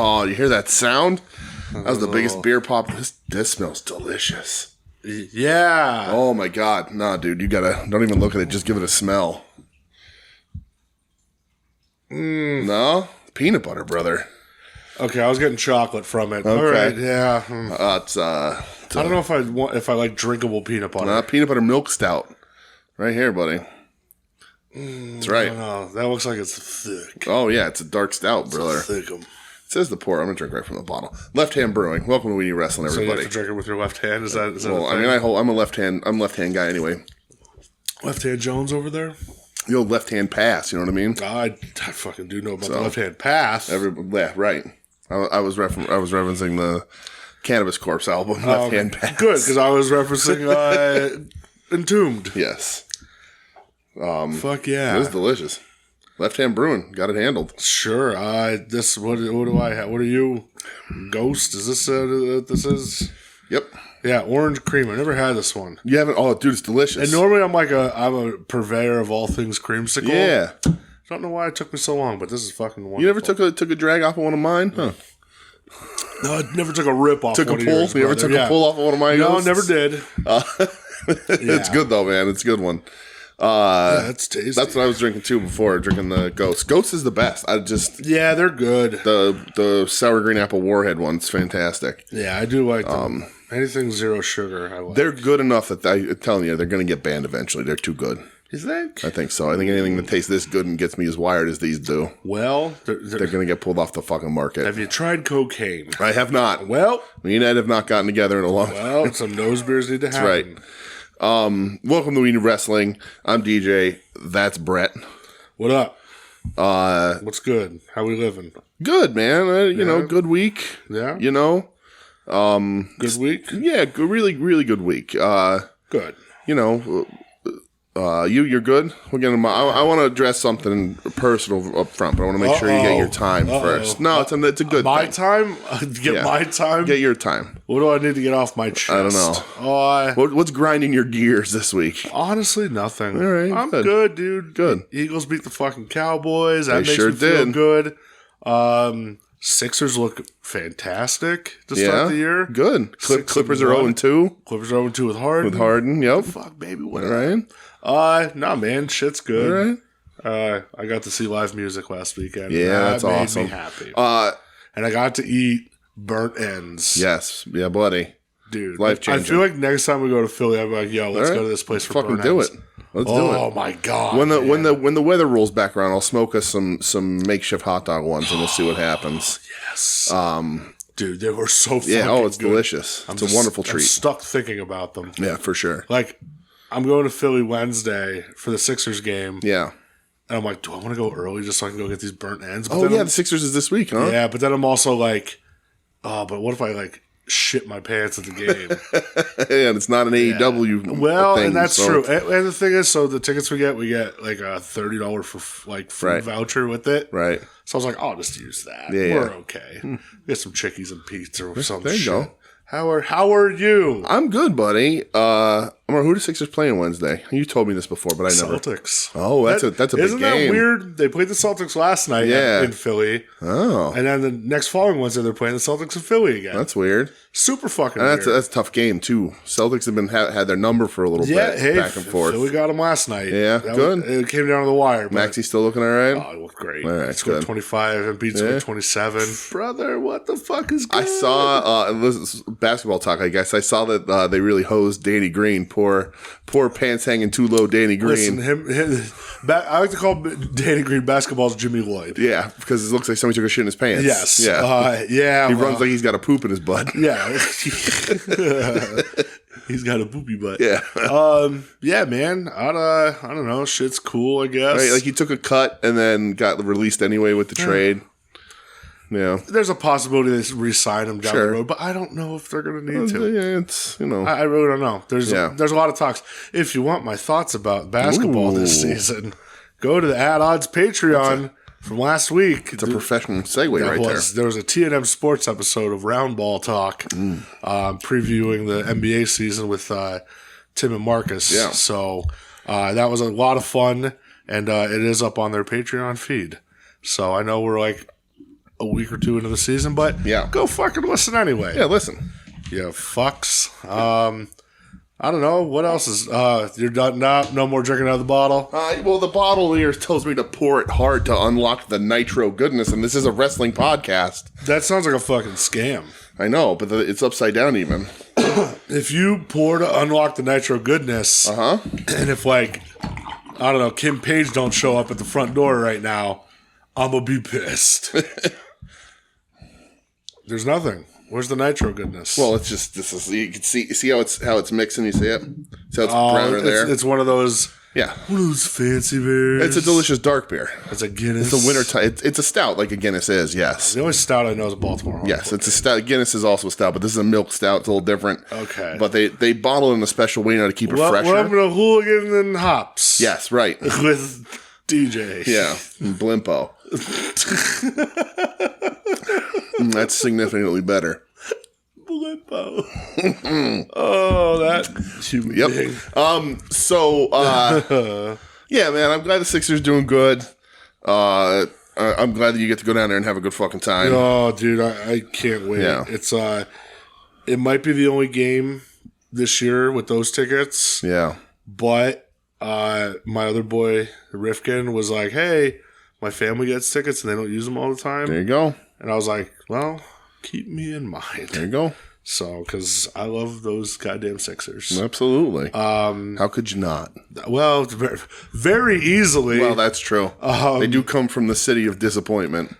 Oh, you hear that sound? That was the biggest beer pop. This smells delicious. Yeah. Oh my God. Nah, dude, you gotta, don't even look at it. Just give it a smell. No? Peanut butter, brother. Okay, I was getting chocolate from it. Okay. All right, yeah. I don't know if I like drinkable peanut butter. Peanut butter milk stout. Right here, buddy. That's right. No, that looks like it's thick. Oh, yeah, it's a dark stout, brother. Thickum. It says the pour. I'm going to drink right from the bottle. Left Hand Brewing. Welcome to We Need Wrestling, So you everybody. have to drink it with your left hand? Is that Well, I mean, I'm a left hand guy anyway. Left hand Jones over there? The old left hand pass, you know what I mean? I fucking do know about the left hand pass. Yeah, right. I was referencing the Cannabis Corpse album, Left Hand Pass. Good, because I was referencing Entombed. Yes. Fuck yeah. It was delicious. Left Hand Brewing. Got it handled. Sure. What do I have? What are you? Ghost? Is this what this is? Yep. Yeah, orange cream. I never had this one. You haven't? Oh, dude, it's delicious. And normally I'm a purveyor of all things creamsicle. Yeah. Don't know why it took me so long, but this is fucking wonderful. You never took a drag off of one of mine? Huh. No, I never took a rip off Took one a of pull? yours, You ever took a pull off of one of my No, ghosts? never did. It's good though, man. It's a good one. That's tasty. That's what I was drinking too before drinking the Ghost. Ghost is the best. Yeah, they're good. The sour green apple warhead one's fantastic. Yeah, I do like them. Anything zero sugar, I like. They're good enough that I'm telling you, they're going to get banned eventually. They're too good. You think? I think so. I think anything that tastes this good and gets me as wired as these do, Well, they're going to get pulled off the fucking market. have you tried cocaine? I have not. Well, Me and Ed have not gotten together in a long time. well, some nose beers need to happen. Right. Welcome to We Need Wrestling. I'm DJ. That's Brett. What up? What's good? How we living? Good, man. You know, good week. Yeah? You know? Good week? Yeah, really, really good week. Good. You know, you're good. We're gonna. I want to address something personal up front, but I want to make sure you get your time first. No, it's a good My thing. time? Get my time? Get your time. What do I need to get off my chest? I don't know. What's grinding your gears this week? Honestly, nothing. All right, I'm good. good, dude. Good. Eagles beat the fucking Cowboys. That makes sure me feel did. good. Sixers look fantastic to start the year. Good. Clippers are 0-2. Clippers are 0-2 with Harden. With Harden, yep. Fuck, baby. What All right. Nah, man. Shit's good. All right. I got to see live music last weekend. Yeah, that's that made awesome. me happy. And I got to eat burnt ends. Yes. Yeah, buddy. Dude. Life-changing. I feel like next time we go to Philly, I'm like, yo, let's go to this place for Fucking burnt do ends. it. Let's do it. Oh my god! When the weather rolls back around, I'll smoke us some makeshift hot dog ones, and we'll see what happens. Yes. Dude, they were so fucking Yeah. Oh, it's good. delicious. It's a wonderful treat. I'm stuck thinking about them. Yeah, for sure. Like, I'm going to Philly Wednesday for the Sixers game. Yeah. And I'm like, do I want to go early just so I can go get these burnt ends? But Oh then yeah, the Sixers is this week, huh? yeah, but then I'm also like, oh, but what if I like shit my pants at the game? And it's not an AEW. Well, thing, and that's so true. And the thing is, so the tickets we get like a $30 for like food voucher with it. Right. So I was like, I'll just use that. Yeah, We're yeah. okay. Get some chickies and pizza or some There you shit. go. How are you? I'm good, buddy. Who the Sixers playing Wednesday? You told me this before, but I never. Celtics. Oh, that's a big game. Isn't that weird? They played the Celtics last night in Philly. Oh. And then the next following Wednesday, they're playing the Celtics in Philly again. That's weird. Super fucking And weird. that's a tough game, too. Celtics have had their number for a little bit, back and forth. Philly got them last night. Yeah, good. It came down to the wire. Maxey's still looking all right? Oh, it looked great. All right, He scored good. 25 and beat scored 27. Brother, what the fuck is good? I saw, this is basketball talk, I guess. I saw that they really hosed Danny Green. Poor pants hanging too low Danny Green. Listen, I like to call Danny Green basketball's Jimmy Lloyd. Yeah, because it looks like somebody took a shit in his pants. Yes. Yeah. He runs like he's got a poop in his butt. Yeah. He's got a boopy butt. Yeah. Yeah, man. I don't know. Shit's cool, I guess. Right, like he took a cut and then got released anyway with the trade. Yeah. There's a possibility they re-sign him down Sure. the road, but I don't know if they're going to need to. Yeah, it's, I really don't know. There's a lot of talks. If you want my thoughts about basketball this season, go to the At Odds Patreon from last week. It's a professional segue right there. There was a T&M Sports episode of Round Ball Talk previewing the NBA season with Tim and Marcus. Yeah. So that was a lot of fun, and it is up on their Patreon feed. So I know we're like a week or two into the season, but go fucking listen anyway. Yeah, listen. Yeah, fucks. I don't know. What else is... you're done now? No more drinking out of the bottle? Well, the bottle here tells me to pour it hard to unlock the nitro goodness, and this is a wrestling podcast. That sounds like a fucking scam. I know, but it's upside down even. If you pour to unlock the nitro goodness, and if, like, I don't know, Kim Page don't show up at the front door right now, I'm going to be pissed. There's nothing. Where's the nitro goodness? Well, it's just you can see how it's mixing. You see it? See how it's browner there? It's one of those. Yeah, one of those fancy beers. It's a delicious dark beer. It's a Guinness. It's a winter time. It's a stout, like a Guinness is. Yes. The only stout I know is a Baltimore. Yes, it's a stout. Guinness is also a stout, but this is a milk stout. It's a little different. Okay. But they bottle it in a special way now to keep it fresher. Welcome to Hooligan and Hops. Yes, right. With DJ. Yeah, and Blimpo. That's significantly better. Blimpo. Oh, that human being. Yeah, man, I'm glad the Sixers doing good. I'm glad that you get to go down there and have a good fucking time. Oh, dude, I can't wait. Yeah. It's it might be the only game this year with those tickets. Yeah. But my other boy, Rifkin, was like, hey, my family gets tickets and they don't use them all the time. There you go. And I was like, well, keep me in mind. There you go. So, because I love those goddamn Sixers. Absolutely. How could you not? Well, very, very easily. Well, that's true. They do come from the city of disappointment.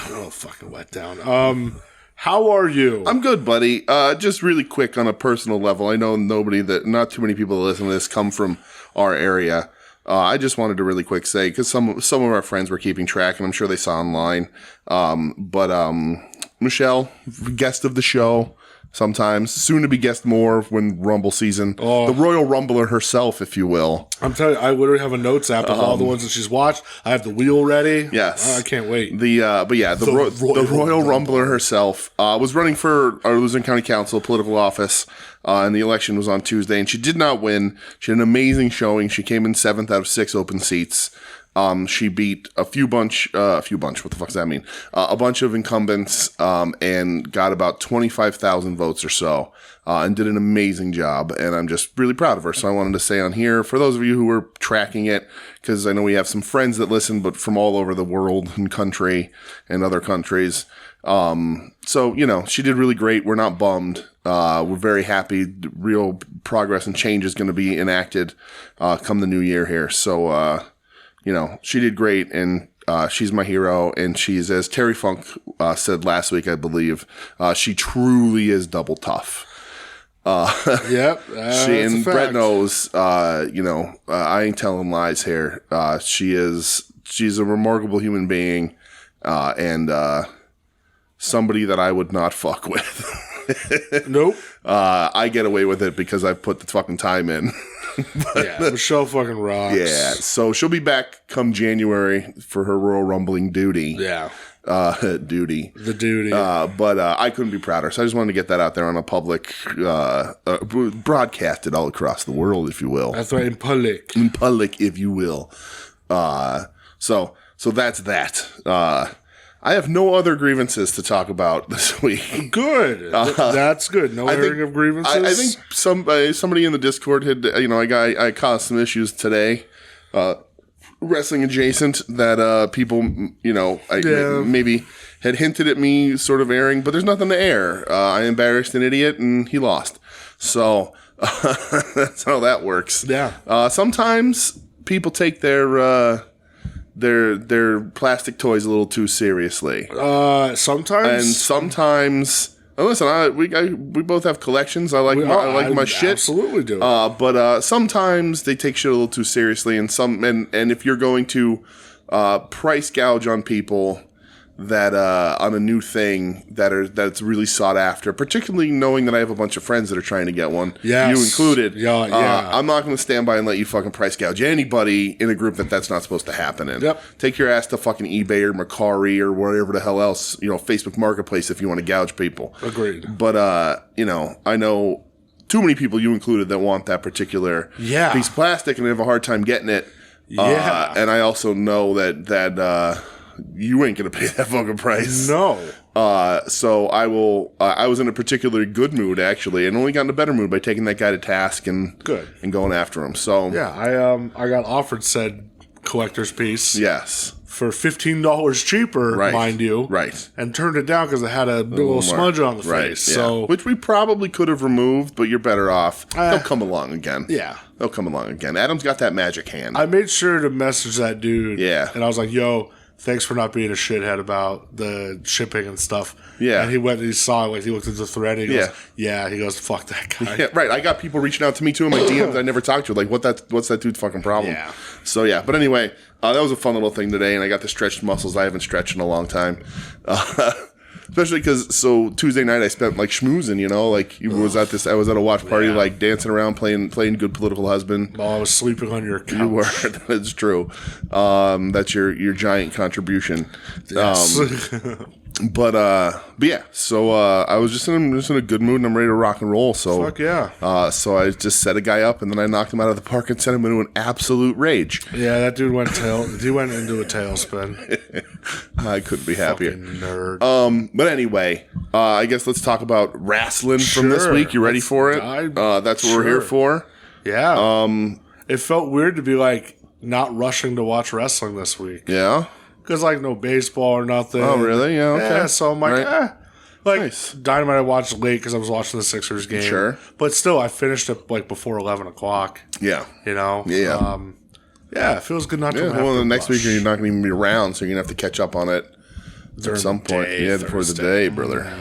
Oh, fucking let down. How are you? I'm good, buddy. Just really quick on a personal level. I know not too many people that listen to this come from our area. I just wanted to really quick say, because some of our friends were keeping track, and I'm sure they saw online. But Michelle, guest of the show, sometimes soon to be guest more when Rumble season. The Royal Rumbler herself, if you will. I'm telling you, I literally have a notes app of all the ones that she's watched. I have the wheel ready. Yes, I can't wait. The Royal Rumbler herself was running for our Luzerne County Council political office. And the election was on Tuesday, and she did not win. She had an amazing showing. She came in 7th out of 6 open seats. She beat a bunch, what the fuck does that mean? A bunch of incumbents, and got about 25,000 votes or so, and did an amazing job. And I'm just really proud of her. So I wanted to say on here, for those of you who were tracking it, because I know we have some friends that listen, but from all over the world and country and other countries. So, she did really great. We're not bummed. We're very happy. Real progress and change is going to be enacted, come the new year here. So, she did great, and she's my hero, and she's, as Terry Funk said last week, I believe, she truly is double tough. Yep. She and Brett knows, I ain't telling lies here. She's a remarkable human being, and somebody that I would not fuck with. Nope. I get away with it because I've put the fucking time in. Michelle fucking rocks. Yeah, so she'll be back come January for her Royal Rumbling duty. Yeah. The duty. But I couldn't be prouder. So I just wanted to get that out there on a public, broadcasted all across the world, if you will. That's right, in public. In public, if you will. So that's that. I have no other grievances to talk about this week. Good. That's good. No airing of grievances? I think somebody in the Discord had, I caused some issues today, wrestling adjacent, that people, maybe had hinted at me sort of airing, but there's nothing to air. I embarrassed an idiot, and he lost. So that's how that works. Yeah. Sometimes people take their plastic toys a little too seriously. Sometimes, and sometimes. Listen, we both have collections. I like my shit. Absolutely do. But sometimes they take shit a little too seriously, and if you're going to price gouge on people that on a new thing that's really sought after, particularly knowing that I have a bunch of friends that are trying to get one, you included. Yeah. I'm not going to stand by and let you fucking price gouge anybody in a group that's not supposed to happen in. Yep. Take your ass to fucking eBay or Mercari or whatever the hell else, Facebook Marketplace if you want to gouge people. Agreed. But I know too many people, you included, that want that particular piece of plastic and they have a hard time getting it. And I also know that you ain't gonna pay that fucking price. No. So I will. I was in a particularly good mood actually, and only got in a better mood by taking that guy to task and going after him. So yeah, I got offered said collector's piece. Yes. For $15 cheaper, mind you. Right. And turned it down because it had a little smudge on the face. Yeah. So, which we probably could have removed, but you're better off. They'll come along again. Yeah. They'll come along again. Adam's got that magic hand. I made sure to message that dude. Yeah. And I was like, yo, thanks for not being a shithead about the shipping and stuff. Yeah. And he went and he saw it, like, he looked at the thread and he goes, he goes, fuck that guy. Yeah, right. I got people reaching out to me too in my DMs I never talked to. Like, what's that dude's fucking problem? Yeah. So, yeah. But anyway, that was a fun little thing today, and I got to stretch muscles I haven't stretched in a long time. Especially because, Tuesday night I spent, like, schmoozing, you know? Like, I was at a watch party, like, dancing around, playing good political husband. While I was sleeping on your couch. You were. That's true. That's your giant contribution. Yes. But yeah, so I was just in a good mood and I'm ready to rock and roll. So fuck yeah. So I just set a guy up and then I knocked him out of the park and sent him into an absolute rage. Yeah, that dude went into a tailspin. I couldn't be happier. Fucking nerd. But anyway, I guess let's talk about wrestling from this week. You ready for it? That's what we're here for. Yeah. It felt weird to be like not rushing to watch wrestling this week. Yeah. Because, like, no baseball or nothing. Oh, really? Yeah, okay. Yeah, so I'm like, Like, nice. Dynamite I watched late because I was watching the Sixers game. Sure. But still, I finished it, like, before 11 o'clock. Yeah. You know? Yeah. Yeah, it feels good not to have well, to the next rush. week you're not going to even be around, so you're going to have to catch up on it at some point. Before the day, brother.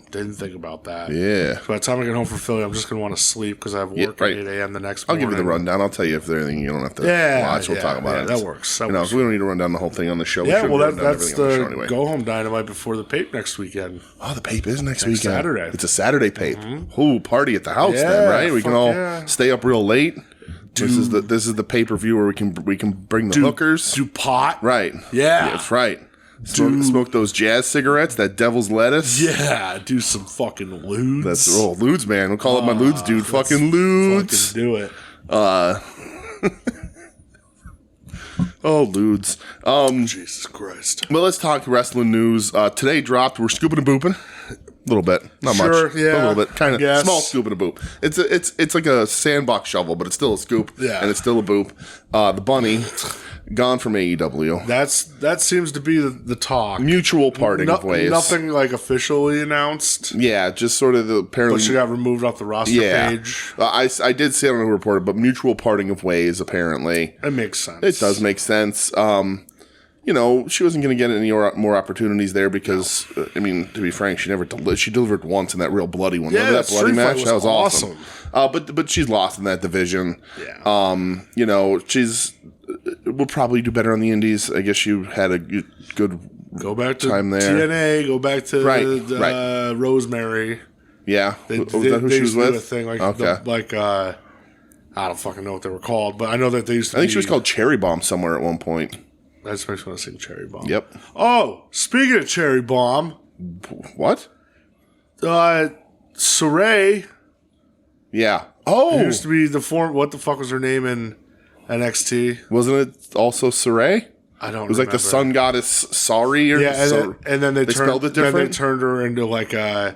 Didn't think about that. Yeah. By the time I get home from Philly, I'm just going to want to sleep because I have work at 8 a.m. the next morning. I'll give you the rundown. I'll tell you if there's anything you don't have to watch. We'll talk about it. That works. We don't need to run down the whole thing on the show. Yeah, well, that's the go-home Dynamite before the Pape next weekend. Oh, the Pape is next weekend. Saturday. It's a Saturday Pape. Ooh, party at the house then, right? We can all stay up real late. This is the pay-per-view where we can bring the hookers. Do pot. Right. Yeah. That's right. Smoke those jazz cigarettes, that devil's lettuce. Yeah, do some fucking lewds. That's lewds, man. We'll call it my lewds, dude. Fucking lewds. Fucking do it. Lewds. Jesus Christ. Well, let's talk wrestling news. Today dropped. We're scooping and booping. A little bit, not much. Yeah, a little bit, kind of small scoop and a boop. It's like a sandbox shovel, but it's still a scoop. Yeah, and it's still a boop. The bunny gone from AEW. That seems to be the talk. Mutual parting of ways. Nothing like officially announced. Yeah, just sort of apparently. But she got removed off the roster page. I did see it on a report, but mutual parting of ways. Apparently, it makes sense. It does make sense. You know, she wasn't going to get any more opportunities there because, I mean, to be frank, she delivered once in that real bloody one. Yeah, remember that bloody match? That was awesome. But she's lost in that division. Yeah. You know, will probably do better on the indies. I guess she had a good go back to time there. TNA. Go back to Rosemary. Yeah. Was that who she was with? A thing I don't fucking know what they were called, but I know that they used to. I think she was called Cherry Bomb somewhere at one point. I just makes me want to sing Cherry Bomb. Yep. Oh, speaking of Cherry Bomb. What? Saray. Yeah. Oh. Used to be what the fuck was her name in NXT? Wasn't it also Saray? I don't know. It was like the sun goddess Sorry or and then they spelled it different. Then they turned her into like a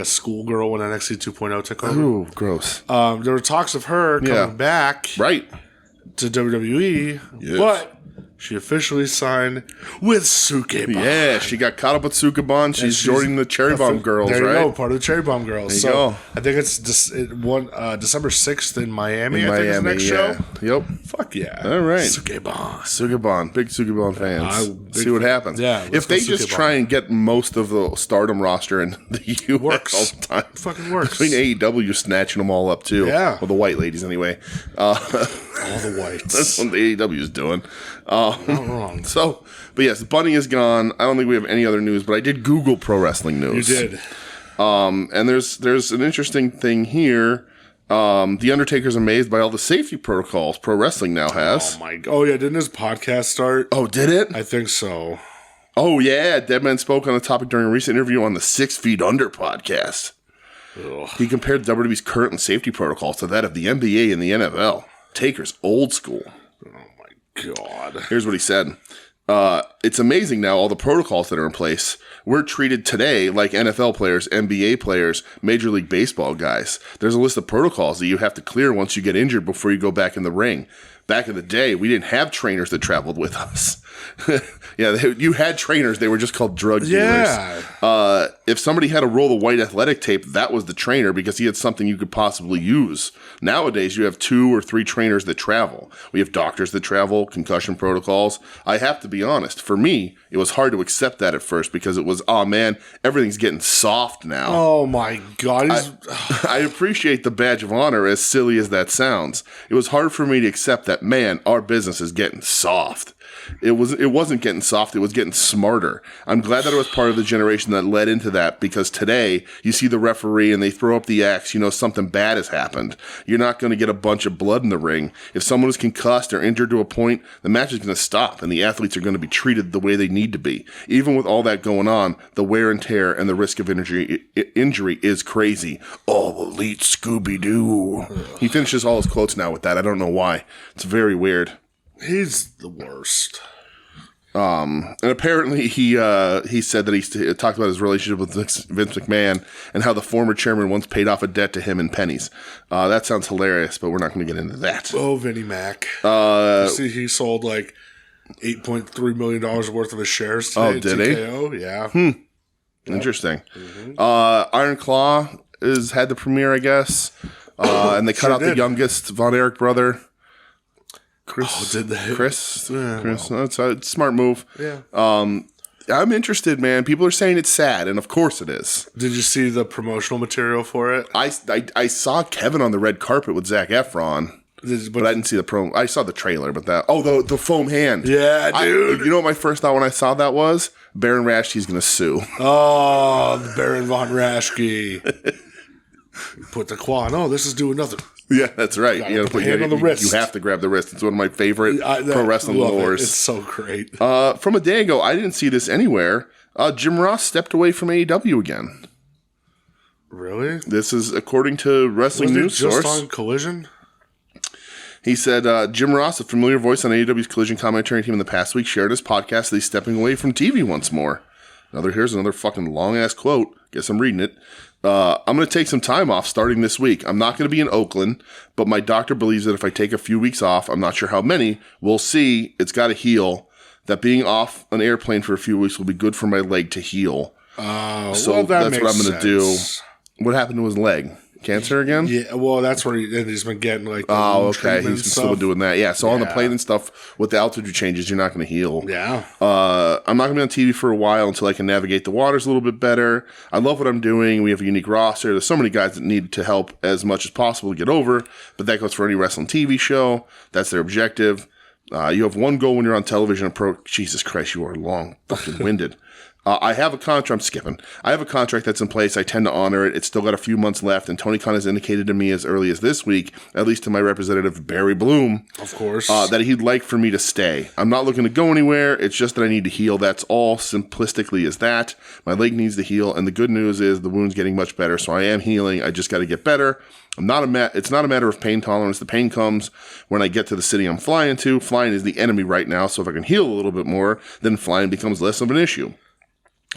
schoolgirl when NXT 2.0 took over. Ooh, gross. There were talks of her coming back to WWE, but she officially signed with Sukeban. Yeah, she got caught up with Sukeban. She's joining the Cherry Bomb Girls, there you right? go, part of the Cherry Bomb Girls. There you go. I think it's December 6th in Miami. I think is the next show. Yep. Fuck yeah. All right. Sukeban. Big Sukeban fans. See what happens. Yeah. If they just try and get most of the Stardom roster in the U.S. Works. all the time. Fucking works. Between AEW snatching them all up, too. Yeah. Well, the white ladies, anyway. All the whites. That's what the AEW is doing. Not wrong. But yes, Bunny is gone. I don't think we have any other news, but I did Google pro wrestling news. You did. And there's an interesting thing here. The Undertaker's amazed by all the safety protocols pro wrestling now has. Oh my god. Oh yeah, didn't his podcast start? Oh, did it? I think so. Oh yeah, Deadman spoke on the topic during a recent interview on the 6 Feet Under podcast. Ugh. He compared WWE's current safety protocols to that of the NBA and the NFL. Taker's old school. Oh my god. Here's what he said. It's amazing now, all the protocols that are in place. We're treated today like NFL players, NBA players, Major League Baseball guys. There's a list of protocols that you have to clear once you get injured before you go back in the ring. Back in the day, we didn't have trainers that traveled with us. You had trainers. They were just called drug dealers. Yeah. If somebody had a roll of white athletic tape, that was the trainer because he had something you could possibly use. Nowadays, you have 2 or 3 trainers that travel. We have doctors that travel, concussion protocols. I have to be honest. For me, it was hard to accept that at first because it was, oh man, everything's getting soft now. Oh my God. I appreciate the badge of honor, as silly as that sounds. It was hard for me to accept that, man, our business is getting soft. It wasn't getting soft. It was getting smarter. I'm glad that I was part of the generation that led into that because today you see the referee and they throw up the X, something bad has happened. You're not going to get a bunch of blood in the ring. If someone is concussed or injured to a point, the match is going to stop and the athletes are going to be treated the way they need to be. Even with all that going on, the wear and tear and the risk of injury is crazy. Oh, elite Scooby-Doo. He finishes all his quotes now with that. I don't know why. It's very weird. He's the worst. And apparently he said that he talked about his relationship with Vince McMahon and how the former chairman once paid off a debt to him in pennies. That sounds hilarious, but we're not going to get into that. Oh, Vinnie Mac. You see, he sold like $8.3 million worth of his shares today. Oh, did TKO? Yeah. Interesting. Iron Claw had the premiere, I guess. And they cut out the youngest Von Erich brother. Chris, did they? Chris, that's a smart move. Yeah. I'm interested, man. People are saying it's sad, and of course it is. Did you see the promotional material for it? I saw Kevin on the red carpet with Zac Efron, but I didn't see the promo. I saw the trailer, but the foam hand. Yeah, dude. You know what my first thought when I saw that was? Baron Raschke's going to sue. Oh, the Baron von Raschke. Put the claw on. Oh, this is doing nothing. Yeah, that's right. You got to put your hand on the wrist. You have to grab the wrist. It's one of my favorite pro wrestling lores. It's so great. From a day ago, I didn't see this anywhere. Jim Ross stepped away from AEW again. Really? This is according to Wrestling News Source. Just on Collision? He said, Jim Ross, a familiar voice on AEW's Collision commentary team in the past week, shared his podcast that he's stepping away from TV once more. Here's another fucking long-ass quote. Guess I'm reading it. I'm going to take some time off starting this week. I'm not going to be in Oakland, but my doctor believes that if I take a few weeks off, I'm not sure how many, we'll see. It's got to heal. That being off an airplane for a few weeks will be good for my leg to heal. That's what I'm going to do. What happened to his leg? Cancer again? Yeah, well, that's where he's been getting like. Okay. He's still doing that. Yeah. So on the plane and stuff, with the altitude changes, you're not going to heal. Yeah. I'm not going to be on TV for a while until I can navigate the waters a little bit better. I love what I'm doing. We have a unique roster. There's so many guys that need to help as much as possible to get over, but that goes for any wrestling TV show. That's their objective. You have one goal when you're on television. Jesus Christ, you are long fucking winded. I have a contract. I'm skipping. I have a contract that's in place. I tend to honor it. It's still got a few months left, and Tony Khan has indicated to me as early as this week, at least to my representative Barry Bloom, of course, that he'd like for me to stay. I'm not looking to go anywhere. It's just that I need to heal. That's all. Simplistically, is that my leg needs to heal, and the good news is the wound's getting much better. So I am healing. I just got to get better. It's not a matter of pain tolerance. The pain comes when I get to the city I'm flying to. Flying is the enemy right now. So if I can heal a little bit more, then flying becomes less of an issue.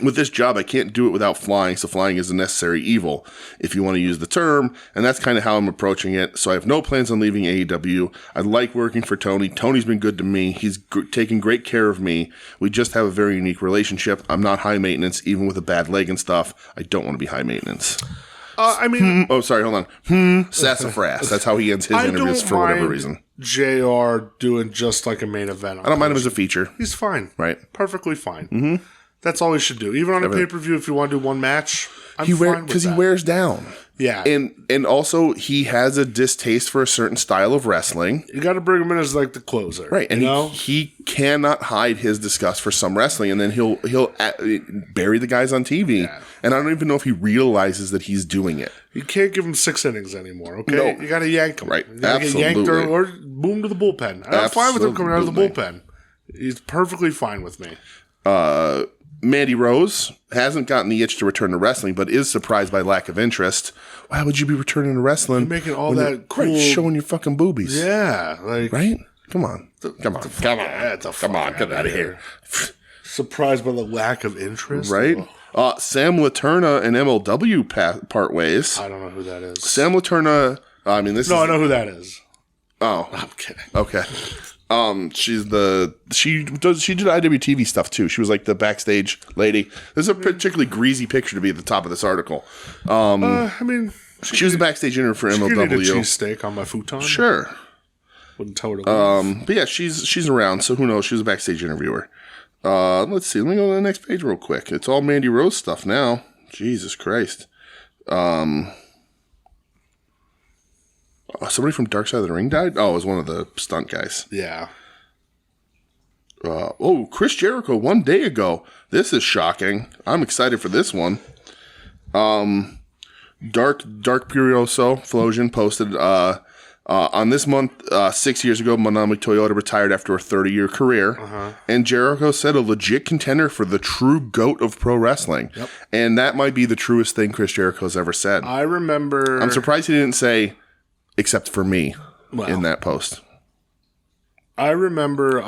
With this job, I can't do it without flying, so flying is a necessary evil, if you want to use the term, and that's kind of how I'm approaching it. So I have no plans on leaving AEW. I like working for Tony. Tony's been good to me. He's taken great care of me. We just have a very unique relationship. I'm not high maintenance, even with a bad leg and stuff. I don't want to be high maintenance. Sorry, hold on. Sassafras. That's how he ends his interviews for whatever reason. JR doing just like a main event. I don't mind him as a feature. He's fine. Right. Perfectly fine. Mm-hmm. That's all he should do. Even on a pay-per-view, if you want to do one match, I'm fine with that. Because he wears down. Yeah. And also, he has a distaste for a certain style of wrestling. You got to bring him in as like the closer. Right. And he cannot hide his disgust for some wrestling, and then he'll bury the guys on TV. Yeah. And I don't even know if he realizes that he's doing it. You can't give him 6 innings anymore, okay? No. You got to yank him. Right. You got to get yanked or boom to the bullpen. I'm fine with him coming out of the bullpen. He's perfectly fine with me. Mandy Rose hasn't gotten the itch to return to wrestling, but is surprised by lack of interest. Why would you be returning to wrestling? You're making all that cool... Right, showing your fucking boobies. Yeah. Right? Come on. Come on. Get out of here. Surprised by the lack of interest. Right? Sam Laterna and MLW part ways. I don't know who that is. Sam Laterna, I know who that is. Oh. I'm kidding. Okay. She did IWTV stuff too. She was like the backstage lady. There's a particularly greasy picture to be at the top of this article. She was the backstage interviewer for MLW. Give me a cheesesteak on my futon. Sure. Wouldn't tell her to leave. But yeah, she's around, so who knows? She was a backstage interviewer. Let's see. Let me go to the next page real quick. It's all Mandy Rose stuff now. Jesus Christ. Somebody from Dark Side of the Ring died? Oh, it was one of the stunt guys. Yeah. Chris Jericho 1 day ago. This is shocking. I'm excited for this one. Dark Furioso Flosion posted on this month, 6 years ago, Manami Toyota retired after a 30-year career. And Jericho said a legit contender for the true GOAT of pro wrestling. Yep. And that might be the truest thing Chris Jericho's ever said. I remember... I'm surprised he didn't say, except for me, in that post. I remember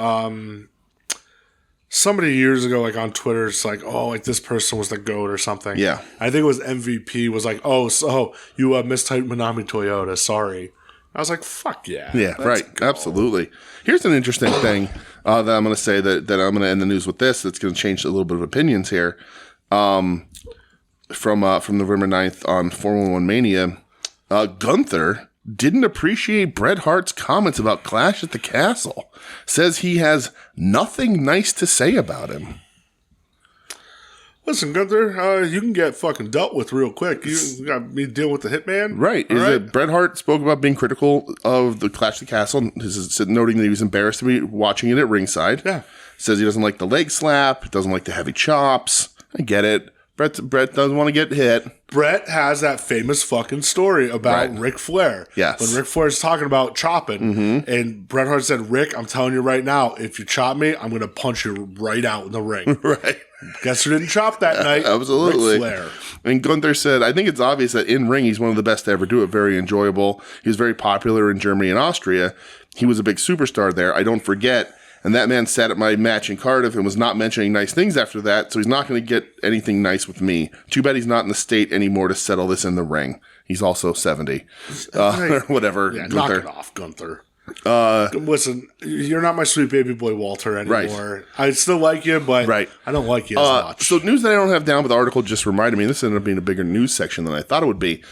somebody years ago, like on Twitter, it's like, oh, like this person was the GOAT or something. Yeah. I think it was MVP, was like, oh, so you mistyped Manami Toyota, sorry. I was like, fuck yeah. Yeah, right. Go. Absolutely. Here's an interesting thing that I'm going to say that I'm going to end the news with this. That's going to change a little bit of opinions here. From November 9th on 411 Mania, Gunther didn't appreciate Bret Hart's comments about Clash at the Castle. Says he has nothing nice to say about him. Listen, Gunther, you can get fucking dealt with real quick. You got me dealing with the Hitman? Right. Bret Hart spoke about being critical of the Clash at the Castle, noting that he was embarrassed to be watching it at ringside. Yeah. Says he doesn't like the leg slap, doesn't like the heavy chops. I get it. Bret doesn't want to get hit. Bret has that famous fucking story about Ric Flair. Yes. When Ric Flair's talking about chopping, and Bret Hart said, Rick, I'm telling you right now, if you chop me, I'm going to punch you right out in the ring. Right. Guess who didn't chop that night? Absolutely. Ric Flair. And Gunther said, I think it's obvious that in ring, he's one of the best to ever do it. Very enjoyable. He was very popular in Germany and Austria. He was a big superstar there. I don't forget. And that man sat at my match in Cardiff and was not mentioning nice things after that, so he's not going to get anything nice with me. Too bad he's not in the state anymore to settle this in the ring. He's also 70. Or whatever. Yeah, knock it off, Gunther. Listen, you're not my sweet baby boy Walter anymore. Right. I still like you, but I don't like you as much. So news that I don't have down, but the article just reminded me, this ended up being a bigger news section than I thought it would be.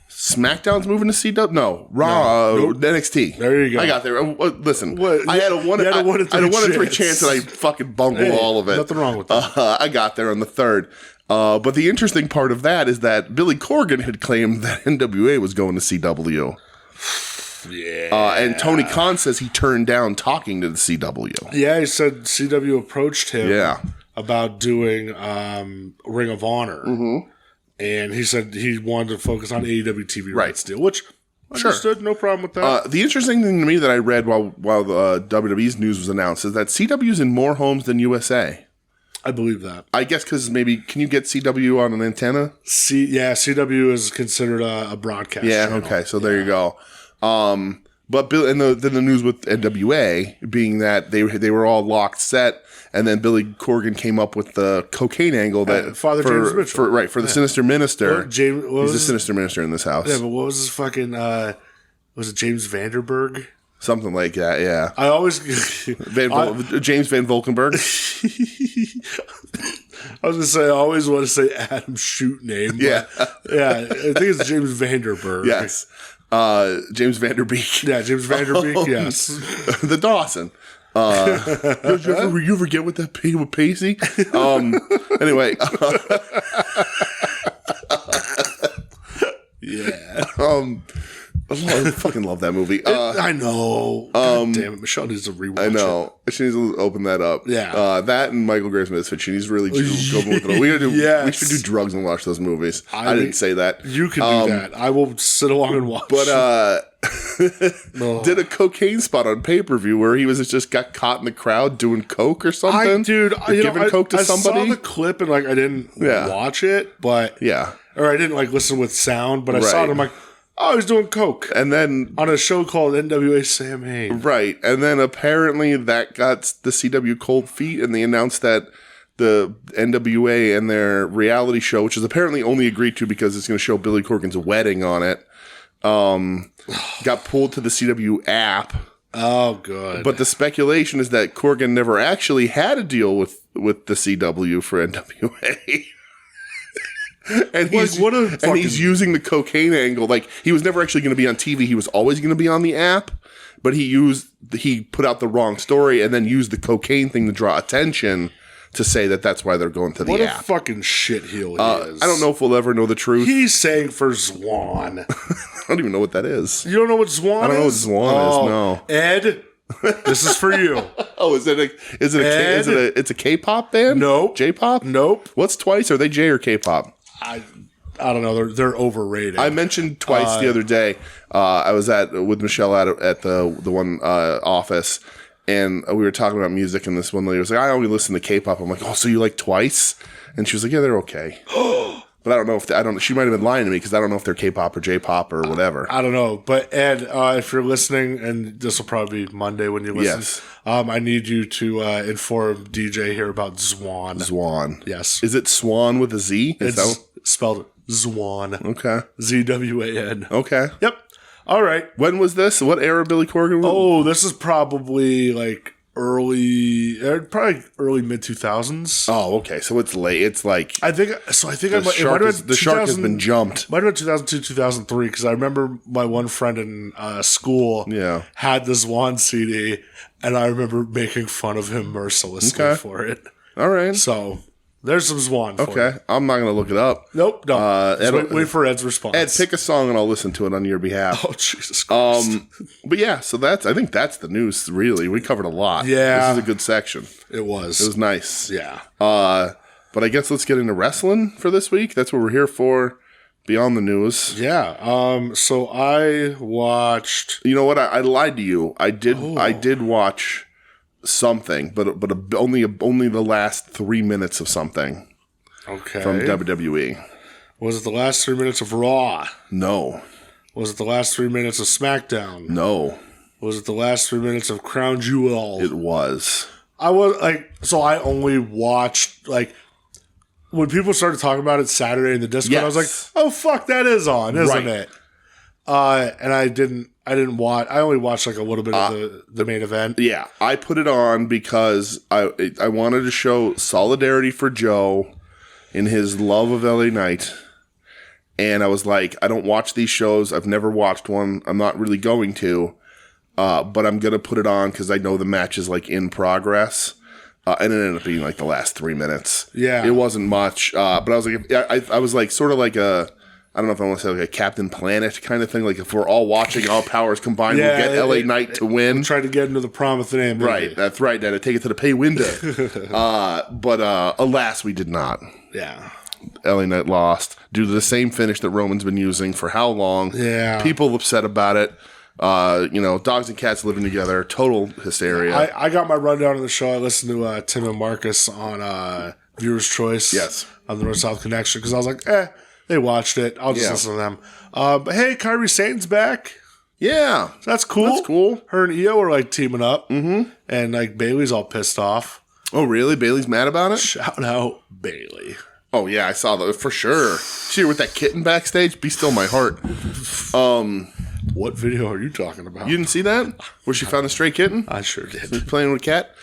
SmackDown's moving to CW? No. Raw, NXT. There you go. I got there. Listen, I had a 1 in 3 chance that I fucking bungled all of it. Nothing wrong with that. I got there on the third. But the interesting part of that is that Billy Corgan had claimed that NWA was going to CW. Yeah. And Tony Khan says he turned down talking to the CW. Yeah, he said CW approached him about doing Ring of Honor. Mm-hmm. And he said he wanted to focus on AEW TV rights deal, which understood, no problem with that. The interesting thing to me that I read while the WWE's news was announced is that CW's in more homes than USA. I believe that. I guess because maybe, can you get CW on an antenna? CW is considered a broadcast channel. Okay, so there you go. But Bill, and then the news with NWA being that they were all locked set, and then Billy Corgan came up with the cocaine angle that James Mitchell. For the Sinister Minister. He's the Sinister Minister in this house. Yeah, but what was his fucking? Was it James Vanderberg? Something like that. Yeah. I always James Van Volkenberg. I was gonna say I always want to say Adam's shoot name. Yeah. I think it's James Vanderberg. Yes. James Vanderbeek. Yeah, James Vanderbeek, yes. The Dawson. You ever get with that with Pacey? Anyway. Yeah. I fucking love that movie. I know. God damn it. Michelle needs to rewatch it. I know. She needs to open that up. Yeah. That and Michael Graves Misfit. She needs really go with it. We should do drugs and watch those movies. I didn't say that. You can do that. I will sit along and watch. But did a cocaine spot on pay-per-view where he just got caught in the crowd doing coke or something. Giving coke to somebody. I saw the clip and I didn't watch it, but or I didn't listen with sound, but I saw it. I'm like, Oh, he's doing coke. And then on a show called NWA Sam Hain. Right. And then apparently that got the CW cold feet, and they announced that the NWA and their reality show, which is apparently only agreed to because it's going to show Billy Corgan's wedding on it, got pulled to the CW app. Oh, good. But the speculation is that Corgan never actually had a deal with the CW for NWA. And he's using the cocaine angle. Like, he was never actually going to be on TV. He was always going to be on the app, but he put out the wrong story and then used the cocaine thing to draw attention to say that that's why they're going to the app. What a fucking shitheel he is. I don't know if we'll ever know the truth. He's saying for Zwan. I don't even know what that is. You don't know what Zwan is? I don't know what Zwan is, no. Ed, this is for you. Oh, is it a K-pop band? Nope. J-pop? Nope. What's Twice? Are they J or K-pop? I don't know. They're overrated. I mentioned Twice the other day. I was with Michelle at the one office, and we were talking about music, and this one lady was like, I only listen to K-pop. I'm like, oh, so you like Twice? And she was like, yeah, they're okay. But I don't know if she might have been lying to me because I don't know if they're K-pop or J-pop or whatever. I don't know. But Ed, if you're listening, and this will probably be Monday when you listen, yes. I need you to inform DJ here about Zwan. Zwan. Yes. Is it Swan with a Z? It's spelled Zwan. Okay. Z-W-A-N. Okay. Yep. All right. When was this? What era Billy Corgan was? Oh, this is probably like early mid 2000s. Oh, okay. So it's late. It's like the shark has been jumped. Might have been 2002, 2003 because I remember my one friend in school had this Zwan CD, and I remember making fun of him mercilessly for it. All right. So there's some Zwan. Okay, I'm not going to look it up. Nope. No. Wait for Ed's response. Ed, pick a song and I'll listen to it on your behalf. Oh, Jesus Christ. But yeah, so I think that's the news. Really, we covered a lot. Yeah, this is a good section. It was. It was nice. Yeah. But I guess let's get into wrestling for this week. That's what we're here for. Beyond the news. Yeah. So I watched. You know what? I lied to you. I did watch something, but only the last 3 minutes of something. Okay. From WWE. Was it the last 3 minutes of Raw? No. Was it the last 3 minutes of SmackDown? No. Was it the last 3 minutes of Crown Jewel? It was. I only watched when people started talking about it Saturday in the Discord. I was like, oh fuck, that is on, isn't it? And I didn't watch. I only watched like a little bit of the main event. Yeah, I put it on because I wanted to show solidarity for Joe in his love of LA Knight. And I was like, I don't watch these shows. I've never watched one. I'm not really going to. But I'm going to put it on because I know the match is like in progress. And it ended up being like the last 3 minutes. Yeah. It wasn't much. But I was like, I was like sort of like I don't know if I want to say like a Captain Planet kind of thing. Like if we're all watching, all powers combined, we'll get LA Knight to win. Try to get into the prom of the name. Right. That's right. Then take it to the pay window. But alas, we did not. Yeah. LA Knight lost due to the same finish that Roman's been using for how long? Yeah. People upset about it. Dogs and cats living together. Total hysteria. I got my rundown of the show. I listened to Tim and Marcus on Viewer's Choice. Yes. On the North-South Connection because I was like, they watched it. I'll just listen to them. But hey, Kairi Sane's back. Yeah. So that's cool. That's cool. Her and Io are like teaming up. Mm-hmm. And like Bailey's all pissed off. Oh, really? Bailey's mad about it? Shout out Bailey. Oh, yeah, I saw that for sure. See her with that kitten backstage? Be still my heart. What video are you talking about? You didn't see that? Where she found a stray kitten? I sure did. She's playing with a cat?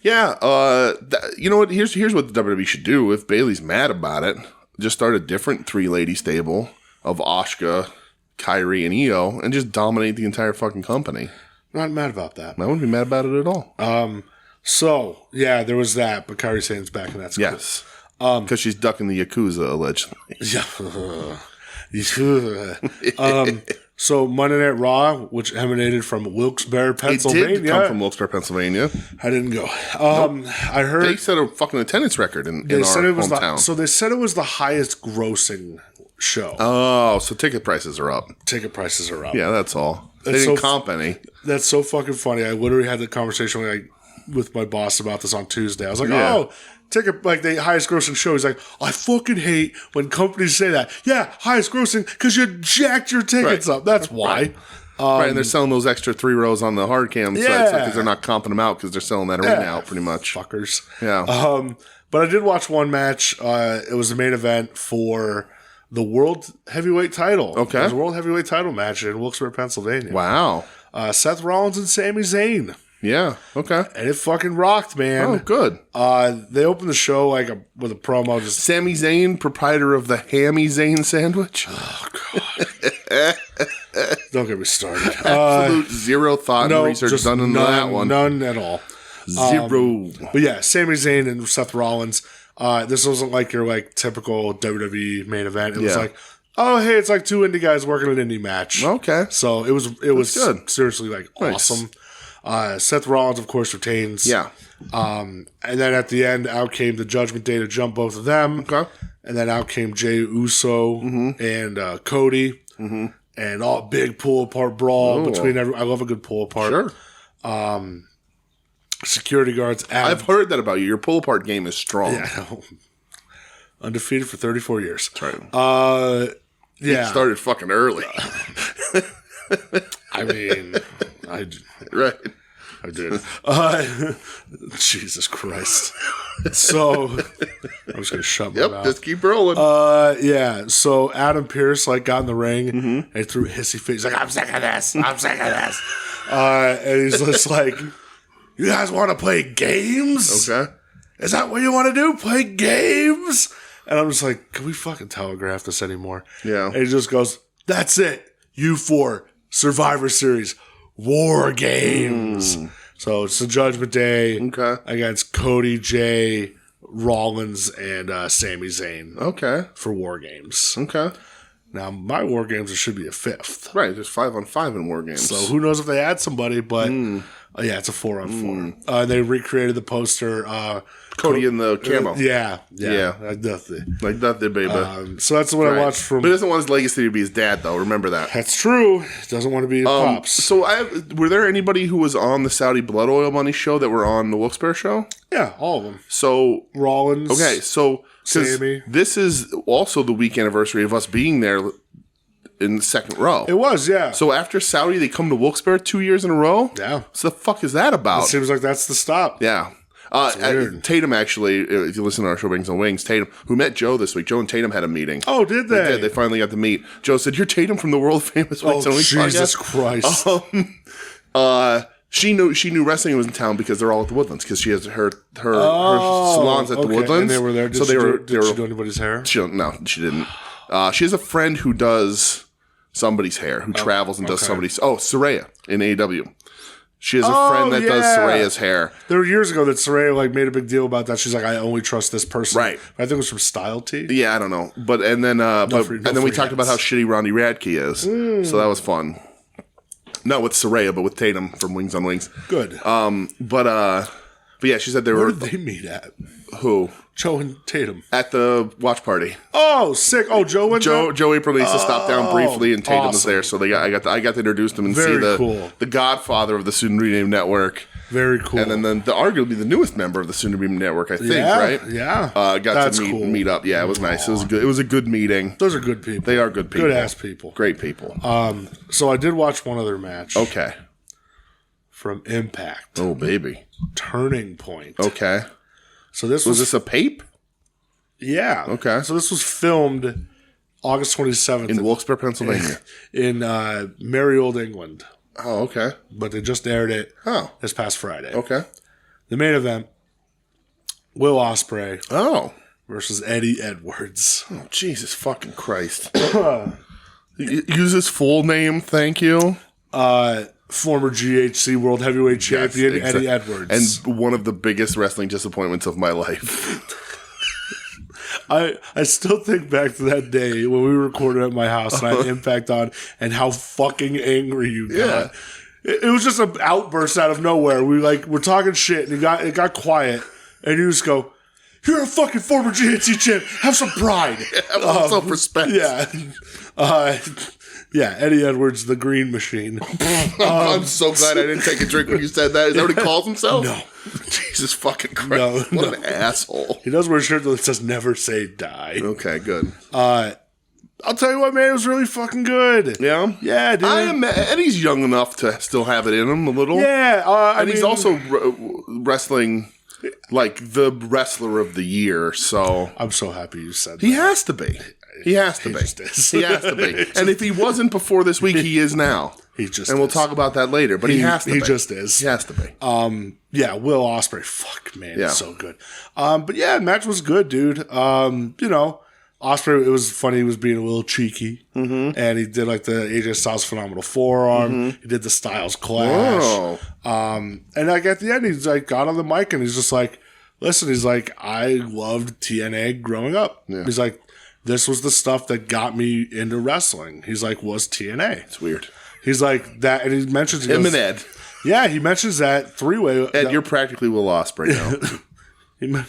You know what? Here's what the WWE should do. If Bailey's mad about it, just start a different 3-lady stable of Asuka, Kairi, and Io, and just dominate the entire fucking company. Not mad about that. I wouldn't be mad about it at all. So, yeah, there was that, but Kairi Sane's back, and that's yes. Because she's ducking the Yakuza, allegedly. So, Monday Night Raw, which emanated from Wilkes-Barre, Pennsylvania. It did come from Wilkes-Barre, Pennsylvania. I didn't go. Nope. I heard... They set a fucking attendance record in our hometown. So, they said it was the highest grossing show. Oh, so ticket prices are up. Ticket prices are up. Yeah, that's all. They didn't comp any. That's so fucking funny. I literally had the conversation with my boss about this on Tuesday. I was like, oh, ticket, like the highest grossing show. He's like, I fucking hate when companies say that. Yeah, highest grossing because you jacked your tickets up. That's why. Right, and they're selling those extra 3 rows on the hard cam sites because they're not comping them out because they're selling that arena out pretty much. Fuckers. Yeah. But I did watch one match. It was the main event for the World Heavyweight title. Okay. It was a World Heavyweight title match in Wilkes-Barre, Pennsylvania. Wow. Seth Rollins and Sami Zayn. Yeah. Okay. And it fucking rocked, man. Oh, good. They opened the show with a promo. Just Sami Zayn, proprietor of the Hammy Zayn sandwich. Oh, God. Don't get me started. Absolute zero thought and research done into that one. None at all. Zero. But yeah, Sami Zayn and Seth Rollins. This wasn't like your typical WWE main event. It was like, oh hey, it's like 2 indie guys working an indie match. Okay. So it was good. Seriously nice. Awesome. Seth Rollins, of course, retains. Yeah. And then at the end, out came the Judgment Day to jump both of them. Okay. And then out came Jey Uso and Cody. Mm-hmm. And all big pull apart brawl between everyone. I love a good pull apart. Sure. Security guards. I've heard that about you. Your pull apart game is strong. Yeah. Undefeated for 34 years. That's right. Yeah. You started fucking early. I mean, Right. I did. Jesus Christ. So, I'm just going to shut my mouth. Just keep rolling. Yeah. So, Adam Pearce, got in the ring and he threw a hissy fit. He's like, I'm sick of this. I'm sick of this. And he's just like, you guys want to play games? Okay. Is that what you want to do? Play games? And I'm just like, can we fucking telegraph this anymore? Yeah. And he just goes, that's it. You 4 Survivor Series War Games. So it's the Judgment Day against Cody, Jay, Rollins, and Sami Zayn. Okay. For War Games. Okay. Now, my War Games, there should be a 5th. Right. There's 5-on-5 in War Games. So who knows if they add somebody, but yeah, it's a 4-on-4. They recreated the poster. Cody in the camo. Yeah. Like nothing, baby. So that's what I watched from. But he doesn't want his legacy to be his dad, though. Remember that. That's true. He doesn't want to be his pops. So, were there anybody who was on the Saudi Blood Oil Money show that were on the Wilkes-Barre show? Yeah, all of them. So Rollins. Okay, so Sammy. This is also the week anniversary of us being there in the second row. It was, yeah. So after Saudi, they come to Wilkes-Barre 2 years in a row? Yeah. So the fuck is that about? It seems like that's the stop. Yeah. Tatum, actually, if you listen to our show, Wings on Wings, Tatum, who met Joe this week, Joe and Tatum had a meeting. Oh, did they? They did. They finally got to meet. Joe said, "You're Tatum from the world famous Wings on Wings Jesus podcast." Christ. She knew wrestling was in town because they're all at the Woodlands because she has her salons at the Woodlands. And they were there. Did she do anybody's hair? No, she didn't. She has a friend who does somebody's hair, who travels and does somebody's. Oh, Saraya in AEW. She has a friend that does Saraya's hair. There were years ago that Saraya made a big deal about that. She's like, I only trust this person. Right. I think it was from Style T. Yeah, I don't know. But and then we talked about how shitty Ronnie Radke is. So that was fun. Not with Saraya, but with Tatum from Wings on Wings. Good. But yeah, she said Where did they meet at? Who? Joe and Tatum. At the watch party. Oh, sick. Oh, Joe went there? Joe April Lisa stopped down briefly, and Tatum was there. So I got to introduce them and see the godfather of the soon renamed network. Very cool. And then arguably the newest member of the soon to be network, I think, right? Yeah. Got to meet up. Yeah, it was nice. It was a good meeting. Those are good people. They are good people. Good ass people. Great people. So I did watch one other match. Okay. From Impact. Oh, baby. Turning Point. Okay. So this was this a pape? Yeah. Okay. So this was filmed August 27th. In Wilkes-Barre, Pennsylvania. In merry old England. Oh, okay. But they just aired it this past Friday. Okay. The main event, Will Ospreay. Oh. Versus Eddie Edwards. Oh, Jesus fucking Christ. Use his full name, thank you. Former GHC World Heavyweight Champion, Eddie Edwards. And one of the biggest wrestling disappointments of my life. I still think back to that day when we recorded at my house and I had Impact on and how fucking angry you got. Yeah. It was just an outburst out of nowhere. We're talking shit and it got quiet and you just go, "You're a fucking former GHC champ. Have some pride. Have some self-respect." Yeah. Yeah, Eddie Edwards, the Green Machine. I'm so glad I didn't take a drink when you said that. Is that what he calls himself? No. Jesus fucking Christ. What an asshole. He does wear a shirt that says never say die. Okay, good. I'll tell you what, man, it was really fucking good. Yeah? Yeah, dude. And he's young enough to still have it in him a little. Yeah. He's also wrestling like the wrestler of the year, so. I'm so happy you said that. He has to be. He has to be. He has to be. And if he wasn't before this week, he is now. He just And we'll talk about that later, but he has to be. He just is. He has to be. Yeah, Will Ospreay. Fuck, man. Yeah. It's so good. But yeah, the match was good, dude. You know, Ospreay, it was funny. He was being a little cheeky. Mm-hmm. And he did like the AJ Styles Phenomenal Forearm. Mm-hmm. He did the Styles Clash. Whoa. And like at the end, he's like got on the mic and he's just like, listen, he's like, I loved TNA growing up. Yeah. He's like, this was the stuff that got me into wrestling. He's like, was TNA. It's weird. He's like that, and he mentions him and Ed. Yeah, he mentions that three-way. Ed, you're practically Will Ospreay now.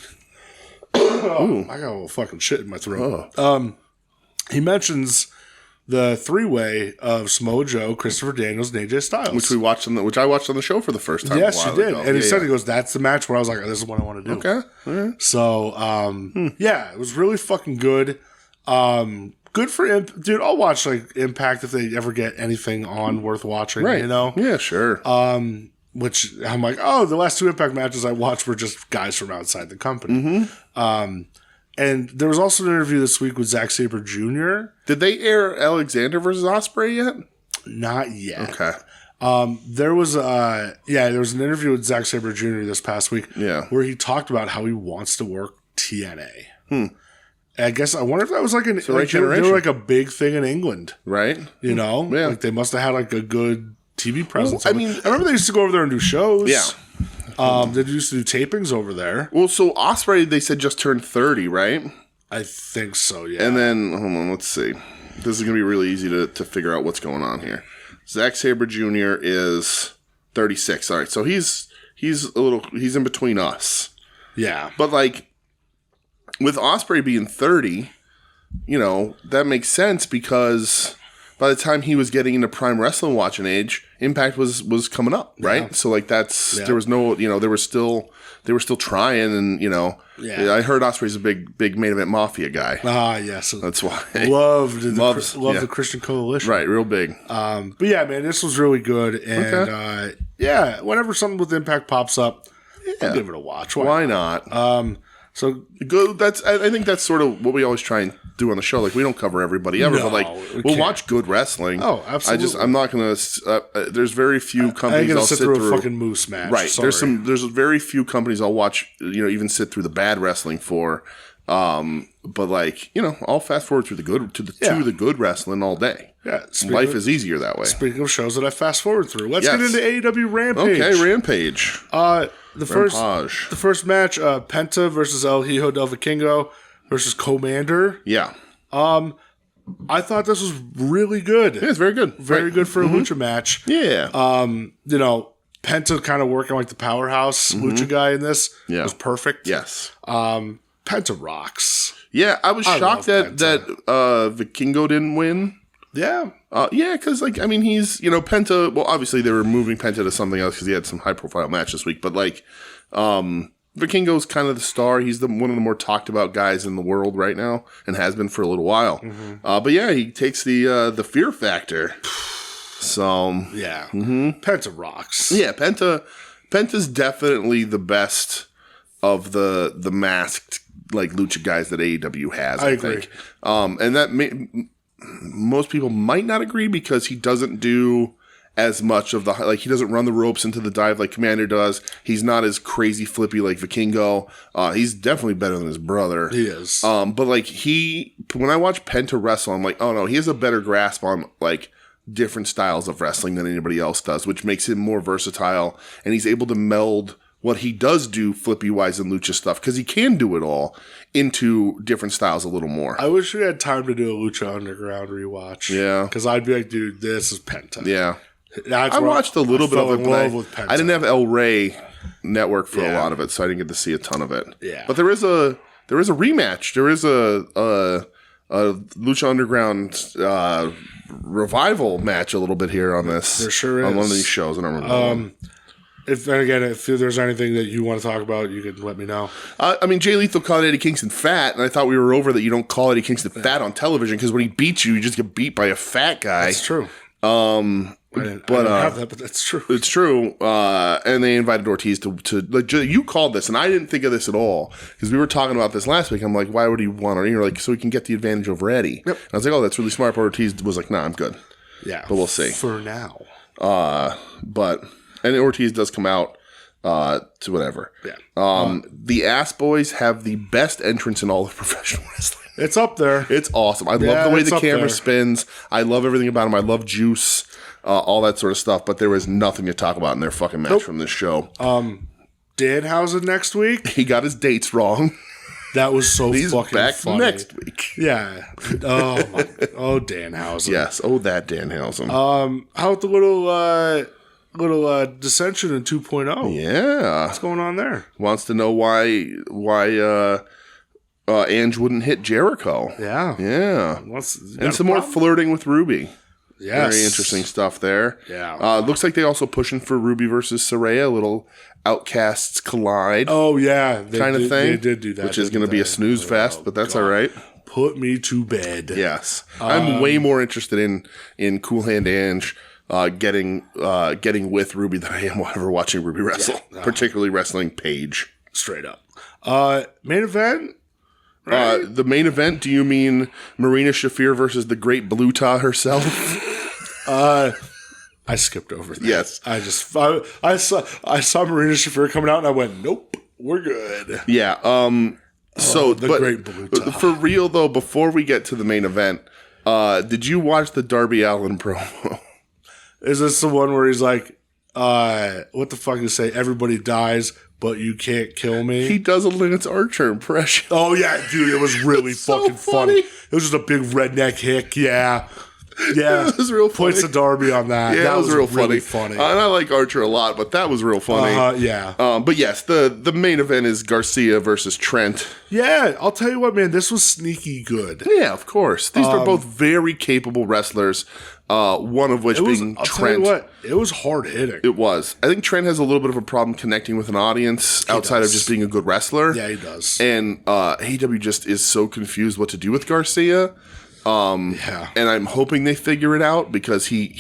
I got a little fucking shit in my throat. Oh. He mentions the three-way of Samoa Joe, Christopher Daniels, and AJ Styles, which I watched on the show for the first time. Yes, you did, and he said he goes, "That's the match where I was like, this is what I want to do." Okay, right. So yeah, it was really fucking good. Good for dude. I'll watch like Impact if they ever get anything on worth watching. Right? You know? Yeah, sure. Which I'm like, the last two Impact matches I watched were just guys from outside the company. Mm-hmm. And there was also an interview this week with Zack Sabre Jr. Did they air Alexander versus Ospreay yet? Not yet. Okay. There was an interview with Zack Sabre Jr. this past week. Yeah. Where he talked about how he wants to work TNA. I guess I wonder if that was like an they were like a big thing in England, right? You know, yeah. Like they must have had like a good TV presence. Well, I remember they used to go over there and do shows. Yeah, they used to do tapings over there. Well, so Ospreay they said just turned 30, right? I think so. Yeah. And then hold on, let's see. This is gonna be really easy to figure out what's going on here. Zack Sabre Jr. is 36. All right, so he's in between us. Yeah, but like. With Ospreay being 30, you know, that makes sense because by the time he was getting into prime wrestling watching age, Impact was coming up, right? Yeah. So like there was no, you know, they were still trying, and you know, I heard Ospreay's a big main event mafia guy. Yes, that's why loved the Christian Coalition, right? Real big. But yeah, man, this was really good, and whenever something with Impact pops up, I'll give it a watch. Why not? So good. I think that's sort of what we always try and do on the show. Like we don't cover everybody ever, but like we'll watch good wrestling. Oh, absolutely. I'm not gonna. There's very few companies I'll sit through a fucking moose match. Right. Sorry. There's very few companies I'll watch. You know, even sit through the bad wrestling for. But like you know, I'll fast forward through the good wrestling all day. Yeah, life is easier that way. Speaking of shows that I fast forward through, let's get into AEW Rampage. Okay, Rampage. The first match, Penta versus El Hijo del Vikingo versus Commander. Yeah. I thought this was really good. Yeah, it's very good. Very good for a lucha match. Yeah. You know, Penta kind of working like the powerhouse lucha guy in this was perfect. Yes. Penta rocks. Yeah, I was shocked that Vikingo didn't win. Yeah. Because, like, I mean, he's, you know, Penta, well, obviously they were moving Penta to something else because he had some high-profile match this week, but, like, Vikingo's kind of the star. He's one of the more talked-about guys in the world right now and has been for a little while. Mm-hmm. But, yeah, he takes the fear factor. So. Yeah. Penta rocks. Yeah, Penta's definitely the best of the masked, like, lucha guys that AEW has, I think. And that most people might not agree because he doesn't do as much of he doesn't run the ropes into the dive like Commander does. He's not as crazy flippy like Vikingo. He's definitely better than his brother. He is. But like when I watch Penta wrestle, I'm like, oh no, he has a better grasp on like different styles of wrestling than anybody else does, which makes him more versatile. And he's able to meld what he does do flippy-wise and lucha stuff, because he can do it all, into different styles a little more. I wish we had time to do a Lucha Underground rewatch. Yeah. Because I'd be like, dude, this is Penta. Yeah. I watched a little bit of it, but I didn't have El Rey Network for a lot of it, so I didn't get to see a ton of it. Yeah. But there is a rematch. There is a Lucha Underground revival match a little bit here on this. There sure is. On one of these shows. I don't remember. If there's anything that you want to talk about, you can let me know. I mean, Jay Lethal called Eddie Kingston fat, and I thought we were over that you don't call Eddie Kingston fat on television because when he beats you, you just get beat by a fat guy. That's true. I didn't have that, but that's true. It's true. And they invited Ortiz to like, you called this, and I didn't think of this at all because we were talking about this last week. I'm like, why would he want to? You're like, so he can get the advantage over Eddie. Yep. And I was like, oh, that's really smart. But Ortiz was like, nah, I'm good. Yeah, but we'll see. For now. And Ortiz does come out to whatever. Yeah. The Ass Boys have the best entrance in all of professional wrestling. It's up there. It's awesome. I love the way the camera spins. I love everything about them. I love Juice, all that sort of stuff. But there was nothing to talk about in their fucking match from this show. Danhausen next week. He got his dates wrong. That was so He's fucking back funny. next week. Yeah. Oh my. Oh, Danhausen. Yes. Oh, that Danhausen. How about the little dissension in 2.0? Yeah. What's going on there? Wants to know why Ange wouldn't hit Jericho. Yeah. Yeah. And some more flirting with Ruby. Yes. Very interesting stuff there. Yeah. Looks like they also pushing for Ruby versus Saraya, a little Outcasts collide. Oh, yeah. Kind of thing. They did do that. Which is going to be a snooze fest, but that's all right. Put me to bed. Yes. I'm way more interested in Cool Hand Ange getting with Ruby than I am ever watching Ruby wrestle, particularly wrestling Paige. Straight up. Main event? Right. The main event, do you mean Marina Shafir versus the Great Bluta herself? I skipped over that. Yes. I saw Marina Shafir coming out and I went, nope, we're good. Yeah. Great Bluta. For real though, before we get to the main event, did you watch the Darby Allin promo? Is this the one where he's like, what the fuck you say? Everybody dies, but you can't kill me. He does a Lance Archer impression. Oh yeah, dude, it was really fucking funny. It was just a big redneck hick. Yeah. Yeah, it was real funny. Points to Darby on that. Yeah, that was real really funny. And I like Archer a lot, but that was real funny. Yeah. But yes, the main event is Garcia versus Trent. Yeah, I'll tell you what, man, this was sneaky good. Yeah, of course. These are both very capable wrestlers. One of which being Trent. Tell you what, it was hard hitting. It was. I think Trent has a little bit of a problem connecting with an audience outside of just being a good wrestler. Yeah, he does. And AEW just is so confused what to do with Garcia. Yeah. And I'm hoping they figure it out because he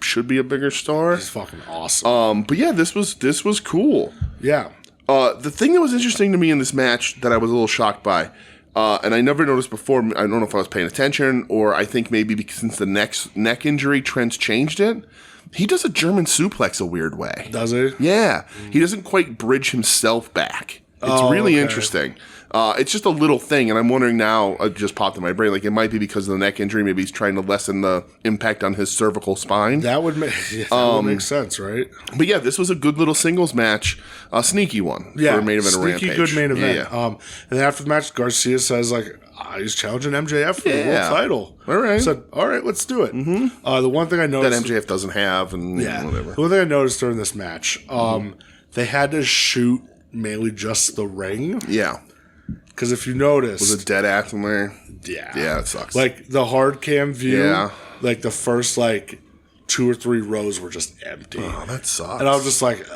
should be a bigger star. He's fucking awesome. But yeah, this was cool. Yeah. The thing that was interesting to me in this match that I was a little shocked by, and I never noticed before, I don't know if I was paying attention, or I think maybe because since the neck injury, Trent's changed it. He does a German suplex a weird way. Does he? Yeah. He doesn't quite bridge himself back. It's really interesting. It's just a little thing, and I'm wondering now, it just popped in my brain, like it might be because of the neck injury, maybe he's trying to lessen the impact on his cervical spine. That would make sense, right? But yeah, this was a good little singles match, a sneaky one for a main event of Rampage. Sneaky good main event. Yeah. And then after the match, Garcia says, like, he's challenging MJF for the world title. All right. I said, all right, let's do it. Mm-hmm. The one thing I noticed... That MJF doesn't have, and whatever. The one thing I noticed during this match, they had to shoot mainly just the ring. Yeah. Because if you notice... Was it dead ass in there? Yeah. Yeah, it sucks. Like, the hard cam view, Yeah. like, the first, like, 2 or 3 rows were just empty. Oh, that sucks. And I was just like,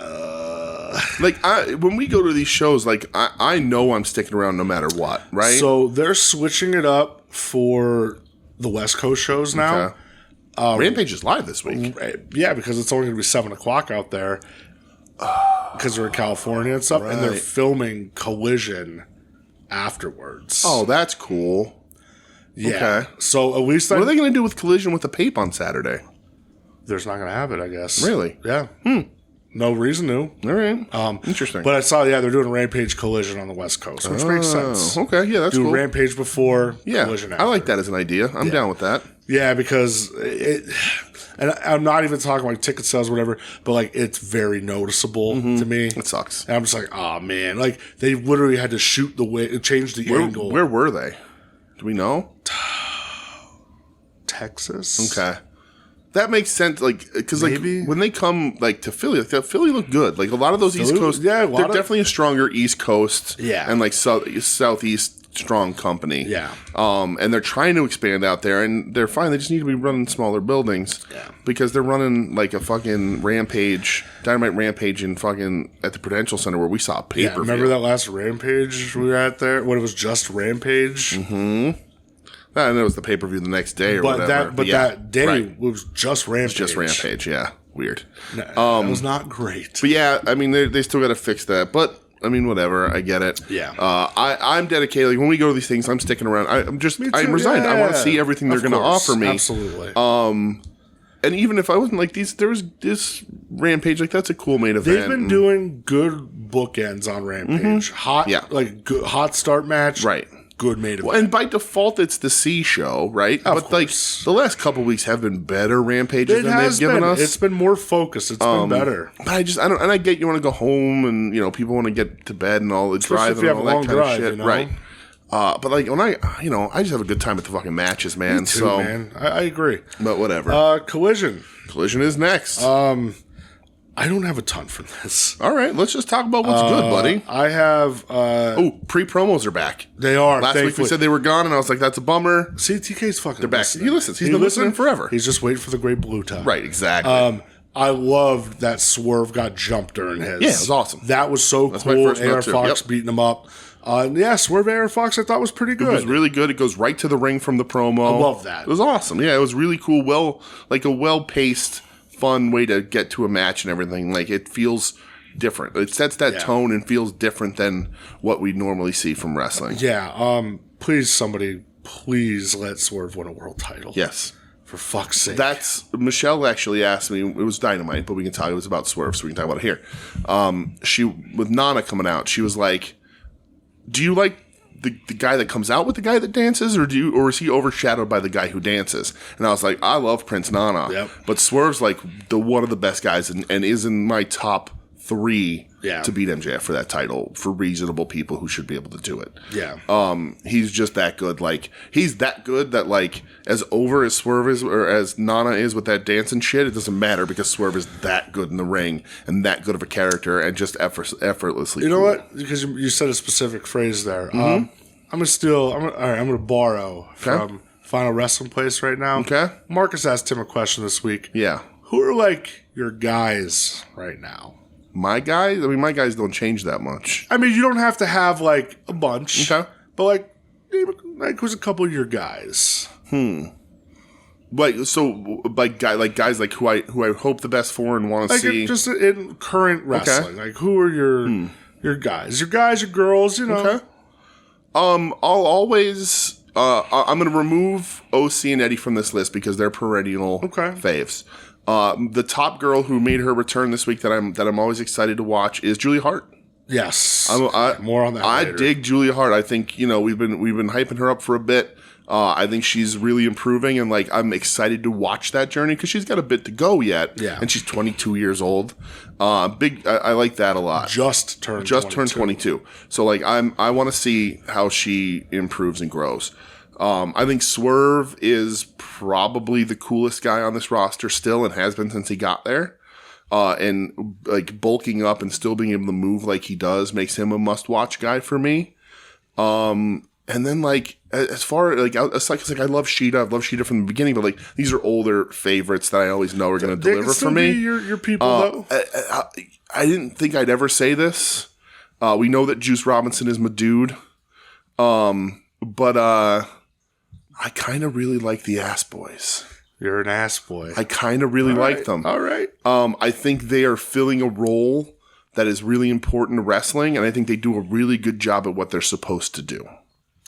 Like, when we go to these shows, like, I know I'm sticking around no matter what, right? So, they're switching it up for the West Coast shows now. Okay. Rampage is live this week. Yeah, because it's only going to be 7 o'clock out there. Because they're in California and stuff. Right. And they're filming Collision afterwards. Oh, that's cool. Yeah. Okay. So, at least what are they going to do with Collision with the Pape on Saturday? They're not going to have it, I guess. Really? Yeah. No reason to. All right. Interesting. But I saw, they're doing Rampage Collision on the West Coast, which makes sense. Okay, yeah, that's cool. Rampage before, yeah, Collision after. I like that as an idea. I'm down with that. Yeah, because and I'm not even talking like ticket sales or whatever, but like it's very noticeable to me. It sucks. And I'm just like, oh man, like they literally had to shoot the way, change the angle. Where were they? Do we know? Texas. Okay. That makes sense, like, because like when they come like to Philly, like, Philly look good. Like a lot of those East Coast, they're definitely a stronger East Coast, and like southeast strong company. Yeah. And they're trying to expand out there, and they're fine. They just need to be running smaller buildings. Yeah. Because they're running like a fucking Dynamite Rampage in fucking at the Prudential Center where we saw a pay-per-view. Remember that last Rampage we were at there? When it was just Rampage? Mm-hmm. And it was the pay-per-view the next day or whatever. That day it was just Rampage. It was just Rampage, yeah. Weird. It was not great. But yeah, I mean, they still got to fix that. But, I mean, whatever. I get it. Yeah. I'm dedicated. Like, when we go to these things, I'm sticking around. I'm resigned. I want to see everything they're going to offer me. Absolutely. And even if I wasn't like there was this Rampage, like that's a cool main event. They've been doing good bookends on Rampage. Mm-hmm. Hot start match. Right. Good main event. Well, and by default, it's the C show, right? Of course. Like the last couple weeks have been better Rampages than they've given us. It's been more focused. It's been better. But I don't, and I get you want to go home, and people want to get to bed and all the drive and all that kind of shit, right? But like when I just have a good time at the fucking matches, man. Me too, man. I agree. But whatever. Collision. Collision is next. I don't have a ton from this. All right, let's just talk about what's good, buddy. I have... pre-promos are back. They are, Last week we said they were gone, and I was like, that's a bummer. See, TK's fucking They're back. listening. He listens. He's been listening forever. He's just waiting for the great blue time. Right, exactly. I loved that Swerve got jumped during his. Yeah, it was awesome. That was so That's cool. my first note, AR too. Fox Yep. beating him up. Swerve AR Fox I thought was pretty good. It was really good. It goes right to the ring from the promo. I love that. It was awesome. Yeah, it was really cool. Like a well-paced, fun way to get to a match and everything. Like, it feels different. It sets that tone and feels different than what we normally see from wrestling. Yeah. Somebody let Swerve win a world title. Yes. For fuck's sake. Michelle actually asked me, it was Dynamite, but we can talk, it was about Swerve, so we can talk about it here. With Nana coming out, she was like, do you like the guy that comes out with the guy that dances, or is he overshadowed by the guy who dances? And I was like, I love Prince Nana. Yep. But Swerve's like one of the best guys and is in my top 3 to beat MJF for that title for reasonable people who should be able to do it. Yeah. He's just that good. Like, he's that good that, like, as over as Swerve is, or as Nana is with that dancing shit, it doesn't matter because Swerve is that good in the ring and that good of a character and just effortlessly. You know what? Because you said a specific phrase there. Mm-hmm. I'm going to borrow from Final Wrestling Place right now. Okay. Marcus asked Tim a question this week. Yeah. Who are, like, your guys right now? My guys? I mean, my guys don't change that much. I mean, you don't have to have, like, a bunch. Okay. But, who's a couple of your guys? Guys like who I hope the best for and want to see. Just in current wrestling. Okay. Like, who are your guys? Your guys, your girls, Okay. I'll always... I'm going to remove OC and Eddie from this list because they're perennial faves. The top girl who made her return this week that I'm always excited to watch is Julia Hart. Yes. More on that. I later. dig Julia Hart. I think we've been hyping her up for a bit. I think she's really improving, and like I'm excited to watch that journey because she's got a bit to go yet. Yeah. And she's 22 years old. I like that a lot. Just turned 22. So like I want to see how she improves and grows. I think Swerve is probably the coolest guy on this roster still and has been since he got there. And like bulking up and still being able to move like he does makes him a must-watch guy for me. And then like as far like it's like I love Sheeta. I've loved Sheeta from the beginning, but like these are older favorites that I always know are going to deliver for me. Your people. I didn't think I'd ever say this. We know that Juice Robinson is my dude. But I kind of really like the Ass Boys. You're an ass boy. I kind of really like them. All right. I think they are filling a role that is really important to wrestling, and I think they do a really good job at what they're supposed to do.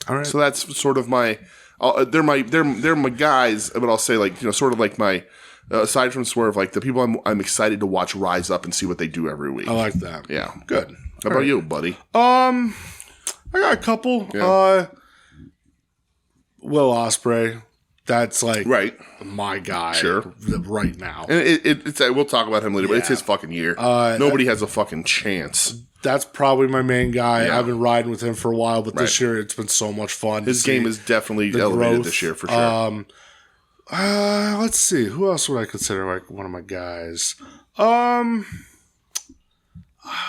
All right. So that's sort of my. They're my guys, but I'll say like sort of like my. Aside from Swerve, like the people I'm excited to watch rise up and see what they do every week. I like that. Yeah. Good. How about you, buddy? I got a couple. Yeah. Will Ospreay. That's like my guy. Sure. Right now. And it's we'll talk about him later, but it's his fucking year. Nobody has a fucking chance. That's probably my main guy. Yeah. I've been riding with him for a while, but this year it's been so much fun. His game is definitely elevated this year for sure. Let's see. Who else would I consider like one of my guys?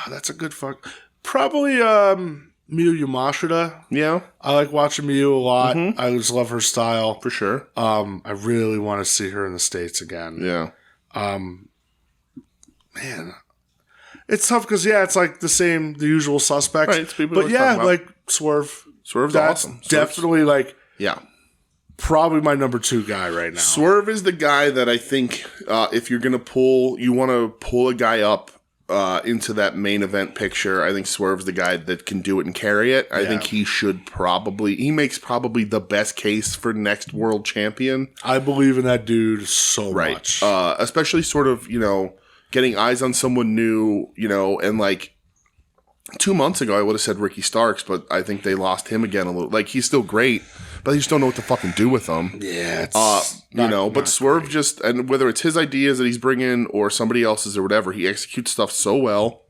That's a good fuck. Probably Miyu Yamashita. Yeah. I like watching Miyu a lot. I just love her style. For sure. I really want to see her in the States again. Yeah. Man. It's tough because, it's like the usual suspects. Right, it's people but yeah, like Swerve. Swerve's awesome. Definitely like yeah. Probably my number 2 guy right now. Swerve is the guy that I think if you're going to you want to pull a guy up into that main event picture, I think Swerve's the guy that can do it and carry it. I think he makes probably the best case for next world champion. I believe in that dude so much. Especially sort of, getting eyes on someone new, and like 2 months ago, I would have said Ricky Starks, but I think they lost him again a little. Like, he's still great, but they just don't know what to fucking do with him. Yeah, it's but Swerve great. Just, and whether it's his ideas that he's bringing or somebody else's or whatever, he executes stuff so well.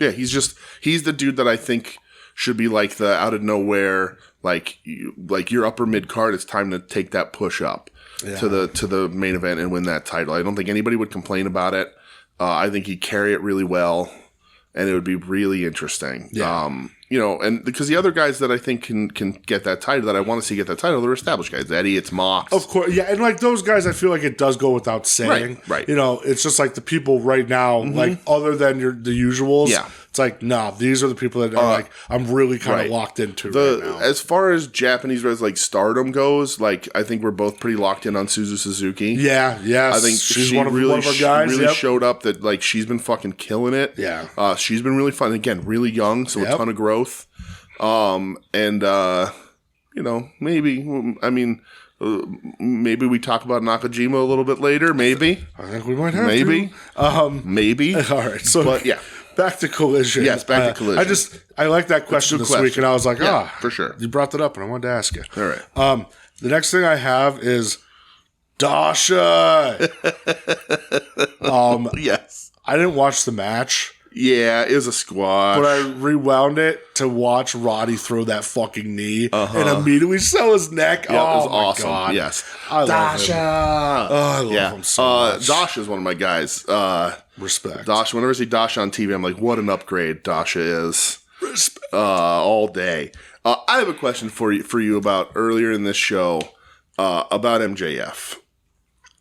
He's the dude that I think should be like the out of nowhere, like your upper mid card. It's time to take that push up to the main event and win that title. I don't think anybody would complain about it. I think he'd carry it really well. And it would be really interesting. Yeah. And because the other guys that I think can get that title, that I want to see get that title, they're established guys. Eddie, it's Mox. Of course, yeah. And like those guys, I feel like it does go without saying. Right. It's just like the people right now, like other than the usuals. Yeah. It's like, nah, these are the people that are like, I'm really kind of locked into right now. As far as Japanese wrestlers, like stardom goes, like I think we're both pretty locked in on Suzu Suzuki. Yeah. I think she's one of our guys. She really showed up that like she's been fucking killing it. Yeah. She's been really fun. Again, really young, so a ton of growth. Maybe we talk about Nakajima a little bit later. Maybe. I think we might have maybe. to. Maybe. All right. So, but yeah. Back to Collision. Yes, back to Collision. I like that question this week, and I was like, for sure. You brought that up, and I wanted to ask you. All right. The next thing I have is Dasha. Yes. I didn't watch the match. Yeah, it was a squash. But I rewound it to watch Roddy throw that fucking knee and immediately sell his neck. Yeah, it was awesome. God. Yes. I Dasha. love him. I love him so much. Dasha is one of my guys. Respect. Dasha, whenever I see Dasha on TV, I'm like, what an upgrade Dasha is. Respect. All day. I have a question for you about earlier in this show about MJF.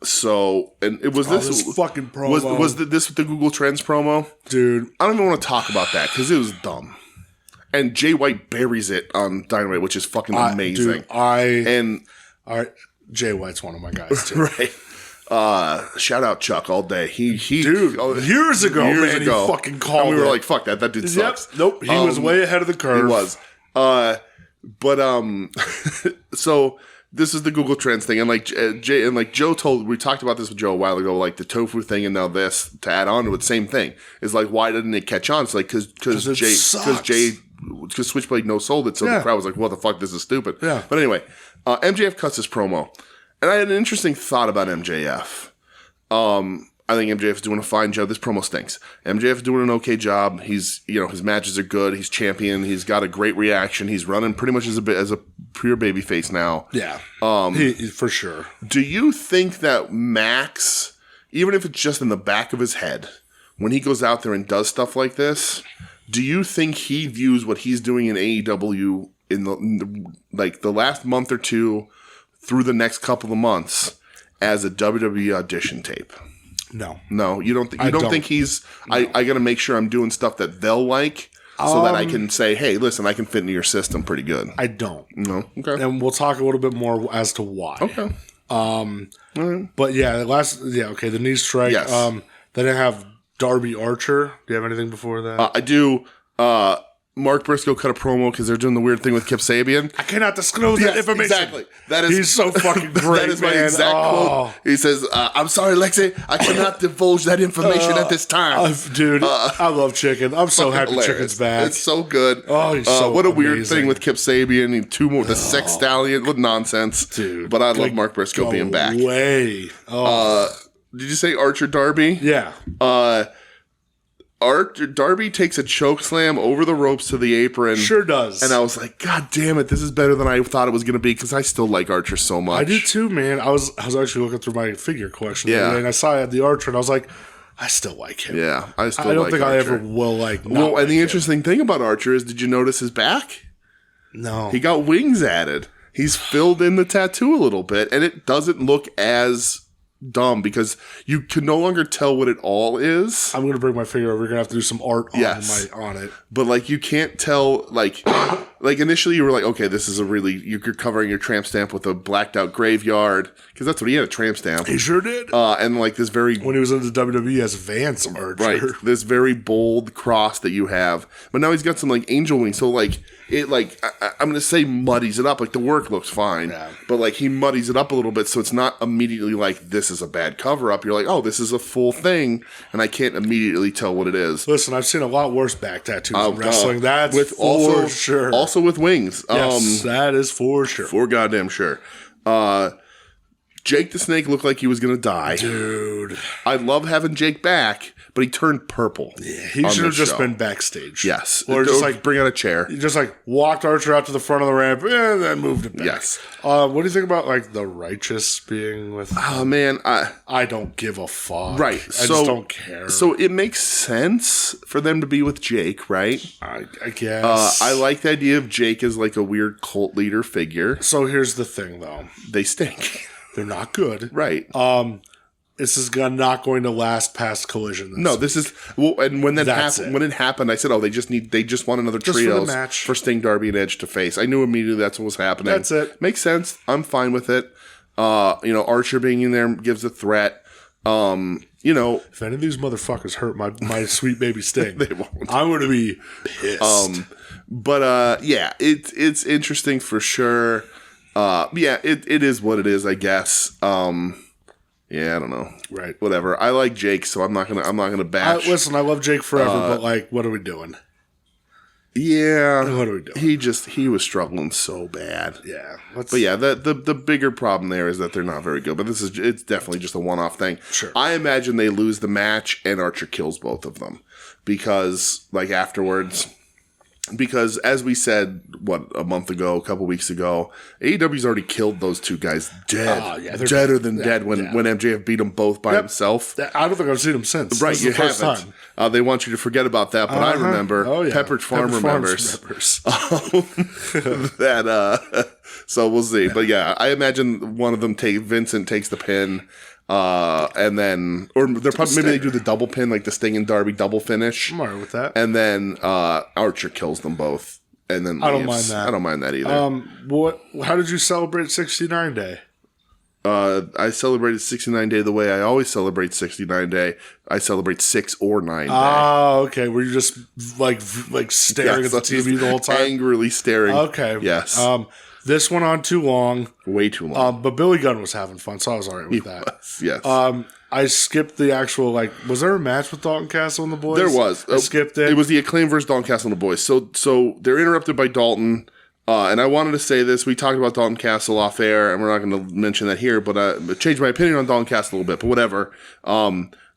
So, and it was this fucking promo. Was this the Google Trends promo? Dude. I don't even want to talk about that because it was dumb. And Jay White buries it on Dynamite, which is fucking amazing. Jay White's one of my guys too. Right. Shout out Chuck all day. Years ago, he fucking called. And we were like, fuck that dude sucks. Yep. Nope. He was way ahead of the curve. He was. So this is the Google Trends thing, and like Jay and like Joe we talked about this with Joe a while ago, like the tofu thing, and now this to add on to it, same thing. Is like, why didn't it catch on? It's like because Switchblade no sold it, so the crowd was like, what the fuck, this is stupid. Yeah. But anyway, MJF cuts his promo, and I had an interesting thought about MJF. I think MJF is doing a fine job. This promo stinks. MJF is doing an okay job. He's, his matches are good. He's champion. He's got a great reaction. He's running pretty much as a pure babyface now. Yeah. For sure. Do you think that Max, even if it's just in the back of his head, when he goes out there and does stuff like this, do you think he views what he's doing in AEW in the last month or two through the next couple of months as a WWE audition tape? No, you don't. You don't think he's? No. I got to make sure I'm doing stuff that they'll like, so that I can say, "Hey, listen, I can fit into your system pretty good." I don't. No. Okay. And we'll talk a little bit more as to why. Okay. But yeah, the knee strike. Yes. They didn't have Darby Archer. Do you have anything before that? I do. Mark Briscoe cut a promo because they're doing the weird thing with Kip Sabian. I cannot disclose that information. Exactly. He's so fucking great. That is my exact quote. He says, "I'm sorry, Lexi, I cannot divulge that information at this time." Dude, I love Chicken. I'm so happy hilarious. Chicken's back. It's so good. Oh, he's so what a amazing. weird thing with Kip Sabian. Two more, the Sex Stallion. What nonsense, dude. But I love Mark Briscoe being back. Did you say Archer Darby? Yeah. Darby takes a choke slam over the ropes to the apron. Sure does. And I was like, God damn it, this is better than I thought it was going to be because I still like Archer so much. I do too, man. I was actually looking through my figure collection the other day, and I saw I had the Archer, and I was like, I still like him. Yeah, I don't like think Archer. I ever will like. Well, and the interesting thing about Archer is, did you notice his back? No, he got wings added. He's filled in the tattoo a little bit, and it doesn't look as dumb because you can no longer tell what it all is. I'm gonna bring my finger over. We're gonna have to do some art on it. But like you can't tell like initially you were like, okay, this is you're covering your tramp stamp with a blacked out graveyard because that's what he had, a tramp stamp. He sure did. And like this very when he was in the WWE as Vance Archer, right? This very bold cross that you have, but now he's got some like angel wings. So like it I'm gonna say muddies it up. Like the work looks fine, but like he muddies it up a little bit, so it's not immediately like this is a bad cover up. You're like, oh, this is a full thing, and I can't immediately tell what it is. Listen, I've seen a lot worse back tattoos in wrestling. That's with for sure. Also with wings. Yes, that is for sure. For goddamn sure. Jake the Snake looked like he was going to die. Dude. I love having Jake back, but he turned purple. Yeah, he should have just been backstage. Yes. Or just like bring out a chair. He just like walked Archer out to the front of the ramp and then moved it back. Yes. What do you think about like the Righteous being with... Oh, man. I don't give a fuck. Right. I just don't care. So it makes sense for them to be with Jake, right? I guess. I like the idea of Jake as like a weird cult leader figure. So here's the thing, though. They stink. They're not good. Right. This is not going to last past Collision. No, this is and when that happened, when it happened, I said, "Oh, they just want another trios for Sting, Darby, and Edge to face." I knew immediately that's what was happening. That's it. Makes sense. I'm fine with it. Archer being in there gives a threat. If any of these motherfuckers hurt my sweet baby Sting, they won't. I'm going to be pissed. It's interesting for sure. It is what it is, I guess. I don't know. Right. Whatever. I like Jake, so I'm not gonna bash. Listen, I love Jake forever, but like, what are we doing? Yeah. What are we doing? He was struggling so bad. Yeah. The bigger problem there is that they're not very good. But it's definitely just a one-off thing. Sure. I imagine they lose the match and Archer kills both of them because like afterwards. Because as we said, a month ago, a couple weeks ago, AEW's already killed those two guys dead. They're deader than dead when MJF beat them both by himself. I don't think I've seen them since. Right, you haven't. They want you to forget about that, but I remember. Oh, yeah. Pepperidge Farm remembers. So we'll see. But yeah, I imagine one of them Vincent takes the pin. And then, or they're probably maybe they do the double pin, like the Sting and Darby double finish. I'm alright with that. And then Archer kills them both, and then I don't mind that. I don't mind that either. How did you celebrate 69 Day? I celebrated 69 Day the way I always celebrate 69 Day. I celebrate 6 or 9 Day. Oh, okay. Were you just like staring at the TV the whole time, angrily staring? Okay. Yes. This went on too long. Way too long. But Billy Gunn was having fun, so I was alright with that. Yes. I skipped the actual, was there a match with Dalton Castle and the boys? There was. I skipped it. It was the Acclaim versus Dalton Castle and the boys. So they're interrupted by Dalton. And I wanted to say this. We talked about Dalton Castle off air, and we're not going to mention that here, but I changed my opinion on Dalton Castle a little bit, but whatever.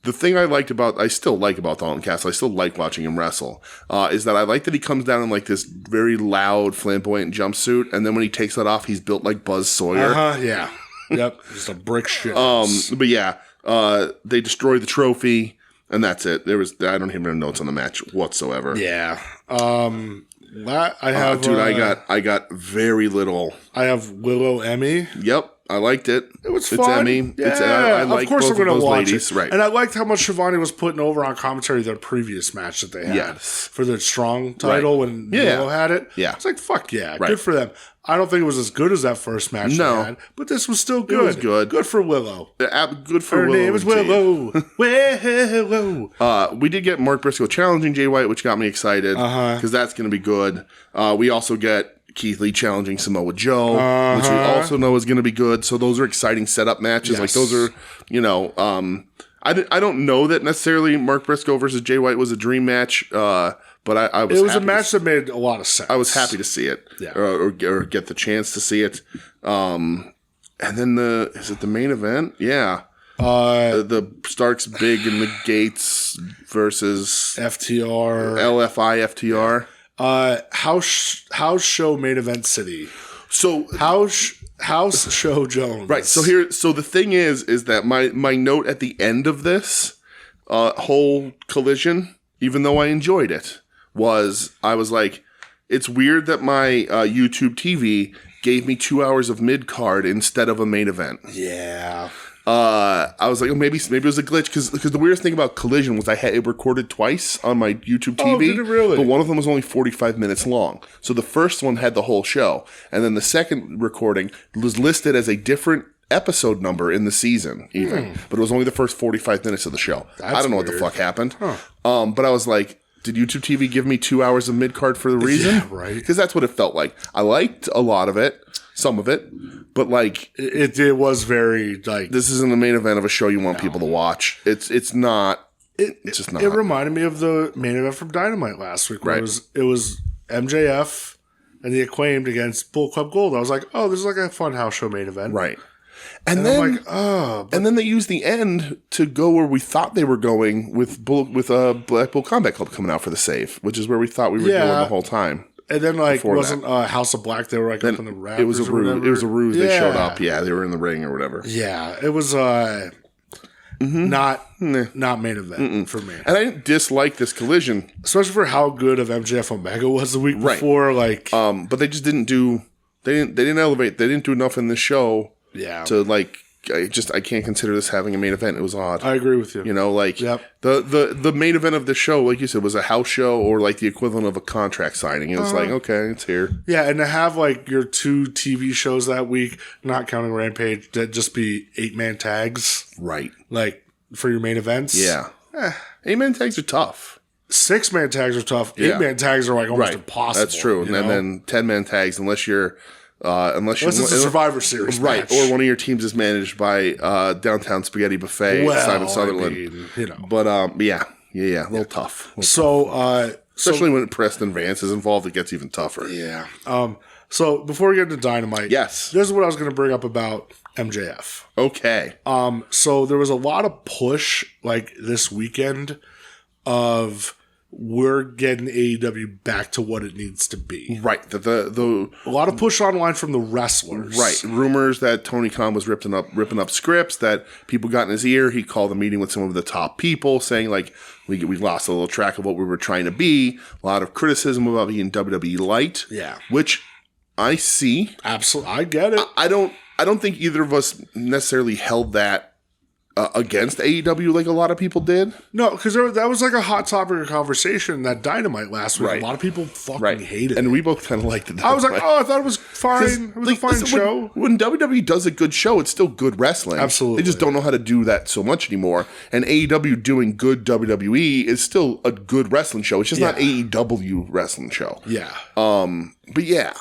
The thing I still like about Dalton Castle, I still like watching him wrestle, is that I like that he comes down in like this very loud, flamboyant jumpsuit, and then when he takes that off, he's built like Buzz Sawyer. Yeah. Yep. Just a brick shit. But yeah, they destroy the trophy, and that's it. I don't even have notes on the match whatsoever. Yeah. I have, I got very little. I have Willow Emmy. Yep. I liked it. It was it's fun. Emmy. Yeah, I like of course both we're going to watch ladies. it. Right. And I liked how much Shivani was putting over on commentary the previous match that they had. Yes. For the strong title when Willow had it. Yeah. It's like, fuck yeah. Right. Good for them. I don't think it was as good as that first match they had, but this was still good. It was good. Good for Willow. Good for Her Willow. Her name is Willow. Willow. We did get Mark Briscoe challenging Jay White, which got me excited because that's going to be good. We also get Keith Lee challenging Samoa Joe, which we also know is going to be good. So those are exciting setup matches. Yes. Like those are, I don't know that necessarily Mark Briscoe versus Jay White was a dream match, but I was. It was a match that made a lot of sense. I was happy to see it, or get the chance to see it. And then is it the main event? Yeah. The Starks Big and the Gates versus FTR, LFI FTR. House show main event city. So house show Jones. Right. So the thing is that my note at the end of this whole Collision, even though I enjoyed it, I was like, it's weird that my YouTube TV gave me 2 hours of mid-card instead of a main event. Yeah. I was like, oh, maybe it was a glitch, because the weirdest thing about Collision was I had it recorded twice on my YouTube TV. Oh, did it really? But one of them was only 45 minutes long. So the first one had the whole show, and then the second recording was listed as a different episode number in the season, even. But it was only the first 45 minutes of the show. I don't know what the fuck happened. Huh. But I was like, did YouTube TV give me 2 hours of mid-card for the reason? Yeah, right. Because that's what it felt like. I liked a lot of it. Some of it, but like it was very like, this isn't the main event of a show you want people to watch. It's just not. It reminded me of the main event from Dynamite last week. Where it was MJF and the Acclaimed against Bullet Club Gold. I was like, oh, this is like a fun house show main event, right? And then I'm like, oh, and then they used the end to go where we thought they were going with Blackpool Combat Club coming out for the save, which is where we thought we were going the whole time. And then, like, wasn't House of Black, they were, like, up in the Raptors. It was a ruse. It was a ruse. They showed up. Yeah, they were in the ring or whatever. Yeah, it was not main event for me. And I didn't dislike this Collision. Especially for how good of MJF Omega was the week before. Like, but they just didn't do... They didn't elevate. They didn't do enough in this show to, like... I can't consider this having a main event. It was odd. I agree with you. You know, like the main event of the show, like you said, was a house show or like the equivalent of a contract signing. It was like, okay, it's here. Yeah, and to have like your 2 TV shows that week, not counting Rampage, that just be 8-man tags, right? Like for your main events. Yeah, 8-man tags are tough. 6-man tags are tough. 8-man tags are like almost impossible. That's true. And then 10-man tags, unless it's a Survivor Series match. Or one of your teams is managed by Downtown Spaghetti Buffet, Simon Sutherland. I mean, But a little tough. Especially when Preston Vance is involved, it gets even tougher. Yeah. So before we get into Dynamite, yes, this is what I was going to bring up about MJF. Okay. So there was a lot of push like this weekend of, we're getting AEW back to what it needs to be. Right. A lot of push online from the wrestlers. Right. Rumors that Tony Khan was ripping up scripts, that people got in his ear. He called a meeting with some of the top people saying, like, we lost a little track of what we were trying to be. A lot of criticism about being WWE light. Yeah. Which I see. Absolutely. I get it. I don't think either of us necessarily held that against AEW like a lot of people did. No, because that was like a hot topic of conversation, that Dynamite last week. Right. A lot of people fucking hated it. And we both kind of liked it. I was like, I thought it was fine. It was a fine show. When WWE does a good show, it's still good wrestling. Absolutely. They just don't know how to do that so much anymore. And AEW doing good WWE is still a good wrestling show. It's just not AEW wrestling show. Yeah. But yeah.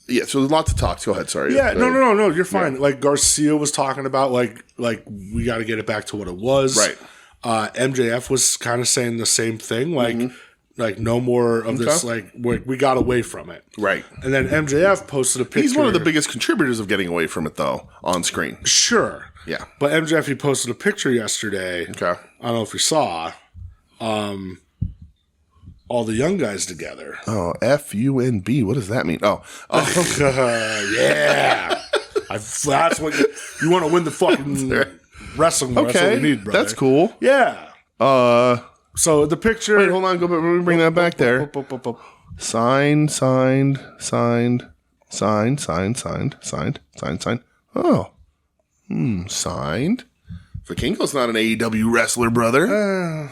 Yeah, so there's lots of talks. Go ahead, sorry. Yeah, no, you're fine. Yeah. Like, Garcia was talking about, like we got to get it back to what it was. Right. MJF was kind of saying the same thing, like no more of this, like, we got away from it. Right. And then MJF posted a picture. He's one of the biggest contributors of getting away from it, though, on screen. Sure. Yeah. But MJF, he posted a picture yesterday. Okay. I don't know if you saw. All the young guys together. Oh, FUNB. What does that mean? Oh. Yeah. That's what you want to win the fucking wrestling. Okay. That's what we need, brother. That's cool. Yeah. So the picture. Wait, hold on. Let me bring that back there. Signed. Oh. Signed. Vikingo's not an AEW wrestler, brother.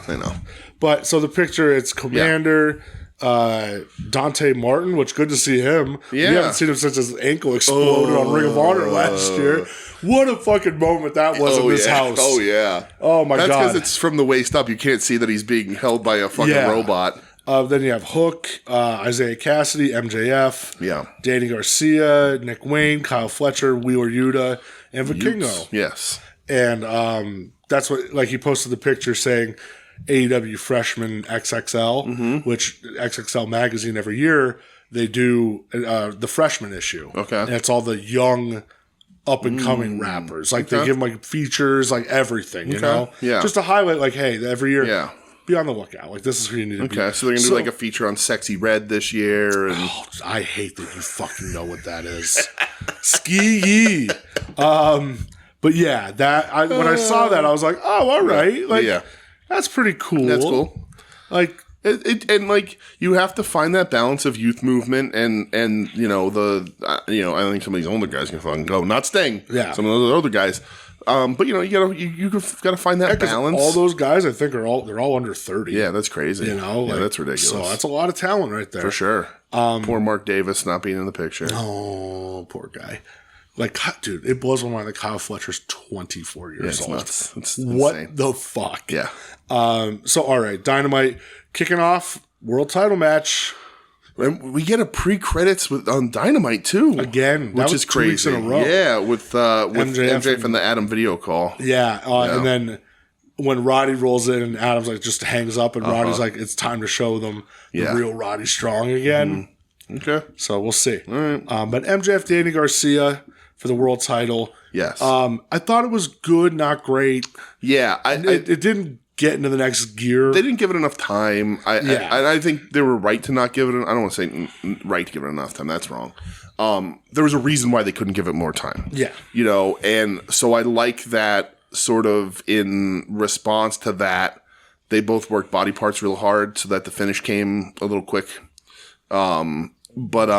I know. But so the picture, it's Commander, Dante Martin, which good to see him. Yeah. We haven't seen him since his ankle exploded on Ring of Honor last year. What a fucking moment that was in this house. Oh, yeah. Oh, my God. That's because it's from the waist up. You can't see that he's being held by a fucking robot. Then you have Hook, Isaiah Cassidy, MJF, Danny Garcia, Nick Wayne, Kyle Fletcher, Wheeler Yuta, and Vikingo. Yes. And that's what, like, he posted the picture saying AEW Freshman XXL, which XXL magazine every year, they do the freshman issue. Okay. And it's all the young, up-and-coming rappers. Like, they give them, like, features, like, everything, you know? Yeah. Just to highlight, like, hey, every year, be on the lookout. Like, this is who you need to be. Okay, so they're going to do, like, a feature on Sexy Red this year. And... Oh, I hate that you fucking know what that is. Ski-yee. But yeah, when I saw that, I was like, oh, all right. Like, That's pretty cool. That's cool. Like, and like you have to find that balance of youth movement and you know I think some of these older guys can fucking go, not Sting. Yeah. Some of those older guys. But you know you gotta find that balance. All those guys, I think, they're all under 30. Yeah, that's crazy. You know, yeah, that's ridiculous. So that's a lot of talent right there for sure. Poor Mark Davis not being in the picture. Oh, poor guy. Like, dude, it blows my mind that Kyle Fletcher's 24 years old. Nuts. It's what insane. the fuck? Yeah. So, all right, Dynamite kicking off world title match. And we get a pre-credits on Dynamite too, again, which is crazy. 2 weeks in a row. Yeah, with MJF and the Adam video call. Yeah, and then when Roddy rolls in, and Adam's like just hangs up, and Roddy's like, "It's time to show them the real Roddy Strong again." Okay, so we'll see. All right. But MJF, Danny Garcia for the world title. Yes. I thought it was good, not great. Yeah, it didn't get into the next gear. They didn't give it enough time. I think they were right to not give it. I don't want to say right to give it enough time. That's wrong. There was a reason why they couldn't give it more time. Yeah. You know, and so I like that sort of in response to that, they both worked body parts real hard so that the finish came a little quick. But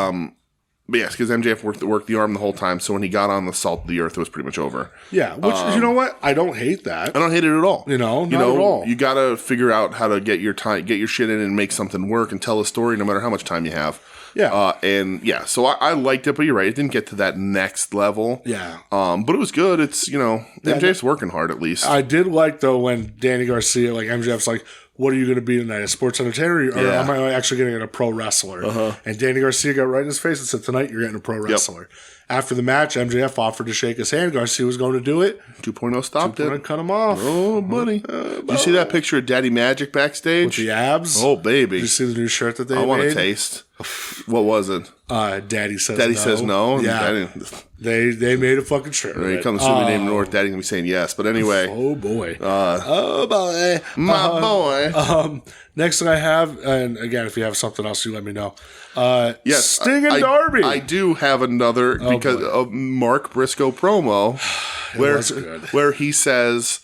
yes, because MJF worked the arm the whole time, so when he got on the salt of the earth, it was pretty much over. Yeah, which, you know what? I don't hate that. I don't hate it at all. Not at all. You got to figure out how to get your time, get your shit in and make something work and tell a story no matter how much time you have. Yeah. So I liked it, but you're right. It didn't get to that next level. Yeah. But it was good. It's, MJF's working hard at least. I did like, though, when Danny Garcia, like MJF's like, what are you going to be tonight, a sports entertainer, or am I actually going to get a pro wrestler? And Danny Garcia got right in his face and said, tonight you're getting a pro wrestler. After the match, MJF offered to shake his hand. Garcia was going to do it. 2.0 stopped it. Cut him off. Oh, buddy. Did you see that picture of Daddy Magic backstage? With the abs? Oh, baby. Did you see the new shirt that they made? I want to taste. What was it? Daddy Says Daddy No. Says No? Yeah. They made a fucking shirt. When he comes to me named North, Daddy's going to be saying yes. But anyway. Oh, boy. Oh, boy. My boy. Next thing I have, and again, if you have something else, you let me know. Yes, Sting and Darby. I do have another because of Mark Briscoe promo where he says,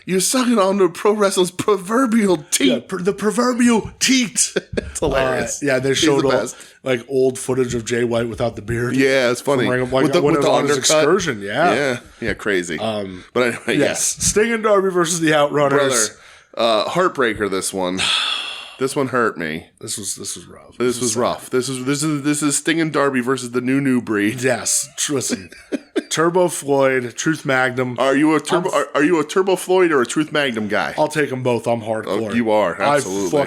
you're sucking on the pro wrestler's proverbial teat. Yeah, the proverbial teat. It's hilarious. They showed old footage of Jay White without the beard. Yeah, it's funny. With the on his excursion, yeah, crazy. But anyway, yes. Sting and Darby versus the Outrunners. Brother, heartbreaker. This one. This one hurt me. This was rough. This was rough. This is Sting and Darby versus the new breed. Yes. Listen. Turbo Floyd, Truth Magnum. Are you a Turbo Floyd or a Truth Magnum guy? I'll take them both. I'm hardcore. Oh, you are, absolutely. I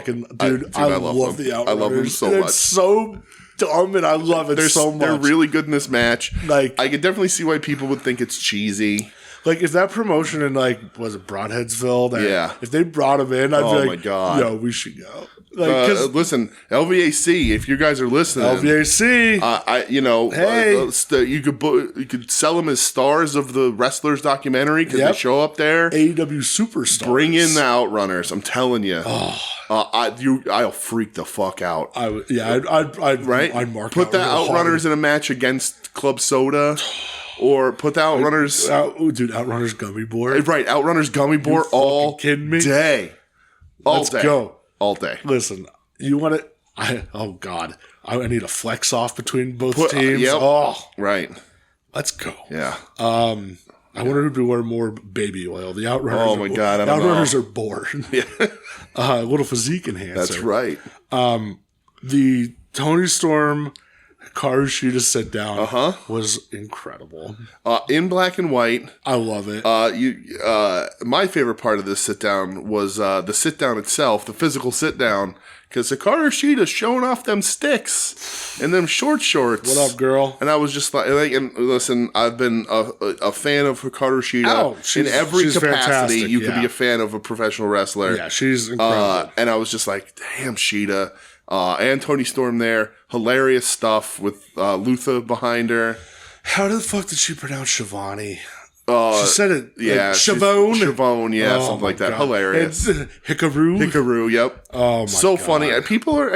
love the Outrunners. I love them so much. It's so dumb, and I love it so much. They're really good in this match. Like, I could definitely see why people would think it's cheesy. Like, if that promotion in, was it Broadheadsville? If they brought him in, I'd be like, my God. Yo, we should go. Listen, LVAC, if you guys are listening, LVAC, you could sell them as stars of the Wrestlers documentary because they show up there. AEW superstars. Bring in the Outrunners. I'm telling you. I'll freak the fuck out. I'd mark. Put the Outrunners in a match against Club Soda. Or put the Outrunners... Outrunners Gummy Board. Right, Outrunners Gummy Board all kidding me? day. Let's go. All day. Listen, you want to... Oh, God. I need a flex off between both teams. Right. Let's go. Yeah. I wonder who'd be wearing more baby oil. The Outrunners. Oh, my God. I don't know. Outrunners are bored. Yeah. A little physique enhancer. That's right. The Tony Storm... Hikaru Shida sit down was incredible. In black and white. I love it. My favorite part of this sit down was the sit down itself, the physical sit down, because Hikaru Shida's showing off them sticks and them shorts. What up, girl? And I was just like, and listen, I've been a fan of Hikaru Shida in every capacity. You could be a fan of a professional wrestler. Yeah, she's incredible. And I was just like, damn, Shida. And Tony Storm there. Hilarious stuff with Luther behind her. How the fuck did she pronounce Shivani? She said it. Yeah. Shavone. Shavone, yeah, something like that. God. Hilarious. Hickaroo, yep. Oh, my so God. funny. I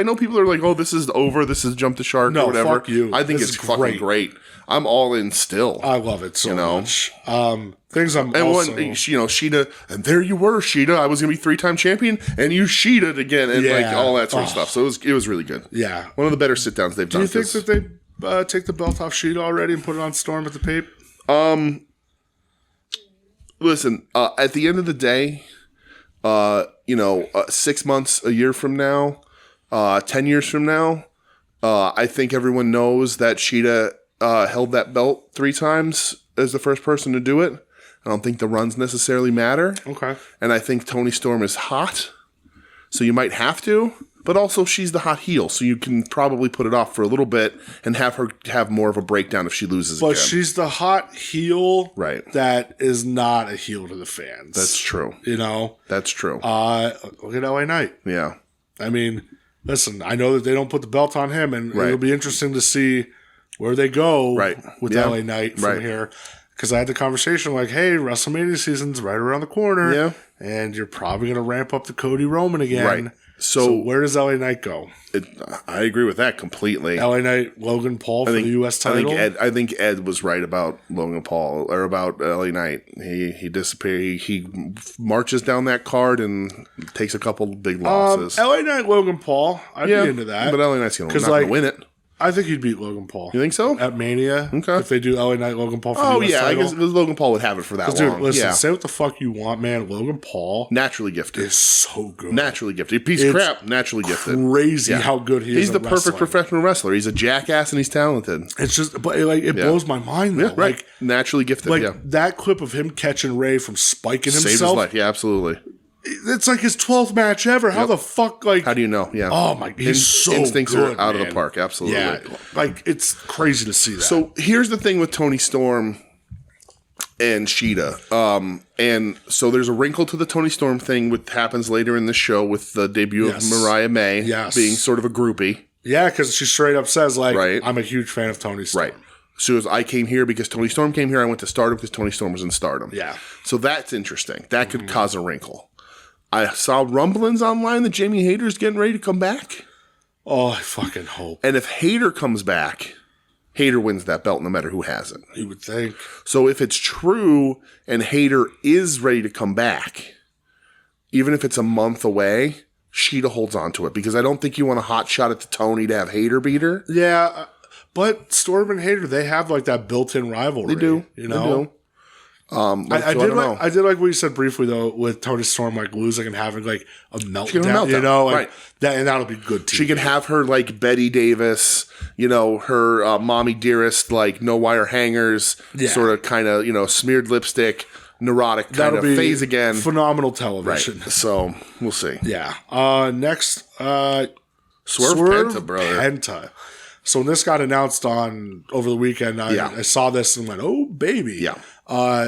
know people are like, oh, this is over. This is Jump the Shark or whatever. Fuck you. I think This it's is fucking great. I'm all in still. I love it so much. Things I'm and also... Sheeta, and there you were, Sheeta. I was going to be 3-time champion, and you Sheeta'd again, and like all that sort of stuff. So it was really good. Yeah. One of the better sit-downs they've done. Do you think that they take the belt off Sheeta already and put it on Storm at the Pape? Listen, at the end of the day, 6 months, a year from now, 10 years from now, I think everyone knows that Sheeta held that belt 3 times as the first person to do it. I don't think the runs necessarily matter. Okay. And I think Toni Storm is hot, so you might have to. But also, she's the hot heel, so you can probably put it off for a little bit and have her have more of a breakdown if she loses again. But she's the hot heel right. that is not a heel to the fans. That's true. That's true. Look at LA Knight. Yeah. I mean, listen, I know that they don't put the belt on him, and it'll be interesting to see where they go with LA Knight from here. Because I had the conversation like, hey, WrestleMania season's right around the corner, and you're probably going to ramp up the Cody Roman again. Right. So where does LA Knight go? I agree with that completely. LA Knight, Logan Paul for the U.S. title? I think Ed was right about Logan Paul, or about LA Knight. He disappeared. He marches down that card and takes a couple big losses. LA Knight, Logan Paul, I'd be into that. But LA Knight's not going to win it. I think he'd beat Logan Paul. You think so? At Mania. Okay. If they do LA Knight, Logan Paul for the US title. I guess Logan Paul would have it for that long. Dude, listen, say what the fuck you want, man. Logan Paul. Naturally gifted. Is so good. Naturally gifted. Piece of crap, naturally gifted. Crazy how good he is. He's the perfect professional wrestler. He's a jackass and he's talented. It's just, but it blows my mind, though. Yeah, right. Naturally gifted, that clip of him catching Ray from spiking himself. Saved his life. Yeah, absolutely. It's like his 12th match ever. How the fuck, how do you know? Yeah. Oh, my God. He's so instincts good, are out of the park. Absolutely. Yeah. It's crazy to see that. So, here's the thing with Toni Storm and Sheeta. And so, there's a wrinkle to the Toni Storm thing, which happens later in the show with the debut of Mariah May being sort of a groupie. Yeah, because she straight up says, I'm a huge fan of Toni Storm. Right. She goes, I came here because Toni Storm came here. I went to Stardom because Toni Storm was in Stardom. Yeah. So, that's interesting. That could cause a wrinkle. I saw rumblings online that Jamie Hayter's getting ready to come back. Oh, I fucking hope. And if Hayter comes back, Hayter wins that belt no matter who has it. You would think. So if it's true and Hayter is ready to come back, even if it's a month away, Sheeta holds on to it. Because I don't think you want a hot shot at the Tony to have Hayter beat her. Yeah, but Storm and Hayter, they have like that built-in rivalry. They do. You know? They do. I did like what you said briefly though with Toni Storm like losing and having like a meltdown, you know, like that, and that'll be good too. She can have her like Betty Davis, her mommy dearest, like no wire hangers, sort of kind of smeared lipstick, neurotic kind of phase again. Phenomenal television. Right. So we'll see. Yeah. Next, Swerve Penta, brother. Penta. So when this got announced over the weekend, I saw this and went, oh baby. Yeah.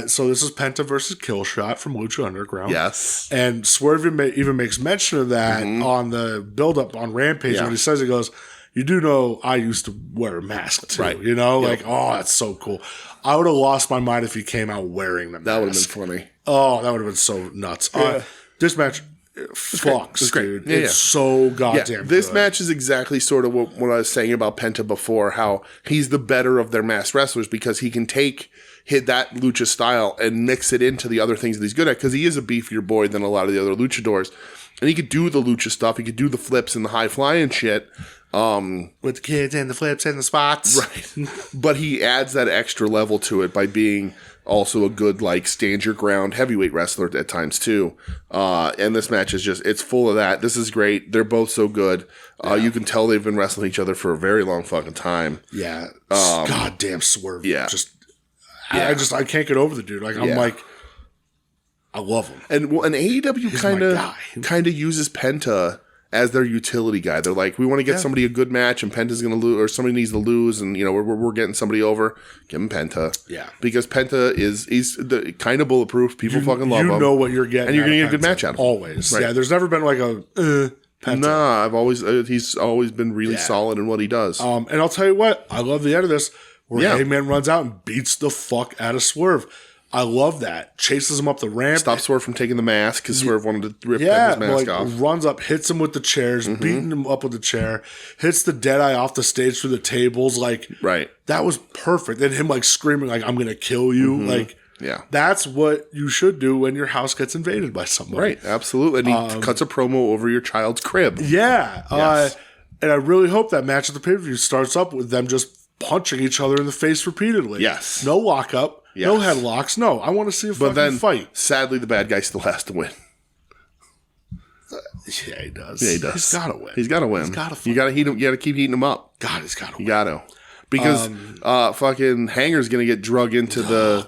So this is Penta versus Killshot from Lucha Underground. Yes. And Swerve even makes mention of that on the build-up on Rampage. When he says, he goes, you do know I used to wear a mask too. Right. Like, oh, that's so cool. I would have lost my mind if he came out wearing the mask. That would have been funny. Oh, that would have been so nuts. Yeah. This match fucks, dude. Yeah, it's so goddamn This good. match is exactly sort of what I was saying about Penta before, how he's the better of their masked wrestlers because he can hit that lucha style and mix it into the other things that he's good at because he is a beefier boy than a lot of the other luchadors. And he could do the lucha stuff. He could do the flips and the high flying shit. With the kids and the flips and the spots. Right. But he adds that extra level to it by being also a good, like, stand your ground heavyweight wrestler at times, too. And this match is it's full of that. This is great. They're both so good. You can tell they've been wrestling each other for a very long fucking time. Yeah. Goddamn Swerve. Yeah. I can't get over the dude. Like, I'm like, I love him. And AEW kind of uses Penta as their utility guy. They're like, we want to get somebody a good match, and Penta's going to lose, or somebody needs to lose, and we're getting somebody over. Give him Penta. Yeah, because Penta he's the kind of bulletproof. People fucking love him. You know what you're getting, and you're going to get a good match out of him. Always. Right. Yeah, there's never been like a Penta. Nah, he's always been really solid in what he does. And I'll tell you what, I love the end of this where Hangman runs out and beats the fuck out of Swerve. I love that. Chases him up the ramp. Stops Swerve from taking the mask because Swerve wanted to rip his mask off. Runs up, hits him with the chairs, beating him up with the chair, hits the Deadeye off the stage through the tables. That was perfect. And him screaming I'm going to kill you. That's what you should do when your house gets invaded by somebody. Right, absolutely. And he cuts a promo over your child's crib. Yeah. Yes. And I really hope that match at the pay-per-view starts up with them just punching each other in the face repeatedly. Yes. No lockup. Yes. No headlocks. No, I want to see a fucking fight. Sadly, the bad guy still has to win. Yeah, he does. Yeah, he does. He's got to win. He's got to win. He's got to. You got to heat him. You got to keep heating him up. God, he's got to win. You got to. Because fucking Hanger's going to get drug into the...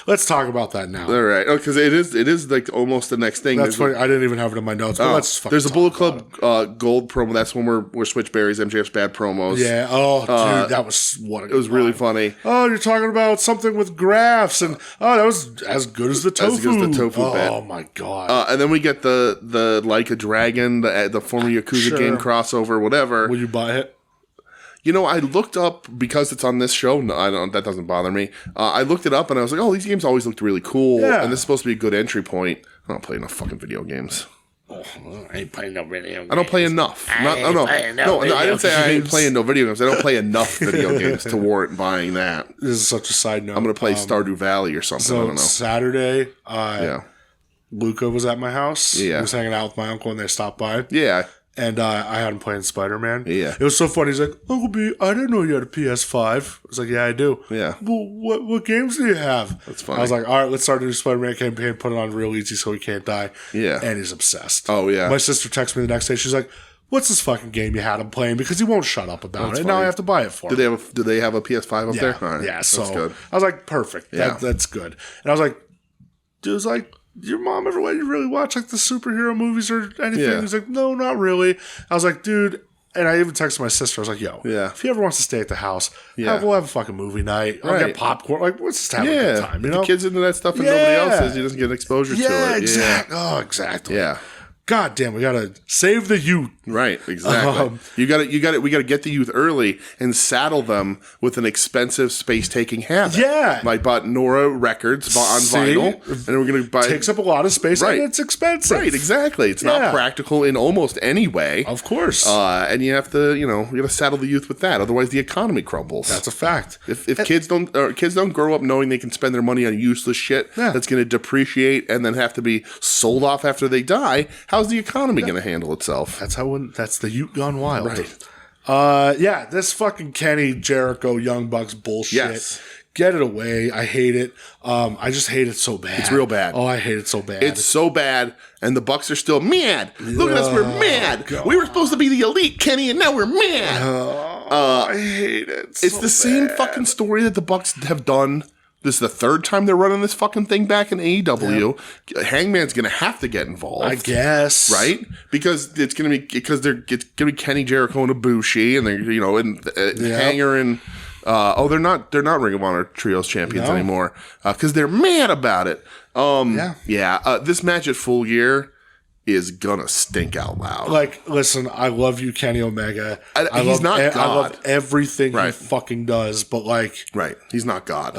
Let's talk about that now. All right. Because it is almost the next thing. That's funny. I didn't even have it in my notes. But let's there's a Bullet Club Gold promo. That's when we're Switchberries, MJF's bad promos. Yeah. Oh, dude, that was what it was really funny. Oh, you're talking about something with graphs, and that was as good as the tofu. As good as the tofu bit. Oh my god. And then we get the Like a Dragon, the former Yakuza game crossover, whatever. Will you buy it? I looked up, because it's on this show, that doesn't bother me. I looked it up and I was like, oh, these games always looked really cool. Yeah. And this is supposed to be a good entry point. I don't play enough fucking video games. Oh, I ain't playing no video games. I don't play enough. No, I didn't say I ain't playing no video games. I don't play enough video games to warrant buying that. This is such a side note. I'm going to play Stardew Valley or something. I don't know. Saturday, Luca was at my house. Yeah. He was hanging out with my uncle and they stopped by. Yeah. And I had him playing Spider-Man. Yeah. It was so funny. He's like, Uncle B, I didn't know you had a PS5. I was like, yeah, I do. Yeah. Well, what games do you have? That's funny. I was like, all right, let's start a new Spider-Man campaign, put it on real easy so he can't die. Yeah. And he's obsessed. Oh, yeah. My sister texted me the next day. She's like, what's this fucking game you had him playing? Because he won't shut up about it. And now I have to buy it for him. Do they have a PS5 up there? All right. Yeah, so that's good. I was like, perfect. That's good. And I was like, dude, was like, your mom ever let you really watch the superhero movies or anything? Yeah. He's like, no, not really. I was like, dude, and I even texted my sister. I was like, yo, if he ever wants to stay at the house, we'll have a fucking movie night. I'll get popcorn. Let's just have a good time. The kid's into that stuff and nobody else is. He doesn't get exposure to it. Exactly. Oh, exactly. Yeah. God damn, we gotta save the youth. Right, exactly. We gotta get the youth early and saddle them with an expensive space-taking habit. Yeah. I bought Nora records on vinyl, and we're gonna buy. Takes up a lot of space, and it's expensive. Right, exactly. It's not practical in almost any way. Of course. And you have to, you gotta saddle the youth with that. Otherwise, the economy crumbles. That's a fact. If kids don't grow up knowing they can spend their money on useless shit that's gonna depreciate and then have to be sold off after they die, how's the economy going to handle itself? That's the Ute gone wild. Right. This fucking Kenny Jericho Young Bucks bullshit. Yes. Get it away. I hate it. I just hate it so bad. It's real bad. Oh, I hate it so bad. It's so bad, and the Bucks are still mad. Look at us, we're mad. God. We were supposed to be the elite, Kenny, and now we're mad. I hate it. It's the same fucking story that the Bucks have done. This is the third time they're running this fucking thing back in AEW. Yep. Hangman's going to have to get involved, I guess, right? Because it's going to be Kenny Jericho and Ibushi, and they're Hanger and they're not Ring of Honor Trios champions anymore because they're mad about it. This match at Full Gear is gonna stink out loud. Listen, I love you, Kenny Omega. He's not God. I love everything he fucking does, but he's not God.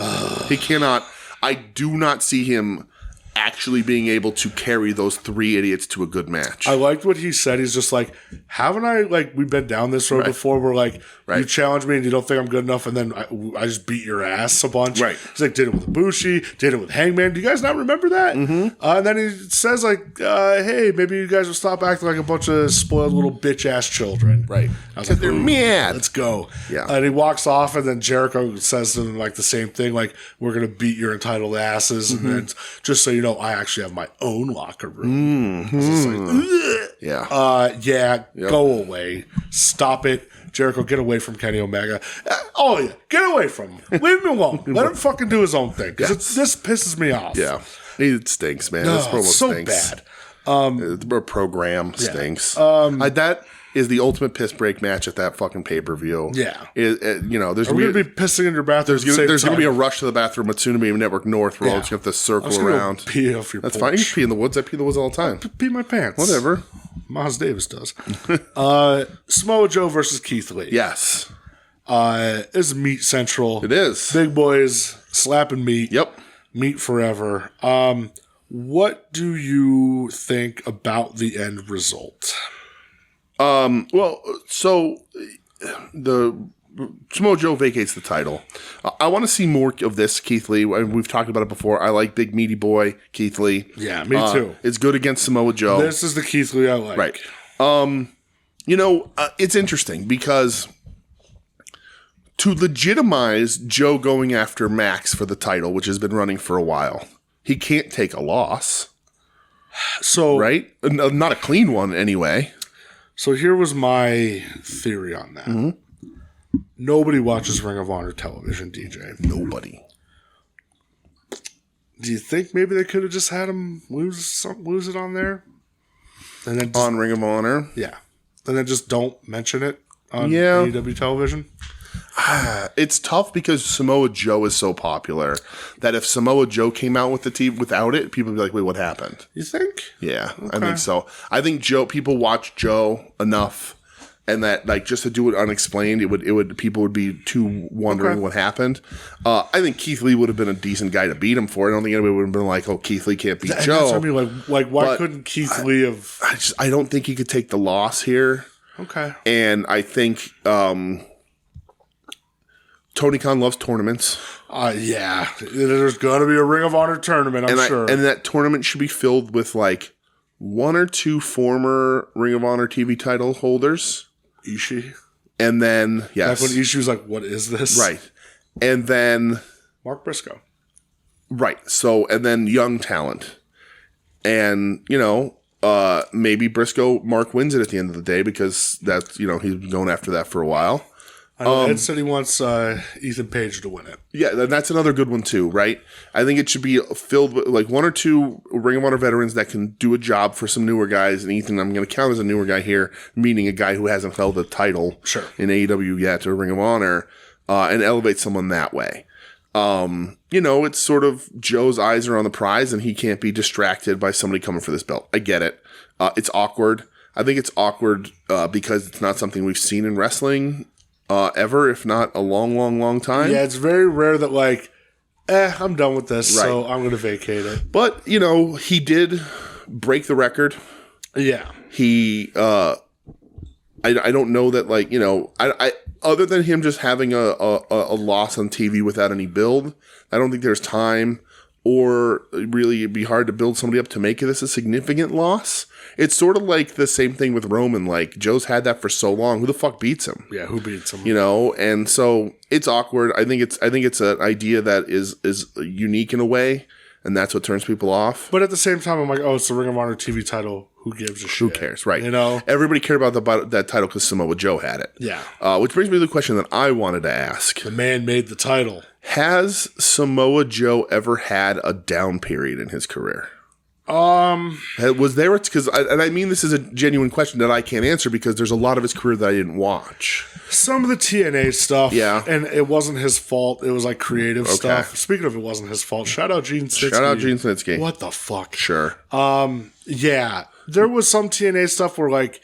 He cannot. I do not see him actually being able to carry those three idiots to a good match. I liked what he said. He's just like, haven't I, we've been down this road before where, you challenge me and you don't think I'm good enough, and then I just beat your ass a bunch. Right. He's like, did it with Ibushi, did it with Hangman. Do you guys not remember that? Mm-hmm. And then he says, hey, maybe you guys will stop acting like a bunch of spoiled little bitch-ass children. Right. I was like, they're mad. Let's go. Yeah. And he walks off, and then Jericho says to him, the same thing, we're going to beat your entitled asses, and then just so you know, I actually have my own locker room. Go away. Stop it. Jericho, get away from Kenny Omega. Get away from him. Leave him alone. Let him fucking do his own thing. Because this pisses me off. Yeah. It stinks, man. This promo stinks. So bad. The program stinks. That is the ultimate piss break match at that fucking pay-per-view. Yeah. There's going to be pissing in your bathroom. There's going to be a rush to the bathroom at Tsunami Network North where you have to circle around. Pee off your That's porch. fine. You can pee in the woods. I pee in the woods all the time. Pee my pants. Whatever. Miles Davis does. Samoa Joe versus Keith Lee. Yes. This is Meat Central. It is. Big boys slapping meat. Yep. meet forever. What do you think about the end result? Well, so the Samoa Joe vacates the title. I want to see more of this, Keith Lee. We've talked about it before. I like big meaty boy Keith Lee. Yeah, me too. It's good against Samoa Joe. This is the Keith Lee I like. Right. It's interesting because to legitimize Joe going after Max for the title, which has been running for a while, he can't take a loss. So, right? Not a clean one anyway. So here was my theory on that. Mm-hmm. Nobody watches Ring of Honor television, DJ. Nobody. Do you think maybe they could have just had him lose it on there? And then on Ring of Honor? Yeah. And then just don't mention it on AEW television? It's tough because Samoa Joe is so popular that if Samoa Joe came out with the team without it, people would be like, wait, what happened? You think? Yeah, okay. I think so. I think people watch Joe enough and that like just to do it unexplained, people would be too wondering what happened. I think Keith Lee would have been a decent guy to beat him for. I don't think anybody would have been like, oh, Keith Lee can't beat Joe. That's what I mean. Like why couldn't Keith Lee have... I don't think he could take the loss here. Okay. And I think... Tony Khan loves tournaments. Yeah. There's going to be a Ring of Honor tournament, I'm sure. And that tournament should be filled with like one or two former Ring of Honor TV title holders. Ishii. And then, yes. Like when Ishii was like, what is this? Right. And then... Mark Briscoe. Right. So, and then young talent. And, maybe Mark wins it at the end of the day because that's, he's been going after that for a while. Ed said he wants Ethan Page to win it. Yeah, that's another good one too, right? I think it should be filled with like one or two Ring of Honor veterans that can do a job for some newer guys. And Ethan, I'm going to count as a newer guy here, meaning a guy who hasn't held a title in AEW yet or Ring of Honor, and elevate someone that way. It's sort of Joe's eyes are on the prize and he can't be distracted by somebody coming for this belt. I get it. It's awkward. I think it's awkward because it's not something we've seen in wrestling ever, if not a long, long, long time. Yeah, it's very rare that like, I'm done with this, so I'm going to vacate it. But, he did break the record. Yeah. He, I don't know that, like, I other than him just having a loss on TV without any build, I don't think there's time or really it'd be hard to build somebody up to make this a significant loss. It's sort of like the same thing with Roman. Like, Joe's had that for so long. Who the fuck beats him? Yeah, who beats him? And so it's awkward. I think it's an idea that is unique in a way, and that's what turns people off. But at the same time, I'm like, oh, it's the Ring of Honor TV title. Who gives a shit? Who cares, right? Everybody cared about that title because Samoa Joe had it. Yeah. Which brings me to the question that I wanted to ask. The man made the title. Has Samoa Joe ever had a down period in his career? Was there? Because I mean this is a genuine question that I can't answer because there's a lot of his career that I didn't watch. Some of the TNA stuff, yeah, and it wasn't his fault. It was like creative stuff. Speaking of, it wasn't his fault. Shout out Gene Snitsky. What the fuck? Sure. Yeah, there was some TNA stuff where like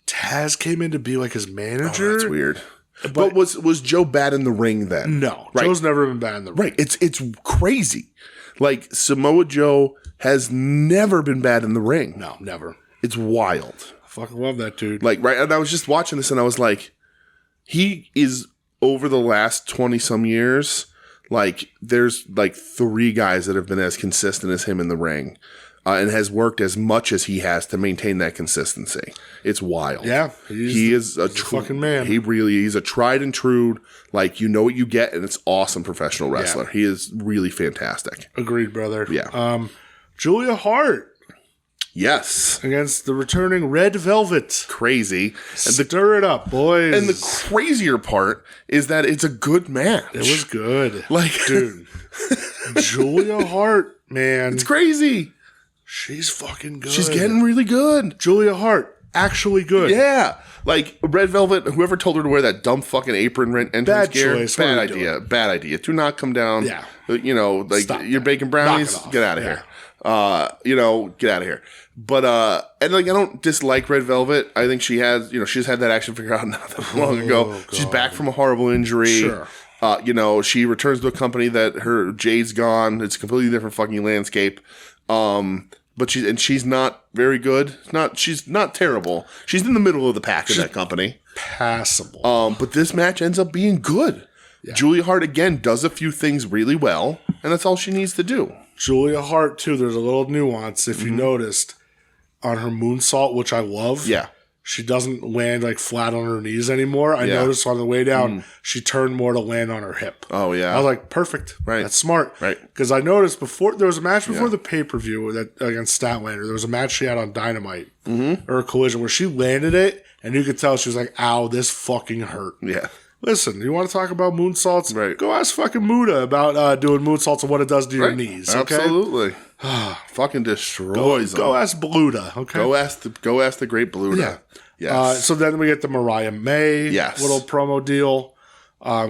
Taz came in to be like his manager. Oh, that's weird. But was Joe bad in the ring then? No, right. Joe's never been bad in the ring. Right. It's crazy. Like Samoa Joe has never been bad in the ring. No, never. It's wild. I fucking love that dude. Like, right. And I was just watching this and I was like, he is over the last 20 some years. Like, there's like 3 guys that have been as consistent as him in the ring. And has worked as much as he has to maintain that consistency. It's wild. Yeah. He is a fucking man. He's a tried and true, like, you know what you get, and it's awesome professional wrestler. Yeah. He is really fantastic. Agreed, brother. Yeah. Julia Hart. Yes. Against the returning Red Velvet. Crazy. Stir it up, boys. And the crazier part is that it's a good match. It was good. Like, dude. Julia Hart, man. It's crazy. She's fucking good. She's getting really good. Julia Hart, actually good. Yeah. Like, Red Velvet, whoever told her to wear that dumb fucking apron entrance bad gear. Choice. Bad idea. Bad idea. Do not come down. Yeah. Like, stop you're baking brownies. Get out of here. Get out of here. But, and like, I don't dislike Red Velvet. I think she has, she's had that action figure out not that long ago. God. She's back from a horrible injury. Sure. She returns to a company that her Jade's gone. It's a completely different fucking landscape. But she's not very good. She's not terrible. She's in the middle of the pack in that company. Passable. But this match ends up being good. Yeah. Julia Hart again does a few things really well, and that's all she needs to do. Julia Hart too. There's a little nuance if you noticed on her moonsault, which I love. Yeah. She doesn't land like flat on her knees anymore. I noticed on the way down, she turned more to land on her hip. Oh, yeah. I was like, perfect. Right. That's smart. Right. Because I noticed there was a match before the pay-per-view against Statlander. There was a match she had on Dynamite or a Collision where she landed it and you could tell she was like, ow, this fucking hurt. Yeah. Listen, you want to talk about moonsaults? Right. Go ask fucking Muda about doing moonsaults and what it does to your knees. Okay? Absolutely. Fucking destroys them. Go ask Bluda. Okay. Go ask the great Bluda. Yeah. Yes. So then we get the Mariah May little promo deal.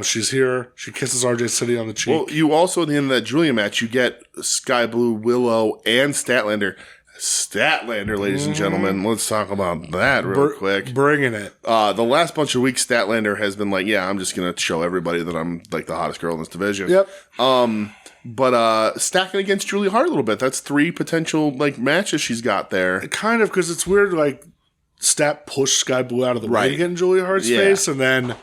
She's here. She kisses RJ City on the cheek. Well, you also at the end of that Julia match, you get Sky Blue, Willow, and Statlander. Statlander, ladies and gentlemen. Let's talk about that real quick. Bringing it. The last bunch of weeks, Statlander has been like, yeah, I'm just going to show everybody that I'm like the hottest girl in this division. Yep. But stacking against Julia Hart a little bit. That's 3 potential like matches she's got there. Kind of, because it's weird, like, Stat pushed Sky Blue out of the way to get in Julia Hart's face, and then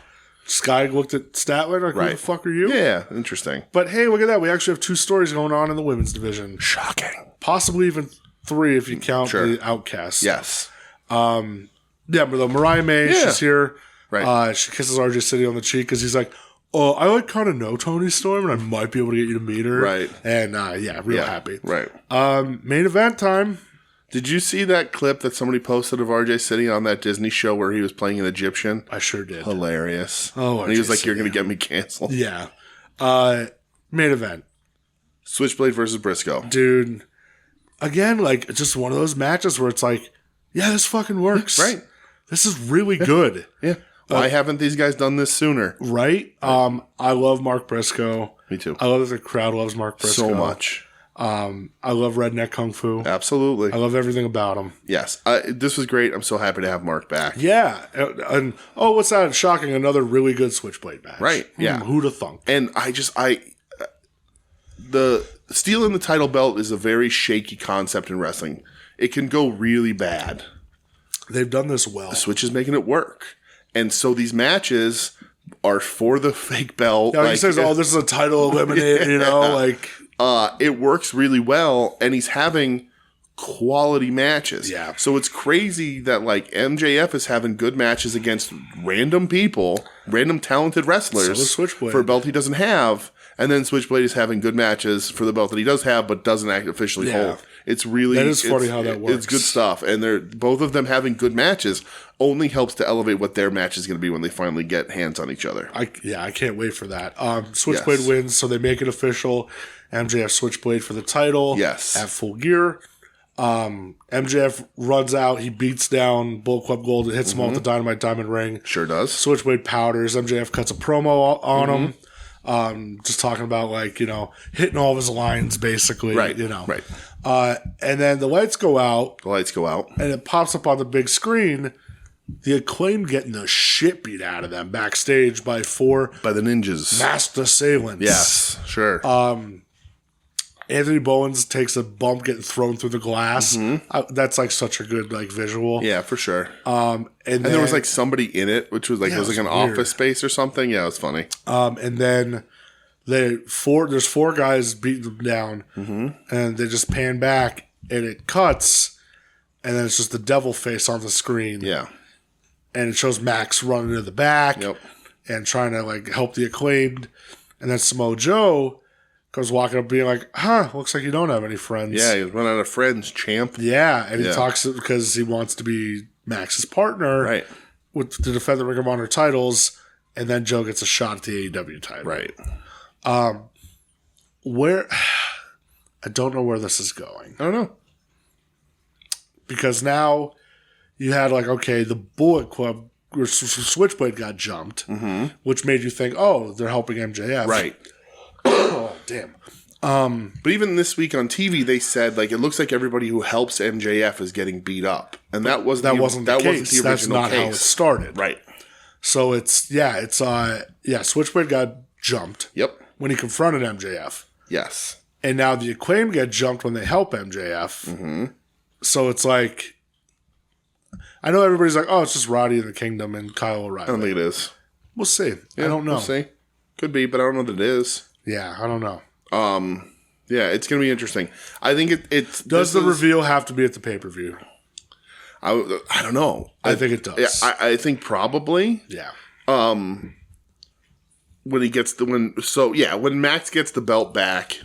Sky looked at Statlander like, who the fuck are you? Yeah, interesting. But hey, look at that. We actually have 2 stories going on in the women's division. Shocking. Possibly even 3 if you count the Outcasts. Yes. But the Mariah May, she's here. Right. She kisses RJ City on the cheek because he's like, oh, I like kind of know Toni Storm, and I might be able to get you to meet her. Right. And real happy. Right. Main event time. Did you see that clip that somebody posted of RJ City on that Disney show where he was playing an Egyptian? I sure did. Hilarious. Oh, and he was like, you're going to get me canceled. Yeah. Main event. Switchblade versus Briscoe. Dude. Again, like, just one of those matches where it's like, yeah, this fucking works. Right. This is really good. Yeah. Why haven't these guys done this sooner? Right? I love Mark Briscoe. Me too. I love that the crowd loves Mark Briscoe. So much. I love Redneck Kung Fu. Absolutely. I love everything about him. Yes. This was great. I'm so happy to have Mark back. Yeah. And what's that? Shocking. Another really good Switchblade match. Right. Yeah. Who'd have thunk? And the stealing the title belt is a very shaky concept in wrestling. It can go really bad. They've done this well. The Switch is making it work. And so these matches are for the fake belt. Yeah, he says, this is a title eliminate, it works really well, and he's having quality matches. Yeah. So it's crazy that like MJF is having good matches against random people, random talented wrestlers for a belt he doesn't have, and then Switchblade is having good matches for the belt that he does have but doesn't officially hold. It's really funny how that works. It's good stuff, and they're both of them having good matches only helps to elevate what their match is going to be when they finally get hands on each other. I can't wait for that. Switchblade wins, so they make it official. MJF Switchblade for the title. Yes. At Full Gear. MJF runs out. He beats down Bullet Club Gold and hits him all with the Dynamite Diamond Ring. Sure does. Switchblade powders. MJF cuts a promo on him. Just talking about, hitting all of his lines, basically. Right. Right. And then the lights go out. And it pops up on the big screen. The Acclaimed getting the shit beat out of them backstage by 4 by the ninjas. Masked assailants. Yes, sure. Anthony Bowens takes a bump getting thrown through the glass. That's such a good visual. Yeah, for sure. And there was somebody in it, which was it was an weird office space or something. Yeah, it was funny. And then there's 4 guys beating them down, and they just pan back, and it cuts, and then it's just the devil face on the screen. Yeah. And it shows Max running to the back and trying to help the Acclaimed. And then Samoa Joe comes walking up being like, looks like you don't have any friends. Yeah, he's run out of friends, champ. Yeah, and he talks because he wants to be Max's partner to defend the Ring of Honor titles. And then Joe gets a shot at the AEW title. Right. Where I don't know where this is going. I don't know. Because now you had the Bullet Club or Switchblade got jumped, which made you think, they're helping MJF. Right. Oh, damn. But even this week on TV, they said it looks like everybody who helps MJF is getting beat up, and that wasn't the original case. That's not how it started. Right. So Switchblade got jumped. Yep. When he confronted MJF. Yes. And now the Acclaimed get jumped when they help MJF. Mm-hmm. So it's like, I know everybody's like, oh, it's just Roddy and the Kingdom and Kyle O'Reilly. I don't think it is. We'll see. I don't know. We'll see. Could be, but I don't know that it is. Yeah, I don't know. Yeah, it's going to be interesting. I think it's... Does the reveal have to be at the pay-per-view? I don't know. I think it does. Yeah, I think probably. Yeah. When Max gets the belt back,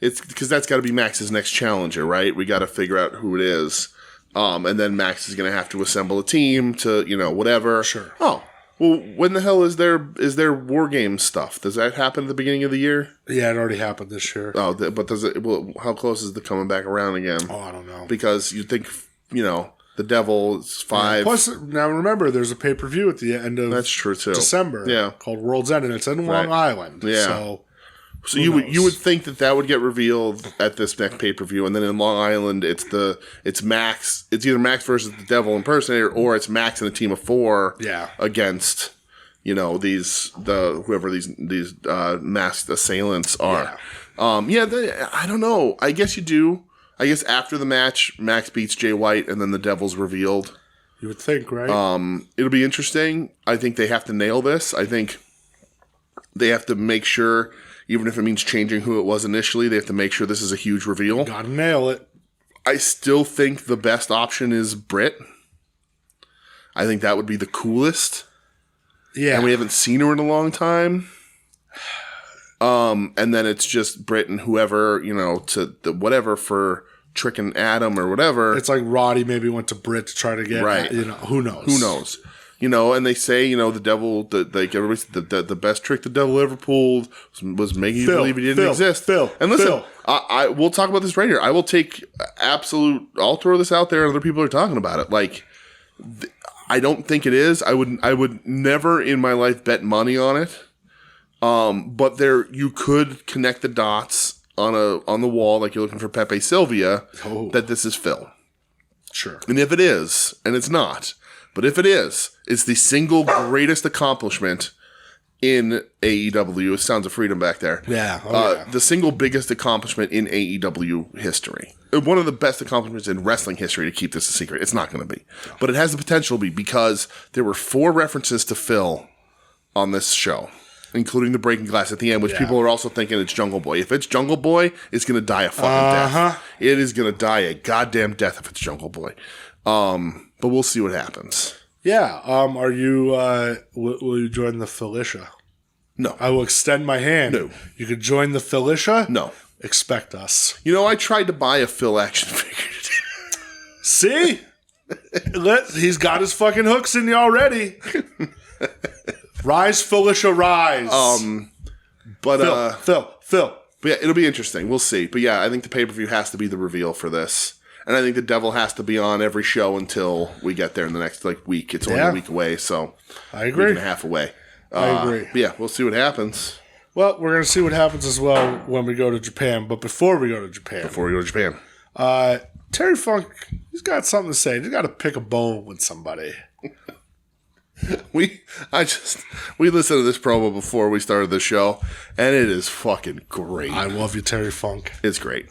it's because that's got to be Max's next challenger, right? We got to figure out who it is. And then Max is going to have to assemble a team to, whatever. Sure. Oh, well, when the hell is there War Games stuff? Does that happen at the beginning of the year? Yeah, it already happened this year. Oh, but does it? Well, how close is the coming back around again? Oh, I don't know. Because you think, the Devil is 5. Yeah. Plus, now remember, there's a pay-per-view at the end of that's true too. December called World's End, and it's in Long Island. Yeah. So you would think that would get revealed at this next pay-per-view, and then in Long Island it's Max. It's either Max versus the Devil impersonator, or it's Max and a team of 4 against whoever these masked assailants are. I don't know. I guess you do. I guess after the match, Max beats Jay White, and then the Devil's revealed. You would think, right? It'll be interesting. I think they have to nail this. I think they have to make sure, even if it means changing who it was initially, they have to make sure this is a huge reveal. Gotta nail it. I still think the best option is Britt. I think that would be the coolest. Yeah. And we haven't seen her in a long time. And then it's just Britt and whoever, to the whatever for tricking Adam or whatever. It's like Roddy maybe went to Britt to try to get, who knows? Who knows? And they say, the Devil, everybody said the best trick the Devil ever pulled was making you believe he didn't exist. And listen, we'll talk about this right here. I will take I'll throw this out there and other people are talking about it. Like, I don't think it is. I would never in my life bet money on it. But you could connect the dots on the wall, like you're looking for Pepe Sylvia, that this is Phil. Sure. And if it is, and it's not, but if it is, it's the single greatest accomplishment in AEW. Sounds of Freedom back there. Yeah. The single biggest accomplishment in AEW history. One of the best accomplishments in wrestling history to keep this a secret. It's not going to be. But it has the potential to be because there were 4 references to Phil on this show, including the breaking glass at the end, which people are also thinking it's Jungle Boy. If it's Jungle Boy, it's going to die a fucking death. It is going to die a goddamn death if it's Jungle Boy. But we'll see what happens. Yeah. Are you, will you join the Felicia? No. I will extend my hand. No. You could join the Felicia? No. Expect us. I tried to buy a Phil action figure. See? He's got his fucking hooks in you already. Rise, Felicia, rise. Phil. But yeah, it'll be interesting. We'll see. But yeah, I think the pay-per-view has to be the reveal for this. And I think the Devil has to be on every show until we get there in the next week. It's only a week away, so I agree. A week and a half away. I agree. But yeah, we'll see what happens. Well, we're going to see what happens as well when we go to Japan. But before we go to Japan, Terry Funk, he's got something to say. He's got to pick a bone with somebody. We listened to this promo before we started the show, and it is fucking great. I love you, Terry Funk. It's great.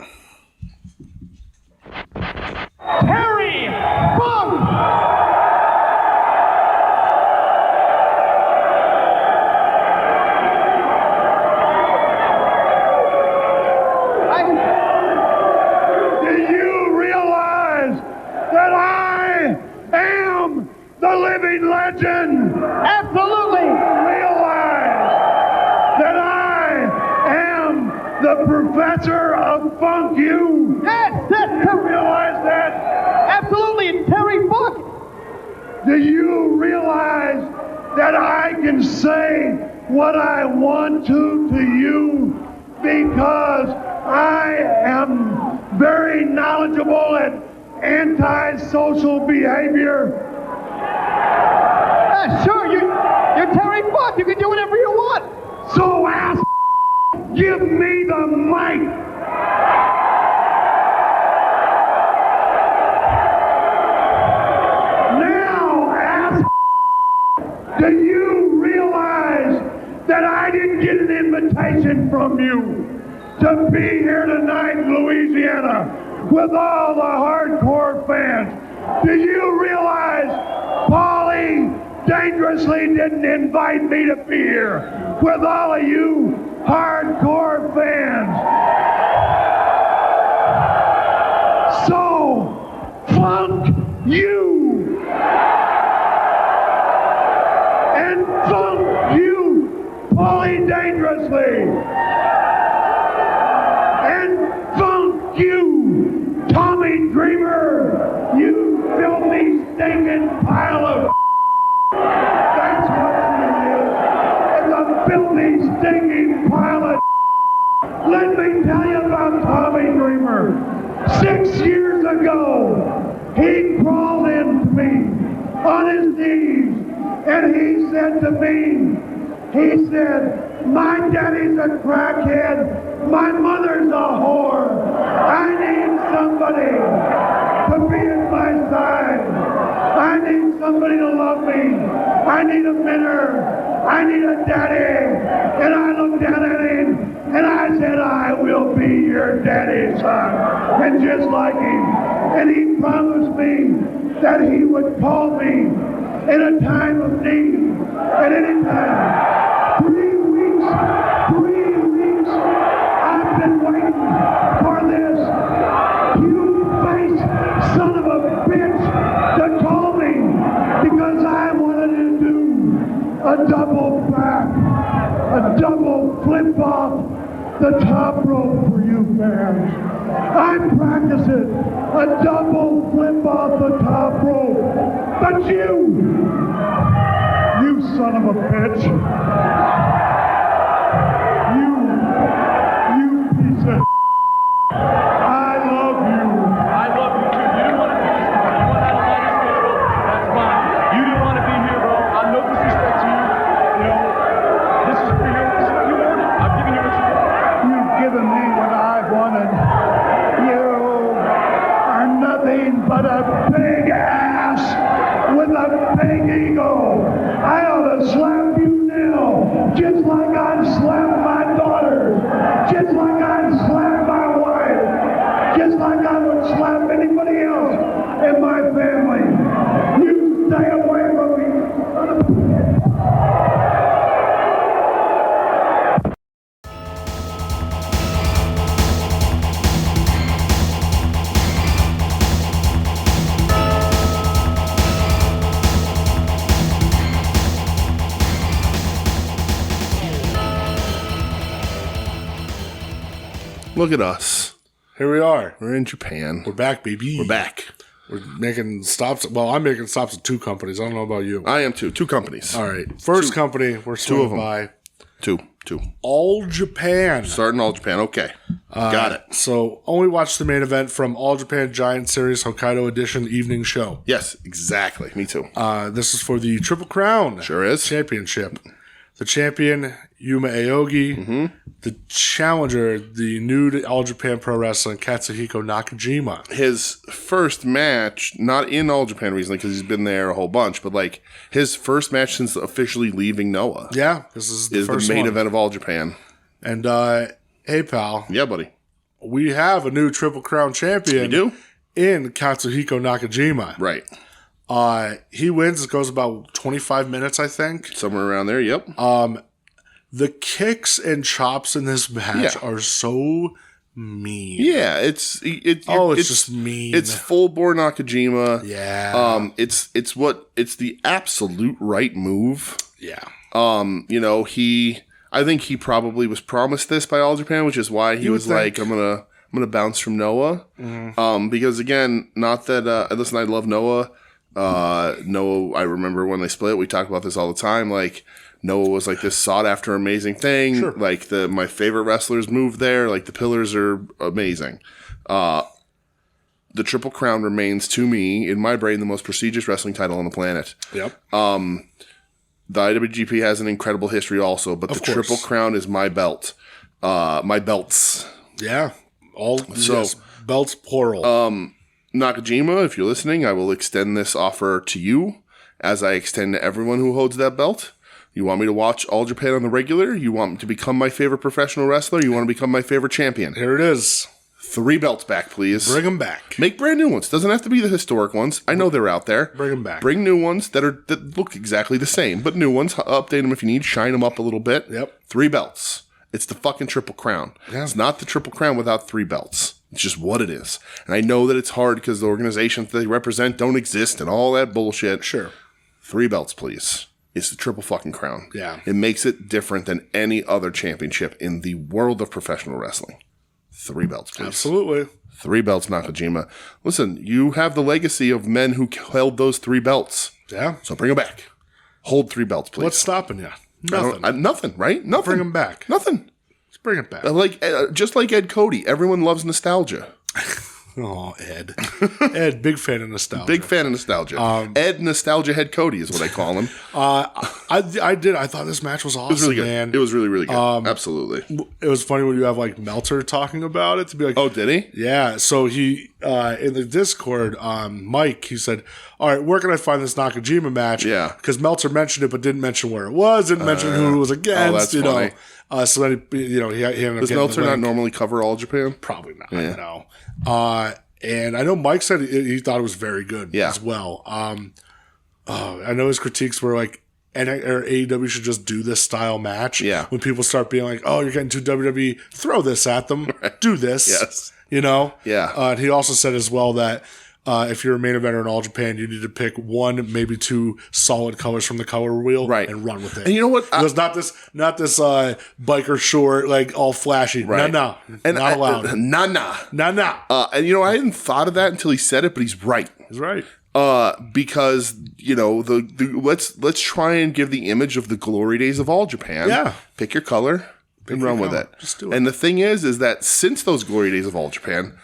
Terry Funk! Do you realize that I am the living legend? Absolutely! Realize that I am the professor of funk you? Yes, You realize that? absolutely, it's Terry Funk! Do you realize that I can say what I want to you because I am very knowledgeable at antisocial behavior? Sure, you're Terry Funk, you can do whatever you want! So ass, give me the mic. Now, ass, do you realize that I didn't get an invitation passion from you to be here tonight in Louisiana with all the hardcore fans. Do you realize Paulie dangerously didn't invite me to be here with all of you hardcore fans? So, funk you! And funk you, Paulie dangerously! And funk you, Tommy Dreamer, you filthy, stinking pile of that's what it is. It's a filthy, stinking pile of Let me tell you about Tommy Dreamer. 6 years ago, he crawled into me on his knees, and he said to me, he said, my daddy's a crackhead, my mother's a whore. I need somebody to be at my side. I need somebody to love me. I need a mentor. I need a daddy. And I looked down at him and I said, I will be your daddy, son. And just like him. And he promised me that he would call me in a time of need. At any time. 3 weeks, I've been waiting for this huge-faced son of a bitch to call me because I wanted to do a double back, a double flip off the top rope for you fans. I practice it, a double flip off the top rope. But you son of a bitch, you piece of I love you. I love you too. You didn't want to be here. You want out of my schedule. That's fine. You didn't want to be here, bro. I'm no disrespect to you. You know, this is for you. This is what you wanted. I've given you what you wanted. You've given me what I wanted. You are nothing but a big ass with a big ego. I ought to slap you now, just like I'd slap my daughters, just like I'd slap my wife, just like I would slap anybody else in my family. You stay away from me. Look at us. Here we are. We're in Japan. We're back, baby. We're back. We're making stops. Well, I'm making stops at 2 companies. I don't know about you. I am too. 2 companies. All right. First company, we're swinging of them. by Two. All Japan. Starting All Japan. Okay. Got it. So, only watch the main event from All Japan Giant Series Hokkaido Edition Evening Show. Yes, exactly. Me too. This is for the Triple Crown Sure is. Championship. The champion, Yuma Aogi. Mm-hmm. The challenger, the new to All Japan Pro Wrestling, Katsuhiko Nakajima. His first match, not in All Japan recently because he's been there a whole bunch, but like his first match since officially leaving Noah Yeah, this is the is the first main one. event of All Japan. And, hey, pal, Yeah, buddy. we have a new Triple Crown champion. We do? In Katsuhiko Nakajima. Right. He wins. It goes about 25 minutes, I think. Somewhere around there. Yep. The kicks and chops in this match Yeah. are so mean. Yeah, it's just mean. It's full bore Nakajima. Yeah. It's the absolute right move. Yeah. I think he probably was promised this by All Japan, which is why he was like, I'm gonna bounce from Noah. Mm-hmm. Because again, not that listen, I love Noah. Noah, I remember when they split, we talk about this all the time. Like Noah was like this sought after amazing thing. Sure. Like my favorite wrestlers moved there. Like the pillars are amazing. The Triple Crown remains to me in my brain the most prestigious wrestling title on the planet. Yep. The IWGP has an incredible history also, but the Triple Crown is my belt. My belts. Yeah. Belts plural. Nakajima, if you're listening, I will extend this offer to you as I extend to everyone who holds that belt. You want me to watch All Japan on the regular? You want me to become my favorite professional wrestler? You want to become my favorite champion? Here it is. 3 belts back, please. Bring them back. Make brand new ones. Doesn't have to be the historic ones. I know they're out there. Bring them back. Bring new ones that look exactly the same, but new ones. Update them if you need. Shine them up a little bit. Yep. 3 belts. It's the fucking Triple Crown. Yeah. It's not the Triple Crown without 3 belts. It's just what it is. And I know that it's hard because the organizations they represent don't exist and all that bullshit. Sure. 3 belts, please. It's the Triple fucking Crown. Yeah. It makes it different than any other championship in the world of professional wrestling. 3 belts, please. Absolutely. 3 belts, Nakajima. Listen, you have the legacy of men who held those 3 belts. Yeah. So bring them back. Hold 3 belts, please. What's stopping you? Nothing. Nothing, right? Nothing. Bring them back. Nothing. Let's bring it back. Just like Ed Cody, everyone loves nostalgia. Oh, Ed. Ed, big fan of nostalgia. Big fan of nostalgia. Ed Nostalgia Head Cody is what I call him. I thought this match was awesome, It was really good. man. It was really, really good. Absolutely. It was funny when you have like Meltzer talking about it to be like, Oh, did he? yeah. So he in the Discord, Mike, he said, "All right, where can I find this Nakajima match?" Yeah. because Meltzer mentioned it, but didn't mention where it was, didn't mention who it was against. that's you funny. know, so then he ended up Does getting Meltzer the not link. normally cover All Japan? Probably not. Yeah. No. And I know Mike said he thought it was very good Yeah. as well. I know his critiques were like, AEW should just do this style match. Yeah. When people start being like, oh, you're getting too WWE, throw this at them. Do this. Yes. You know? Yeah. And he also said as well that if you're a main eventer in All Japan, you need to pick 1, maybe 2 solid colors from the color wheel Right. and run with it. And you know what? Because not this biker short, like all flashy. Right. No. And not allowed. Nah. And you know, I hadn't thought of that until he said it, but he's right. He's right. Because you know let's try and give the image of the glory days of All Japan. Yeah. Pick your color and run with it. Just do it. And the thing is that since those glory days of All Japan,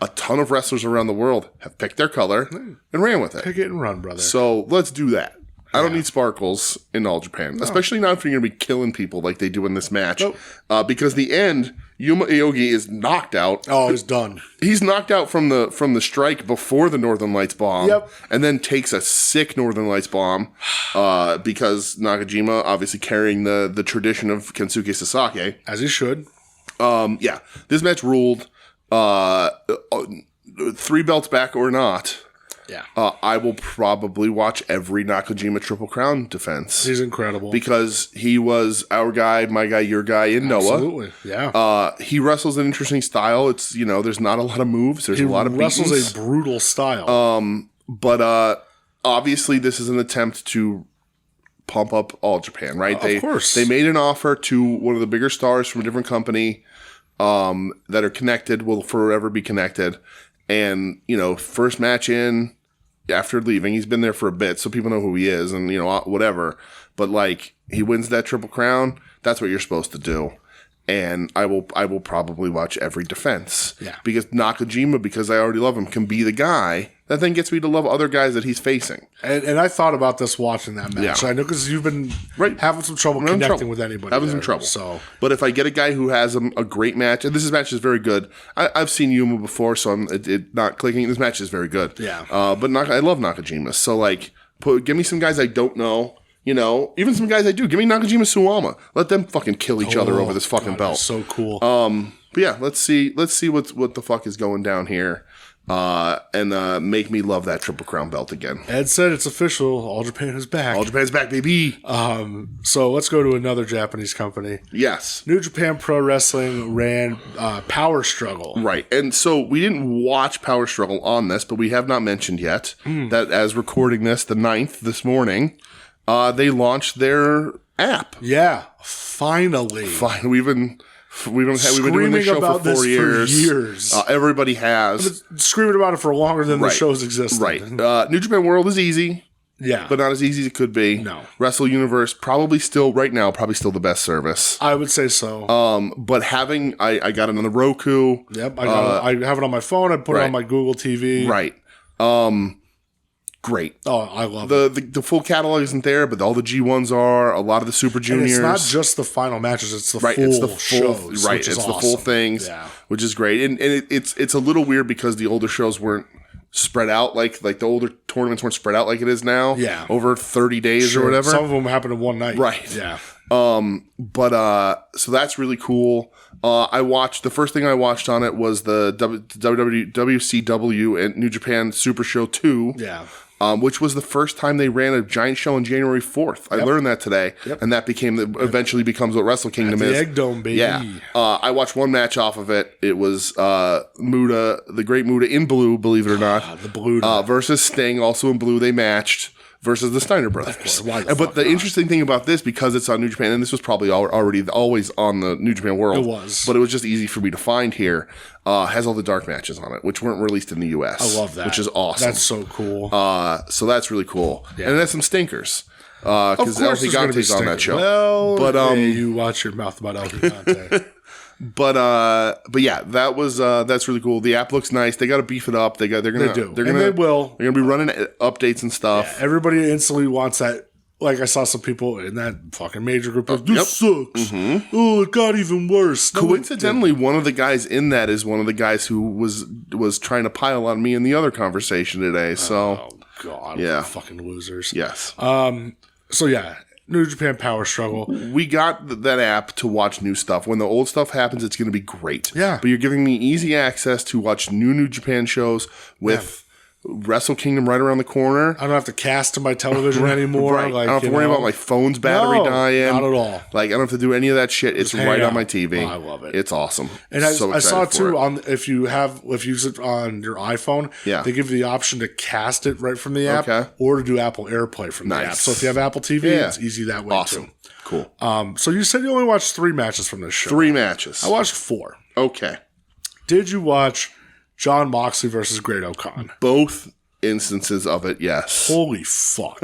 a ton of wrestlers around the world have picked their color and ran with it. Pick it and run, brother. So let's do that. I don't need sparkles in All Japan, especially not if you're going to be killing people like they do in this match. Nope. Because the end, Yuma Aogi is knocked out. Oh, he's done. He's knocked out from the strike before the Northern Lights bomb. Yep. And then takes a sick Northern Lights bomb because Nakajima, obviously carrying the tradition of Kensuke Sasaki. As he should. Yeah. This match ruled 3 belts back or not. Yeah. I will probably watch every Nakajima Triple Crown defense. He's incredible. Because he was our guy, my guy, your guy in Noah. Absolutely. Yeah. He wrestles an interesting style. It's, there's not a lot of moves. There's a lot of beatings. He wrestles a brutal style. But obviously this is an attempt to pump up All Japan, right? Of course. They made an offer to one of the bigger stars from a different company that are connected, will forever be connected. And, first match in, after leaving, he's been there for a bit, so people know who he is and, whatever. But, he wins that Triple Crown. That's what you're supposed to do. And I will probably watch every defense. Yeah. Because Nakajima, because I already love him, can be the guy that then gets me to love other guys that he's facing. And I thought about this watching that match. Yeah. I know because you've been having some trouble Having connecting trouble. with anybody. Having some there, trouble. So, but if I get a guy who has a great match, and this match is very good. I've seen Yuma before, so I'm not clicking. This match is very good. Yeah. But I love Nakajima. So give me some guys I don't know. Even some guys I do. Give me Nakajima Suwama. Let them fucking kill each other over this fucking belt. So cool. But yeah, let's see what the fuck is going down here. And make me love that Triple Crown belt again. Ed said it's official. All Japan is back. All Japan's back, baby. So let's go to another Japanese company. Yes. New Japan Pro Wrestling ran Power Struggle. Right. And so we didn't watch Power Struggle on this, but we have not mentioned yet that as recording this, the 9th this morning, they launched their app. Yeah. Finally. Fine. We've been doing this show about for 4 years. For years. Everybody has. Screaming about it for longer than the show's existed. Right. New Japan World is easy. Yeah. But not as easy as it could be. No. Wrestle Universe, probably still the best service. I would say so. But I got it on the Roku. Yep. I have it on my phone. I put it on my Google TV. Right. Great. Oh, I love it. The full catalog isn't there, but all the G1s are. A lot of the Super Juniors. And it's not just the final matches; it's the full shows. Right, which it's is the awesome. full things, which is great. And it's a little weird because the older shows weren't spread out like the older tournaments weren't spread out like it is now. Yeah. Over 30 days or whatever. Some of them happened in one night. Right. Yeah. So that's really cool. The first thing I watched on it was the WCW and New Japan Super Show 2. Yeah. Which was the first time they ran a giant show on January 4th. I learned that today. Yep. And that eventually becomes what Wrestle Kingdom is. The Egg Dome, baby. Yeah. I watched one match off of it. It was Muda, the great Muda in blue, believe it or not. The blue. Versus Sting, also in blue. They matched. Versus the Steiner Brothers. But the interesting thing about this, because it's on New Japan, and this was probably always on the New Japan World. It was. But it was just easy for me to find here. Has all the dark matches on it, which weren't released in the U.S. I love that. Which is awesome. That's so cool. So that's really cool. Yeah. And it has some stinkers. Because El Gigante's on that show. Well, but you watch your mouth about El Gigante. But yeah, that's really cool. The app looks nice. They got to beef it up. They will. They're gonna be running updates and stuff. Yeah, everybody instantly wants that. Like I saw some people in that fucking major group. This sucks. Mm-hmm. Oh, it got even worse. Coincidentally, one of the guys in that is one of the guys who was trying to pile on me in the other conversation today. So, oh god, yeah, fucking losers. Yes. So yeah. New Japan Power Struggle. We got that app to watch new stuff. When the old stuff happens, it's going to be great. Yeah. But you're giving me easy access to watch New Japan shows with Wrestle Kingdom right around the corner. I don't have to cast to my television anymore. Right. I don't have to worry about my phone's battery dying. Not at all. Like, I don't have to do any of that shit. It's right on my TV. Oh, I love it. It's awesome. And I saw too if you use it on your iPhone, they give you the option to cast it right from the app or to do Apple AirPlay from the app. So if you have Apple TV, it's easy that way too. Cool. So you said you only watched 3 matches from this show. 3 matches. I watched 4. Okay. Did you watch Jon Moxley versus Great O'Khan? Both instances of it, yes. Holy fuck.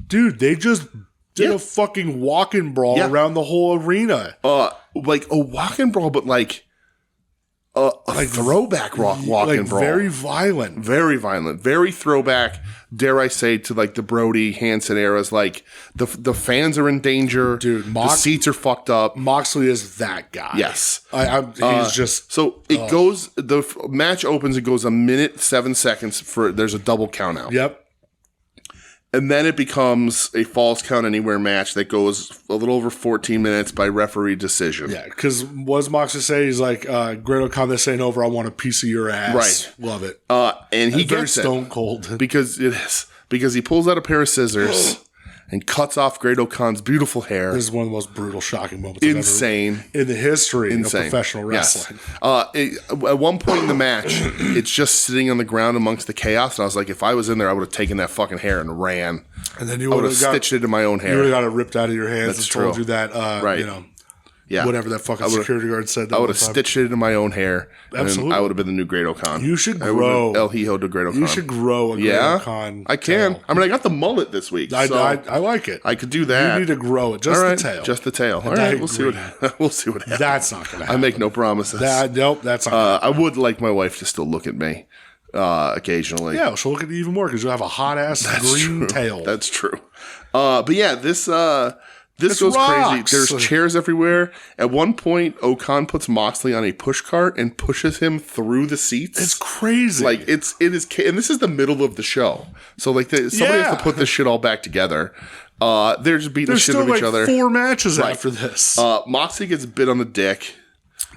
Dude, they just did a fucking walk-in brawl around the whole arena. Like a walk-in brawl, but like throwback walk-in brawl. Very violent. Very violent. Very throwback, dare I say, to like the Brody Hansen eras. Like the fans are in danger. Dude, the seats are fucked up. Moxley is that guy. Yes. He's just... So it goes... The match opens, it goes 1 minute, 7 seconds there's a double count out. Yep. And then it becomes a falls count anywhere match that goes a little over 14 minutes by referee decision. Yeah, because what does Moxley say? He's like, Great O'Khan, this ain't over. I want a piece of your ass. Right. Love it. And he very gets stone cold. Because it is. Because he pulls out a pair of scissors and cuts off Great O'Khan's beautiful hair. This is one of the most brutal, shocking moments insane in the history of professional wrestling. Yes. At one point in the match, it's just sitting on the ground amongst the chaos, and I was like, if I was in there, I would have taken that fucking hair and ran. And then I would have stitched it in my own hair. You would have got it ripped out of your hands. That's and told true. You that, whatever that fucking security guard said. I would have stitched it in my own hair. Absolutely. And I would have been the new Great O'Khan. You should grow. El Hijo de Great O'Khan. You should grow a Great O'Khan. I can. Tail. I mean, I got the mullet this week. I like it. I could do that. You need to grow it. Just the tail. Just the tail. All right. We'll see what happens. That's not going to happen. I make no promises. Nope, that's not I would like my wife to still look at me occasionally. Yeah, she'll look at you even more because you'll have a hot-ass green tail. That's true. But yeah, this goes crazy. There's chairs everywhere. At one point, O'Khan puts Moxley on a push cart and pushes him through the seats. It's crazy. Like it is, and this is the middle of the show. So like somebody has to put this shit all back together. They're just beating the shit out of each other. 4 matches after this. Moxley gets bit on the dick.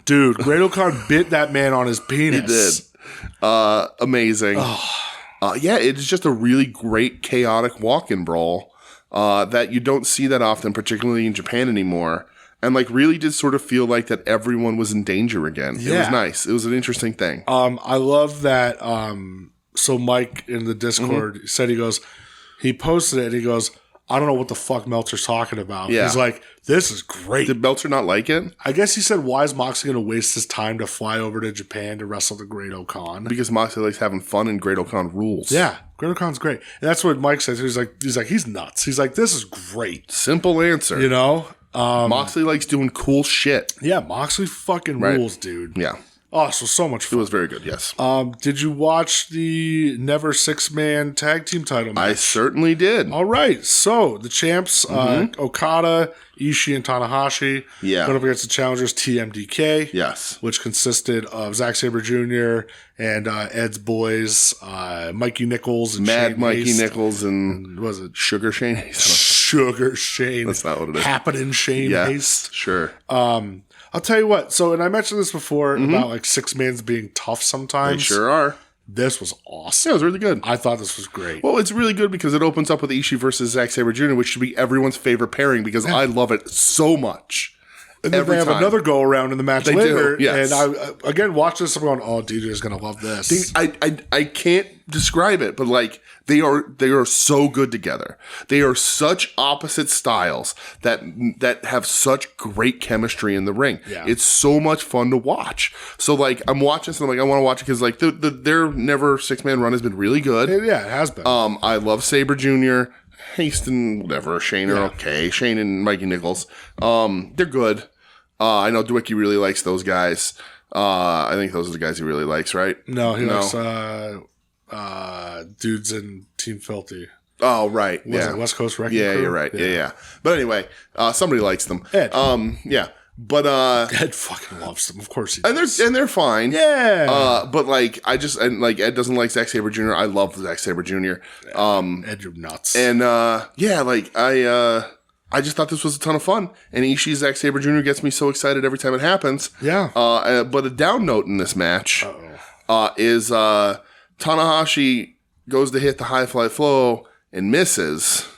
Dude, Great O'Khan bit that man on his penis. He did. Amazing. Yeah, it's just a really great chaotic walk-in brawl. That you don't see that often, particularly in Japan anymore. And like really did sort of feel like that everyone was in danger again. Yeah. It was nice. It was an interesting thing. I love that. So Mike in the Discord said, he posted it and he goes, I don't know what the fuck Meltzer's talking about. Yeah. He's like, this is great. Did Meltzer not like it? I guess he said, why is Moxley going to waste his time to fly over to Japan to wrestle the Great O'Khan? Because Moxley likes having fun and Great O'Khan rules. Yeah. Great O'Khan's great. And that's what Mike says. He's like, he's nuts. He's like, this is great. Simple answer. You know? Moxley likes doing cool shit. Yeah, Moxley fucking rules, dude. Yeah. Oh, so much It fun. was very good, yes. Did you watch the Never 6-man tag team title match? I certainly did. All right. So the champs, Okada, Ishii, and Tanahashi, Yeah. went up against the challengers TMDK. Yes. Which consisted of Zack Sabre Jr. and Ed's boys, Mikey Nichols and Mad Shane Mikey Haste. Nichols and Was it Sugar Shane Haste? Sugar Shane? That's not what it is. Happening Shane Yes, Haste. sure. I'll tell you what. So, and I mentioned this before about like 6-mans being tough sometimes. They sure are. This was Yeah, awesome. it was really good. I thought this was great. Well, it's really good because it opens up with Ishii versus Zack Sabre Jr., which should be everyone's favorite pairing because I love it so much. And then every they have time. another go around in the match They later. do, yes. And I again watch this. I'm going, oh, DJ's gonna love this. I can't describe it, but like they are so good together. They are such opposite styles that have such great chemistry in the ring. Yeah. It's so much fun to watch. So like I'm watching this and I'm like I want to watch it because like their Never 6-man run has been really good. Yeah, it has been. I love Sabre Jr. Haste and whatever. Shane are okay. Shane and Mikey Nichols. They're good. I know Dwicki really likes those guys. I think those are the guys he really likes, right? no, he likes dudes in Team Filthy. Oh, right. Was Yeah. it West Coast Wrecking Yeah, Crew? you're right. Yeah. But anyway, somebody likes them. Ed. Yeah. But Ed fucking loves them. Of course he does. and they're fine. Yeah. But like like Ed doesn't like Zack Sabre Jr. I love Zack Sabre Jr. Ed, you're nuts. And yeah, like I just thought this was a ton of fun. And Ishii Zack Sabre Jr. gets me so excited every time it happens. Yeah. But a down note in this match is Tanahashi goes to hit the high fly flow and misses.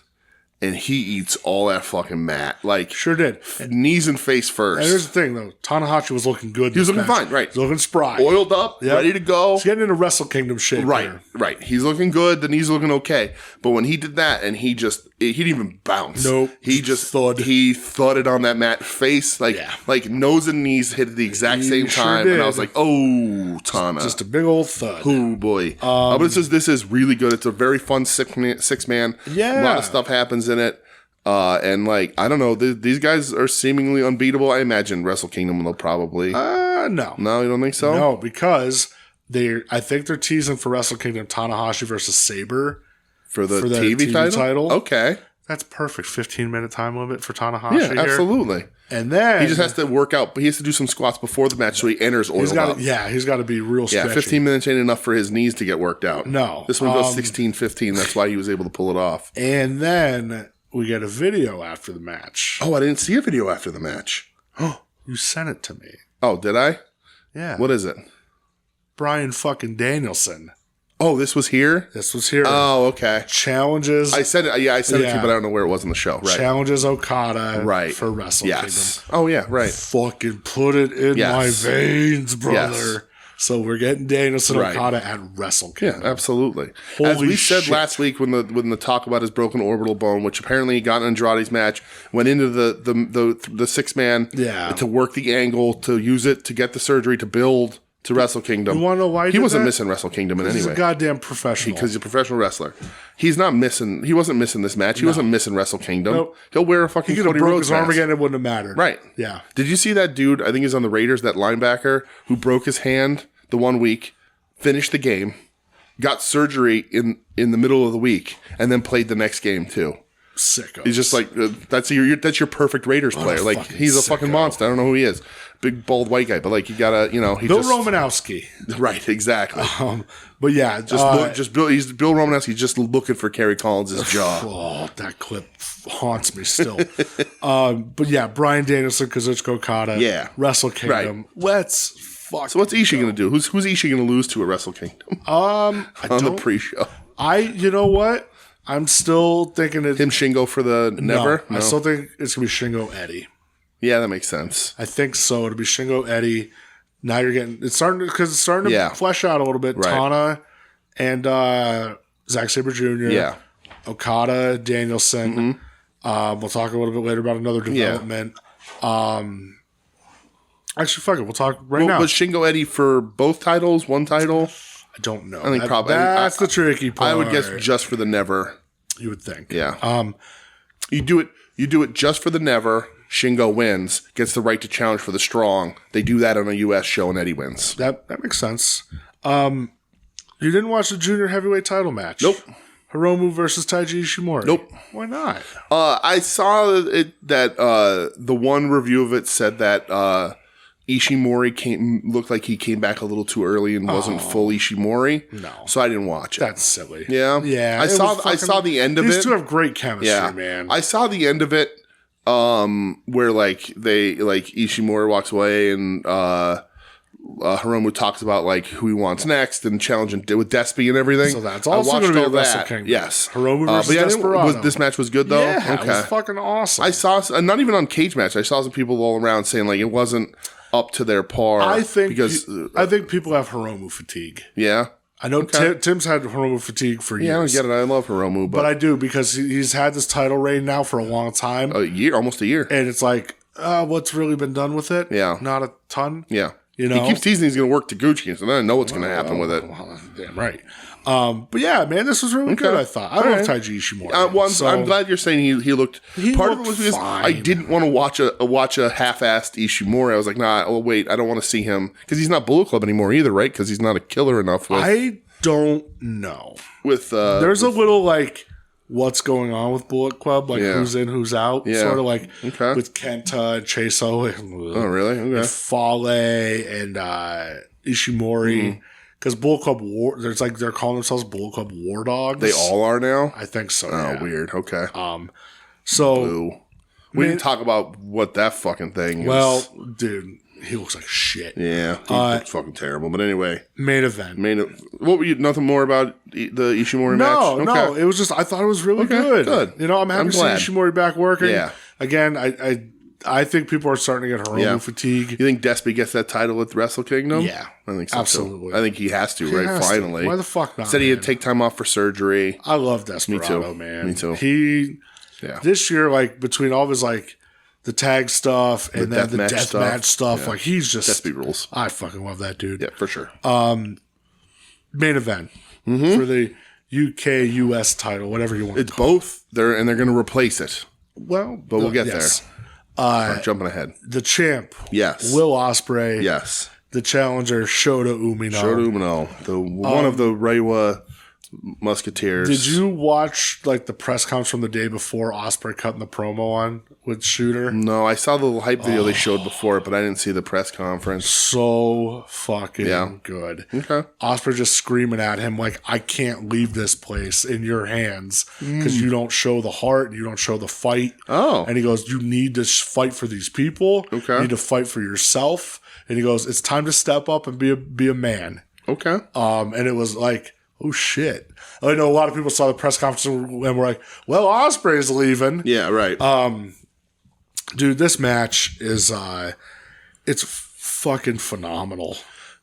And he eats all that fucking mat. Like, Sure did. knees and face first. And here's the thing, though. Tanahashi was looking good. He was looking fine, right. He was looking spry. Oiled up, Yep. ready to go. He's getting into Wrestle Kingdom shape. Right, here. right. He's looking good. The knees are looking okay. But when he did that, and he didn't even bounce. Nope. He just Thud. He thudded on that mat face, like Yeah. like nose and knees hit at the exact He same sure time, and I did. was like, "Oh, Tana, Just a big old thud. oh boy." But this is really good. It's a very fun 6-man. Yeah. A lot of stuff happens in it. And like I don't know, these guys are seemingly unbeatable. I imagine Wrestle Kingdom will probably. No. No, you don't think so? No, because I think they're teasing for Wrestle Kingdom Tanahashi versus Sabre. For the, For the TV, TV title? title. Okay. That's perfect. 15-minute time limit for Tanahashi Yeah, here. absolutely. And then He just has to work out, but he has to do some squats before the match so he enters oiled up. he's got to be real Yeah, stretchy. 15 minutes ain't enough for his knees to get worked out. No. This one goes 16-15. That's why he was able to pull it off. And then we get a video after the match. Oh, I didn't see a video after the match. You sent it to me. Oh, did I? Yeah. What is it? Brian fucking Danielson. Oh, this was here? This was here. Oh, okay. Challenges. I said it. Yeah, I said it to you, Yeah. but I don't know where it was on the show. Right. Challenges Okada. Right. For Wrestle Yes. Oh, yeah, right. Kingdom. Fucking put it in Yes. my veins, brother. Yes. So we're getting Danielson Right. Okada at Wrestle Yeah, Kingdom. absolutely. As Holy we said shit. last week when the talk about his broken orbital bone, which apparently he got in Andrade's match, went into the 6-man Yeah. to work the angle, to use it to get the surgery to build to Wrestle Kingdom. You wanna know why he he did wasn't that? missing Wrestle Kingdom in any He's way? a goddamn professional. Because he's a professional wrestler. He's not missing. He wasn't missing this match. He wasn't missing Wrestle Kingdom. Nope. He'll wear a fucking he could have Cody broke Rhodes his arm mask. again. It wouldn't have mattered. Right. Yeah. Did you see that dude? I think he's on the Raiders. That linebacker who broke his hand the 1 week, finished the game, got surgery in the middle of the week, and then played the next game too. Sicko. He's just like that's your perfect Raiders player. Like fucking he's a fucking sicko. monster. I don't know who he is. Big bald white guy, but like you gotta he Bill just Romanowski. right exactly. But yeah, Just Bill. He's Bill Romanowski just looking for Kerry Collins' jaw. oh, that clip haunts me still. But yeah, Brian Danielson, Kazuchika Okada. Yeah. Wrestle Kingdom. Let's fuck. So what's Ishii gonna do? Who's Ishii gonna lose to at Wrestle Kingdom on the pre-show? You know what? I'm still thinking it. Him Shingo for the never. I still think it's gonna be Shingo Eddie. Yeah, that makes sense. I think so. It'll be Shingo Eddie. Now it's starting to Yeah. flesh out a little bit. Right. Tana and Zack Sabre Jr. Yeah. Okada, Danielson. We'll talk a little bit later about another development. Actually, fuck it. We'll talk right now. Was Shingo Eddie for both titles? One title? I don't know. I think probably. That's the tricky part. I would guess just for the never. You would think. Yeah. You do it just for the never. Shingo wins, gets the right to challenge for the strong. They do that on a U.S. show, and Eddie wins. That makes sense. You didn't watch the junior heavyweight title match? Nope. Hiromu versus Taiji Ishimori? Nope. Why not? I saw that the one review of it said that Ishimori looked like he came back a little too early and wasn't full Ishimori. No. So I didn't watch it. That's silly. Yeah? Yeah. I saw the end of it. These two have great chemistry, man. I saw the end of it where Ishimori walks away and Hiromu talks about who he wants next and challenging with Despy and everything. So that's also going to be a Wrestle Kingdom. Yes. Hiromu versus Desperado. This match was good though? Yeah, okay. It was fucking awesome. I saw, not even on Cage Match, I saw some people all around saying it wasn't up to their par. I think people have Hiromu fatigue. Yeah. I know Tim's had Hiromu fatigue for years. Yeah, I don't get it. I love Hiromu. But I do because he's had this title reign now for a long time. Almost a year. And it's what's really been done with it? Yeah. Not a ton. Yeah. You know? He keeps teasing he's going to work Taguchi, so then I know what's going to happen with it. Well, damn right. But yeah, man, this was really good, I thought. I love Taiji Ishimori. I'm glad you're saying he looked... part of it was because fine. I didn't want to watch a half-assed Ishimori. I was like, nah, wait, I don't want to see him. Because he's not Bullet Club anymore either, right? Because he's not a killer enough with... I don't know. There's a little, what's going on with Bullet Club, who's in, who's out, sort of with Kenta and Chaso and really? Okay. and Fale and Ishimori. Because Bullet Club they're calling themselves Bullet Club War Dogs. They all are now? I think so. Oh, yeah. weird. Okay. So we didn't talk about what that fucking thing is. Well, dude, he looks like shit. Yeah, he looks fucking terrible. But anyway, main event. What were you? Nothing more about the Ishimori match? No. It was just I thought it was really good. Good. You know, I'm happy to see Ishimori back working. Yeah. Again, I think people are starting to get Hiromu fatigue. You think Despy gets that title at Wrestle Kingdom? Yeah, I think so. absolutely. Too. I think he has to. Finally. Why the fuck not? Said he had to take time off for surgery. I love Desperado, Me too. This year, between all of his the tag stuff and then the death match stuff, he's just Despy rules. I fucking love that dude. Yeah, for sure. Main event for the UK US title, whatever you want. It's both. They're going to replace it. Well, but we'll get there. I'm jumping ahead. The champ, yes. Will Ospreay, yes. The challenger, Shota Umino. One of the Reiwa Musketeers. Did you watch the press conference from the day before Ospreay cutting the promo on with Shooter? No, I saw the little hype video they showed before it, but I didn't see the press conference. So fucking good. Okay. Ospreay just screaming at him I can't leave this place in your hands because you don't show the heart, you don't show the fight. Oh. And he goes, you need to fight for these people. Okay. You need to fight for yourself. And he goes, it's time to step up and be a man. Okay. And it was oh shit. I know a lot of people saw the press conference and were like, well, Ospreay's leaving. Yeah, right. Dude, this match is it's fucking phenomenal.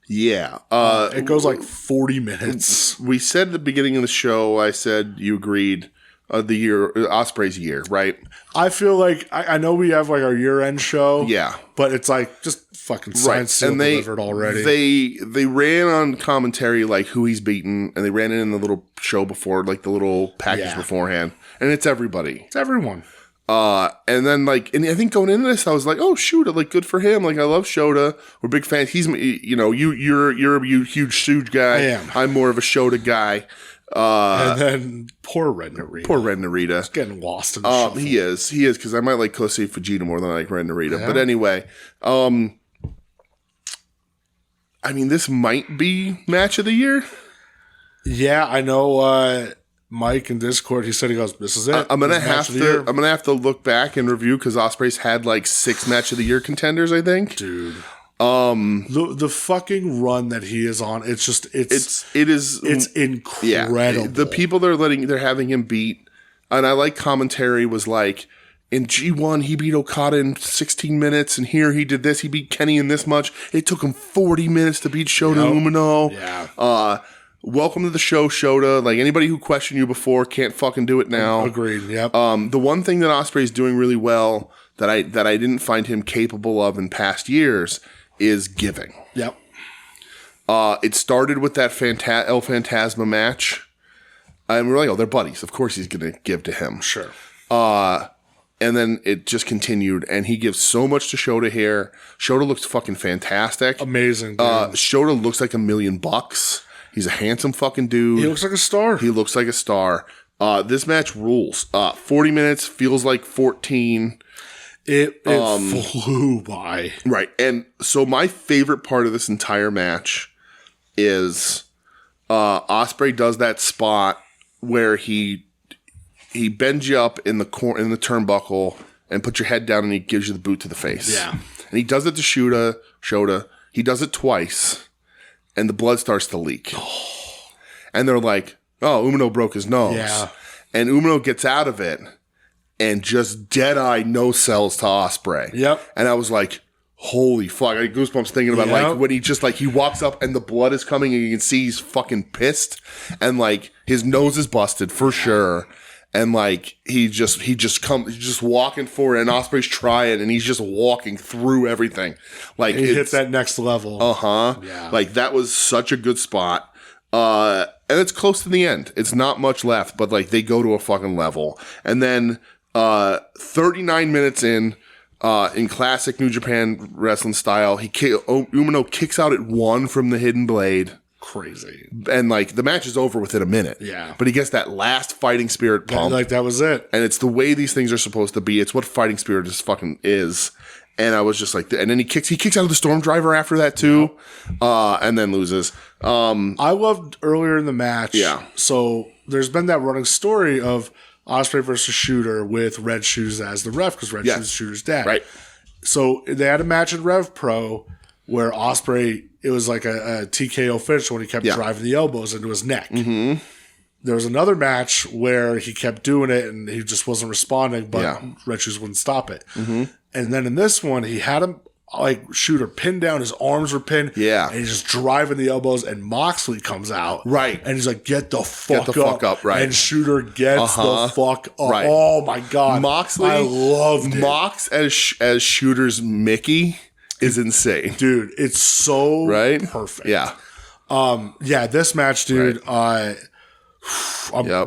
Yeah. It goes 40 minutes. We said at the beginning of the show, I said you agreed the year Ospreay's year, right? I feel I know we have our year-end show. Yeah. But it's just fucking science sealed delivered already. They ran on commentary who he's beaten, and they ran it in the little show before, the little package beforehand. And it's everybody. It's everyone. And then and I think going into this, I was like, oh, Shota, good for him. I love Shota. We're big fans. He's, you're a huge guy. I am. I'm more of a Shota guy. And then poor Red Narita. He's getting lost in the shuffle. He is, because I might like Kosei Fujita more than I like Red Narita. Yeah. But anyway, this might be match of the year. Yeah, I know. Mike in Discord, he goes, "This is it." I'm gonna have to look back and review because Ospreay's had 6 match of the year contenders, I think. Dude, the fucking run that he is on, it's incredible. Yeah, the people they're having him beat, and I like commentary was in G1 he beat Okada in 16 minutes, and here he did this, he beat Kenny in this much. It took him 40 minutes to beat Shota Umino. Yeah. Welcome to the show, Shota. Anybody who questioned you before can't fucking do it now. Agreed. Yep. The one thing that Ospreay is doing really well that I didn't find him capable of in past years is giving. Yep. It started with that El Fantasma match, and we're like, oh, they're buddies. Of course, he's gonna give to him. Sure. And then it just continued, and he gives so much to Shota here. Shota looks fucking fantastic. Amazing, dude. Shota looks like $1 million. He's a handsome fucking dude. He looks like a star. He looks like a star. This match rules. 40 minutes feels like 14. It flew by. Right. And so my favorite part of this entire match is Ospreay does that spot where he bends you up in the turnbuckle and puts your head down, and he gives you the boot to the face. Yeah. And he does it to Shota. He does it twice, and the blood starts to leak. And they're like, oh, Umino broke his nose. Yeah. And Umino gets out of it and just dead-eye no-sells to Ospreay. Yep. And I was like, holy fuck. I got goosebumps thinking about like when he just like, he walks up and the blood is coming and you can see he's fucking pissed. And like his nose is busted for sure. And like he's just walking forward, and Ospreay's trying, and he's just walking through everything. Like he hit that next level. Yeah. Like that was such a good spot. And it's close to the end. It's not much left, but like they go to a fucking level. And then 39 minutes in classic New Japan wrestling style, Umino kicks out at 1 from the hidden blade. Crazy. And like the match is over within a minute. Yeah. But he gets that last fighting spirit pump. Like that was it. And it's the way these things are supposed to be. It's what fighting spirit just fucking is. And I was just like, and then he kicks out of the Storm Driver after that too. And then loses. I loved earlier in the match. Yeah. So there's been that running story of Ospreay versus Shooter with Red Shoes as the ref, because Red Shoes is Shooter's dad. Right. So they had a match in Rev Pro where Ospreay, it was like a TKO finish when he kept driving the elbows into his neck. Mm-hmm. There was another match where he kept doing it and he just wasn't responding, but Red Shoes wouldn't stop it. Mm-hmm. And then in this one, he had him like Shooter pinned down, his arms were pinned. Yeah. And he's just driving the elbows, and Moxley comes out. Right. And he's like, get the fuck up. Right. And Shooter gets the fuck up. Right. Oh my God. Moxley. I loved it. Mox as Shooter's Mickey is insane. Dude, it's so perfect. Yeah. This match, dude,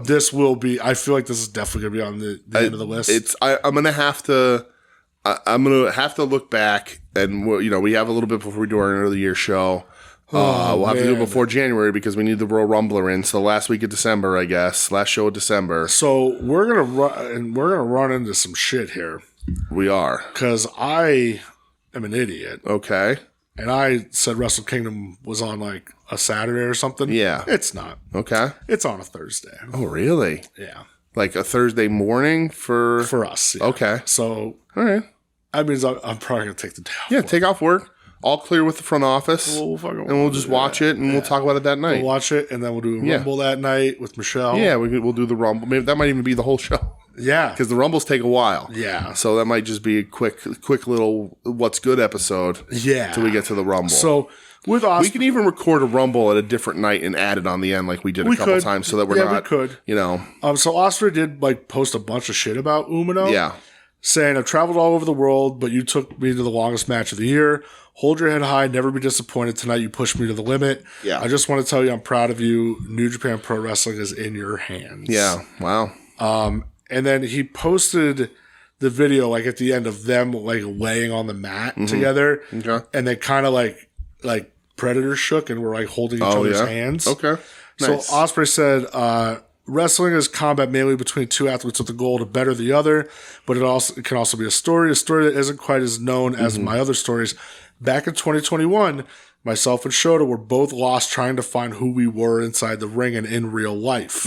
this will be, I feel like this is definitely going to be on the end of the list. I'm going to have to, look back, and we have a little bit before we do our end of the year show. We'll have to do it before January because we need the Royal Rumbler in. So last week of December, I guess, last show of December. So we're gonna run into some shit here. We are, because I am an idiot. Okay. And I said Wrestle Kingdom was on like a Saturday or something. Yeah. It's not. Okay. It's on a Thursday. Oh, really? Yeah. Like a Thursday morning for us. Yeah. Okay. So, all right. That means I'm probably going to take the day off. Yeah, take off work. All clear with the front office. And we'll just watch it, and we'll talk about it that night. We'll watch it, and then we'll do a Rumble that night with Michelle. Yeah, we'll do the Rumble. Maybe that might even be the whole show. Yeah. Because the Rumbles take a while. Yeah. So that might just be a quick little What's Good episode. Yeah. Till we get to the Rumble. So with Ospreay, we can even record a Rumble at a different night and add it on the end like we did a couple times so that we're not. We could. So Ospreay did like post a bunch of shit about Umino. Yeah. Saying, I've traveled all over the world, but you took me to the longest match of the year. Hold your head high. Never be disappointed. Tonight you pushed me to the limit. Yeah. I just want to tell you I'm proud of you. New Japan Pro Wrestling is in your hands. Yeah. Wow. And then he posted the video like at the end of them like laying on the mat together. Okay. And they kind of like Predator shook and were like holding each other's hands. Okay. Nice. So Ospreay said, wrestling is combat mainly between two athletes with the goal to better the other, but it can also be a story that isn't quite as known as my other stories. Back in 2021, myself and Shota were both lost trying to find who we were inside the ring and in real life.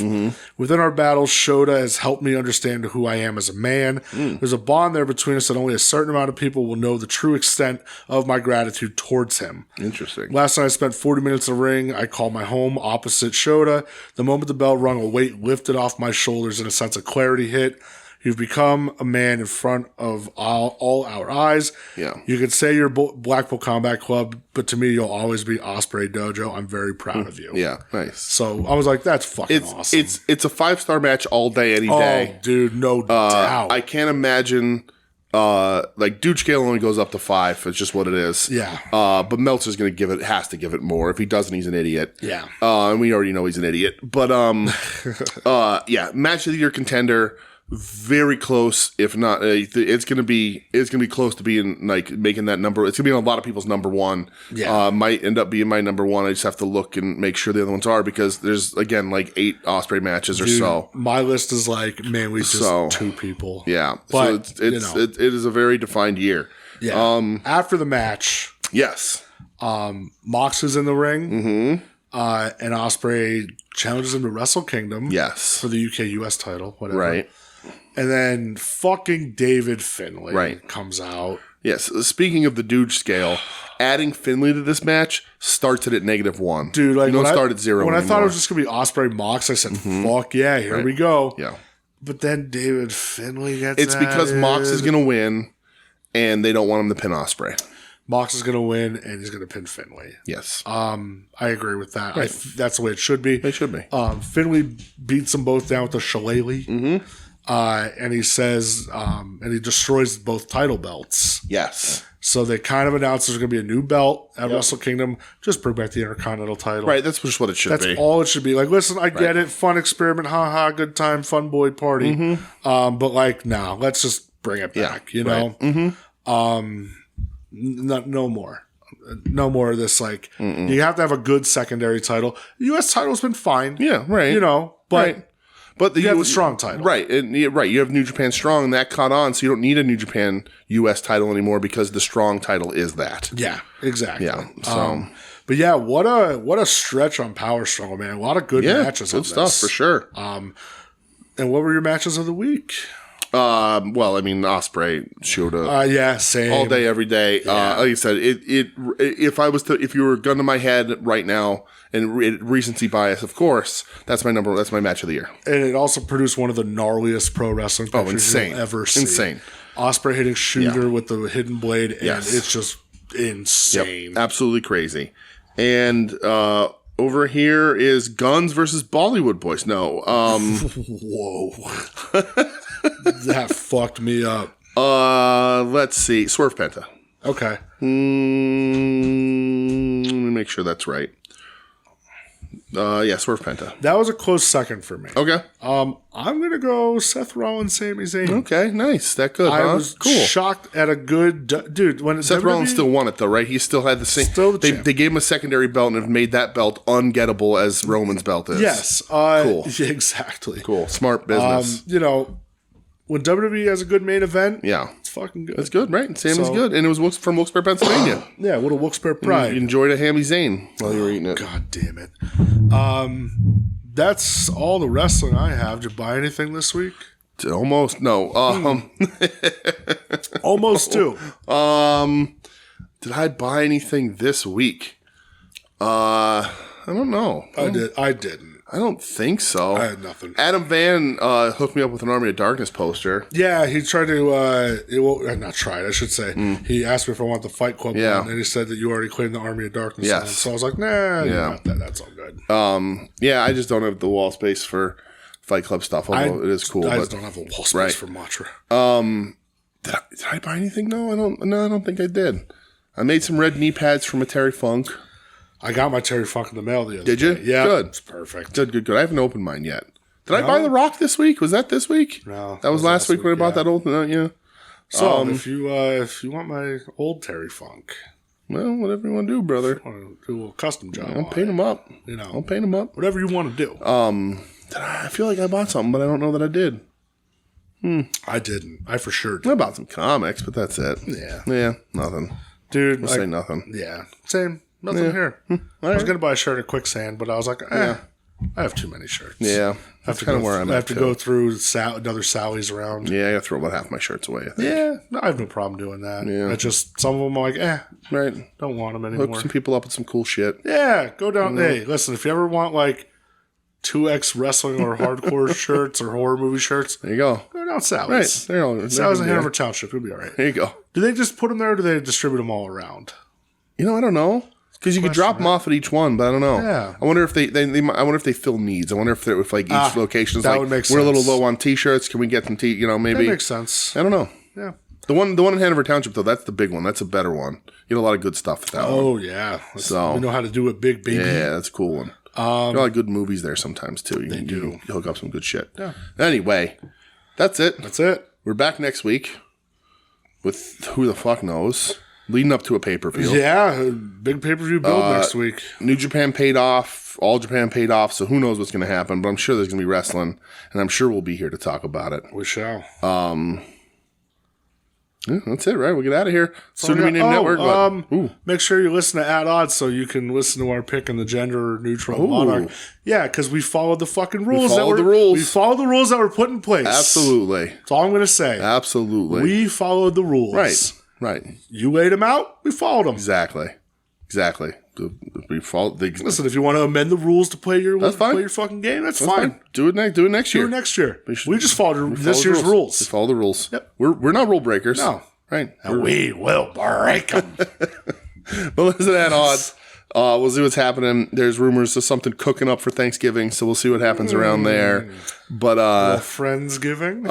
Within our battles, Shota has helped me understand who I am as a man. There's a bond there between us that only a certain amount of people will know the true extent of my gratitude towards him. Interesting. Last night I spent 40 minutes in the ring. I called my home opposite Shota. The moment the bell rung, a weight lifted off my shoulders and a sense of clarity hit. You've become a man in front of all our eyes. Yeah. You could say you're Blackpool Combat Club, but to me, you'll always be Ospreay Dojo. I'm very proud of you. Yeah, nice. So I was like, that's fucking awesome. It's a 5-star match all day, any day. Oh, dude, no doubt. I can't imagine... like dude scale only goes up to 5. It's just what it is. Yeah. But Meltzer's has to give it more. If he doesn't, he's an idiot. Yeah. And we already know he's an idiot. But match of the year contender. very close, if not, it's gonna be close to being like making that number. It's gonna be on a lot of people's number one. Yeah, might end up being my number one. I just have to look and make sure the other ones are, because there's again like 8 Ospreay matches or so. My list is like, man, we just 2 people. Yeah, but so it is a very defined year. Yeah. After the match, yes, Mox is in the ring. Mm-hmm. And Ospreay challenges him to Wrestle Kingdom. Yes. For the UK US title, whatever. Right. And then fucking David Finlay comes out. Yes. Speaking of the Douche scale, adding Finlay to this match starts it at -1. Dude, like, you don't start at 0 When anymore. I thought it was just going to be Ospreay Mox, I said, fuck yeah, here we go. Yeah. But then David Finlay gets It's because Mox is going to win, and they don't want him to pin Ospreay. Mox is going to win, and he's going to pin Finlay. Yes. I agree with that. Right. That's the way it should be. It should be. Finlay beats them both down with a shillelagh. Mm-hmm. And he says, and he destroys both title belts. Yes. So they kind of announced there's going to be a new belt at Wrestle Kingdom. Just bring back the Intercontinental title. Right. That's just what it should be. That's all it should be. Like, listen, I get it. Fun experiment. Ha, good time. Fun boy party. Mm-hmm. But like, nah, let's just bring it back, you know? Mm-hmm. No more. No more of this. Like, you have to have a good secondary title. The U.S. title's been fine. Yeah, right. You know, but but you have the strong title. Right. Right. You have New Japan Strong, and that caught on, so you don't need a New Japan U.S. title anymore because the strong title is that. Yeah, exactly. Yeah. So, but yeah, what a stretch on Power Struggle, man. A lot of good matches. Good stuff for sure. And what were your matches of the week? Well, I mean, Ospreay showed up. Yeah, same. All day, every day. Yeah. Like I said, if you were gun to my head right now, and recency bias, of course, that's my match of the year. And it also produced one of the gnarliest pro wrestling pictures you'll ever see. Insane. Ospreay hitting Shooter with the hidden blade, and it's just insane. Yep. Absolutely crazy. And, over here is Guns versus Bollywood Boys. No. Whoa. That fucked me up. Let's see. Swerve Penta. Okay. Let me make sure that's right. Yeah, Swerve Penta. That was a close second for me. Okay. I'm gonna go Seth Rollins, Sami Zayn. Okay, nice. That good. I was shocked at a good dude. When Seth Rollins still won it though, right? He still had the same. They gave him a secondary belt and have made that belt ungettable as Roman's belt is. Yes. Cool. Exactly. Cool. Smart business. You know, when WWE has a good main event, it's fucking good. It's good, right? Sammy's good, and it was from Wilkes-Barre, Pennsylvania. Yeah, what a Wilkes-Barre pride. You enjoyed a Hammy Zayn while you were eating it. God damn it. That's all the wrestling I have. Did you buy anything this week? Almost no. Almost too. Did I buy anything this week? I don't know. I didn't. I don't think so. I had nothing. Adam Van hooked me up with an Army of Darkness poster. Yeah, he tried to, not tried, I should say. He asked me if I want the Fight Club one, and he said that you already claimed the Army of Darkness one. So I was like, nah, you got that. That's all good. Yeah, I just don't have the wall space for Fight Club stuff, although it is cool. I just don't have a wall space for Matra. Did I buy anything? No, I don't think I did. I made some red knee pads from a Terry Funk. I got my Terry Funk in the mail the other day. Did you? Yeah. Good. It's perfect. Good. I haven't opened mine yet. Did I buy The Rock this week? Was that this week? No. That was last week when I bought that old, yeah. So, if you want my old Terry Funk. Well, whatever you want to do, brother. I want to do a little custom job. I'll paint them up. I'll paint them up. Whatever you want to do. I feel like I bought something, but I don't know that I did. I didn't. I for sure did. I bought some comics, but that's it. Yeah, nothing. Dude. We'll say nothing. Yeah. Same. Nothing here. I was going to buy a shirt at Quicksand, but I was like, I have too many shirts. Yeah. That's kind of where I'm at. I have to go through another Sally's around. Yeah, I got to throw about half my shirts away, I think. Yeah. I have no problem doing that. Yeah. I just, some of them I'm like, right. Don't want them anymore. Hook some people up with some cool shit. Yeah. Go down. Hey, listen, if you ever want like 2X wrestling or hardcore shirts or horror movie shirts, there you go. Go down Sally's. Right. Sally's in Hanover Township. You'll be all right. There you go. Do they just put them there or do they distribute them all around? I don't know. Because you could drop them off at each one, but I don't know. Yeah. I wonder if they I wonder if they fill needs. I wonder if like each location is like, would make we're a sense. little low on T-shirts. Can we get some maybe? That makes sense. I don't know. Yeah. The one in Hanover Township though, that's the big one. That's a better one. You get a lot of good stuff at that one. Oh yeah. We know how to do it big, baby. Yeah, that's a cool one. There are a lot of good movies there sometimes too. You hook up some good shit. Yeah. Anyway, That's it. That's it. We're back next week with who the fuck knows. Leading up to a pay-per-view. Yeah, big pay-per-view build next week. New Japan paid off. All Japan paid off, so who knows what's going to happen. But I'm sure there's going to be wrestling, and I'm sure we'll be here to talk about it. We shall. Yeah, that's it, right? We'll get out of here. Soon to be named network. Make sure you listen to At Odds so you can listen to our pick in the gender-neutral monarch. Yeah, because we followed the fucking rules. We followed the rules that were put in place. Absolutely. That's all I'm going to say. Absolutely. We followed the rules. Right. You laid them out, we followed them. Exactly. We followed. Listen, if you want to amend the rules to play your fucking game, that's fine. Do it next year. Do it next year. We just followed this year's rules. We follow the rules. Yep. We're not rule breakers. No. Right. And we will break them. But listen, At Odds. We'll see what's happening. There's rumors of something cooking up for Thanksgiving, so we'll see what happens around there. But Friendsgiving.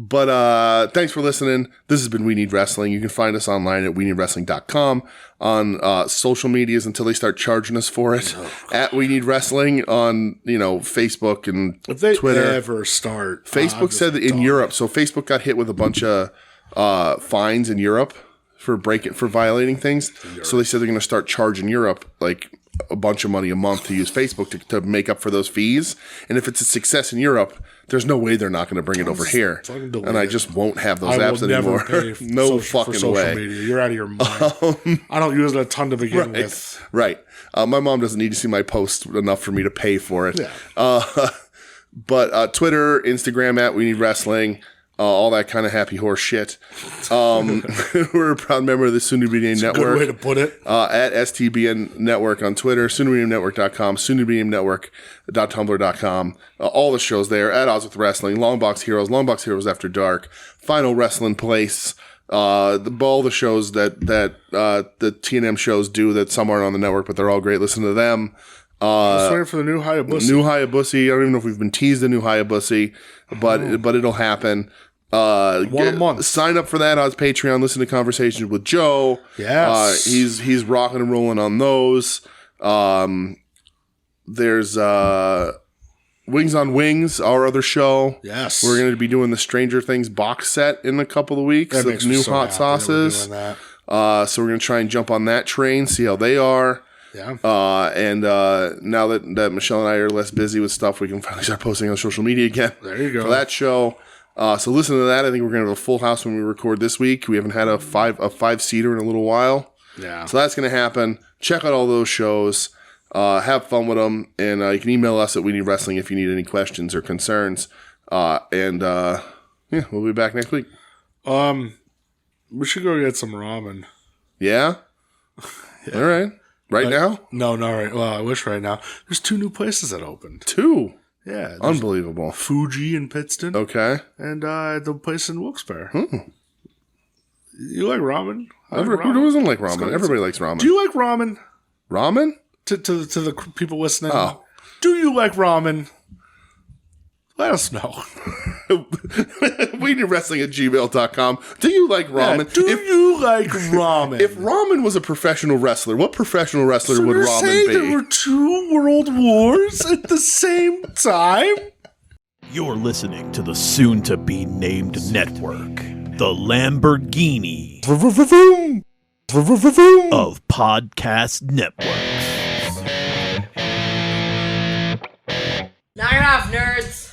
But thanks for listening. This has been We Need Wrestling. You can find us online at WeNeedWrestling.com, on social medias until they start charging us for it. At We Need Wrestling on Facebook and if they Twitter. Ever start. Facebook said that in Europe, so Facebook got hit with a bunch of fines in Europe for violating things. So they said they're going to start charging Europe like a bunch of money a month to use Facebook to make up for those fees. And if it's a success in Europe, there's no way they're not going to bring it over here. And I just won't have those apps anymore. No fucking way. Media. You're out of your mind. I don't use it a ton to begin with. Right. My mom doesn't need to see my post enough for me to pay for it. Yeah. But Twitter, Instagram at We Need Wrestling. All that kind of happy horse shit. We're a proud member of the Soon to Be Named Network. Good way to put it. At STBN Network on Twitter, soon to be named network.com, soon to be named network.tumblr.com. All the shows there. At Odds with Wrestling, Longbox Heroes After Dark, Final Wrestling Place. All the shows that the TNM shows do that some aren't on the network, but they're all great. Listen to them. Just waiting for the new Hayabusa. I don't even know if we've been teased a new Hayabusa, but it'll happen. One a month. Sign up for that on Patreon. Listen to Conversations with Joe. Yes. He's rocking and rolling on those. There's Wings on Wings, our other show. Yes. We're going to be doing the Stranger Things box set in a couple of weeks of new hot sauces. So we're going to try and jump on that train, see how they are. Yeah. And now that Michelle and I are less busy with stuff, we can finally start posting on social media again. There you go. For that show. So listen to that. I think we're going to have a full house when we record this week. We haven't had a five-seater in a little while. Yeah. So that's going to happen. Check out all those shows. Have fun with them. And you can email us at We Need Wrestling if you need any questions or concerns. We'll be back next week. We should go get some ramen. Yeah? All right. Right now? No, not right. Well, I wish right now. There's 2 new places that opened. 2? Yeah. Unbelievable. Fuji in Pittston. Okay. And the place in Wilkes-Barre. You like ramen? Who doesn't like ramen? Everybody likes ramen. Do you like ramen? Ramen? To the people listening. Oh. Do you like ramen? Let us know. WeNeedWrestling@gmail.com. Do you like ramen? Yeah, do you like ramen? If ramen was a professional wrestler, what professional wrestler would ramen be? There were 2 world wars at the same time? You're listening to the soon-to-be-named network, the Lamborghini of podcast networks. Knock it off, nerds!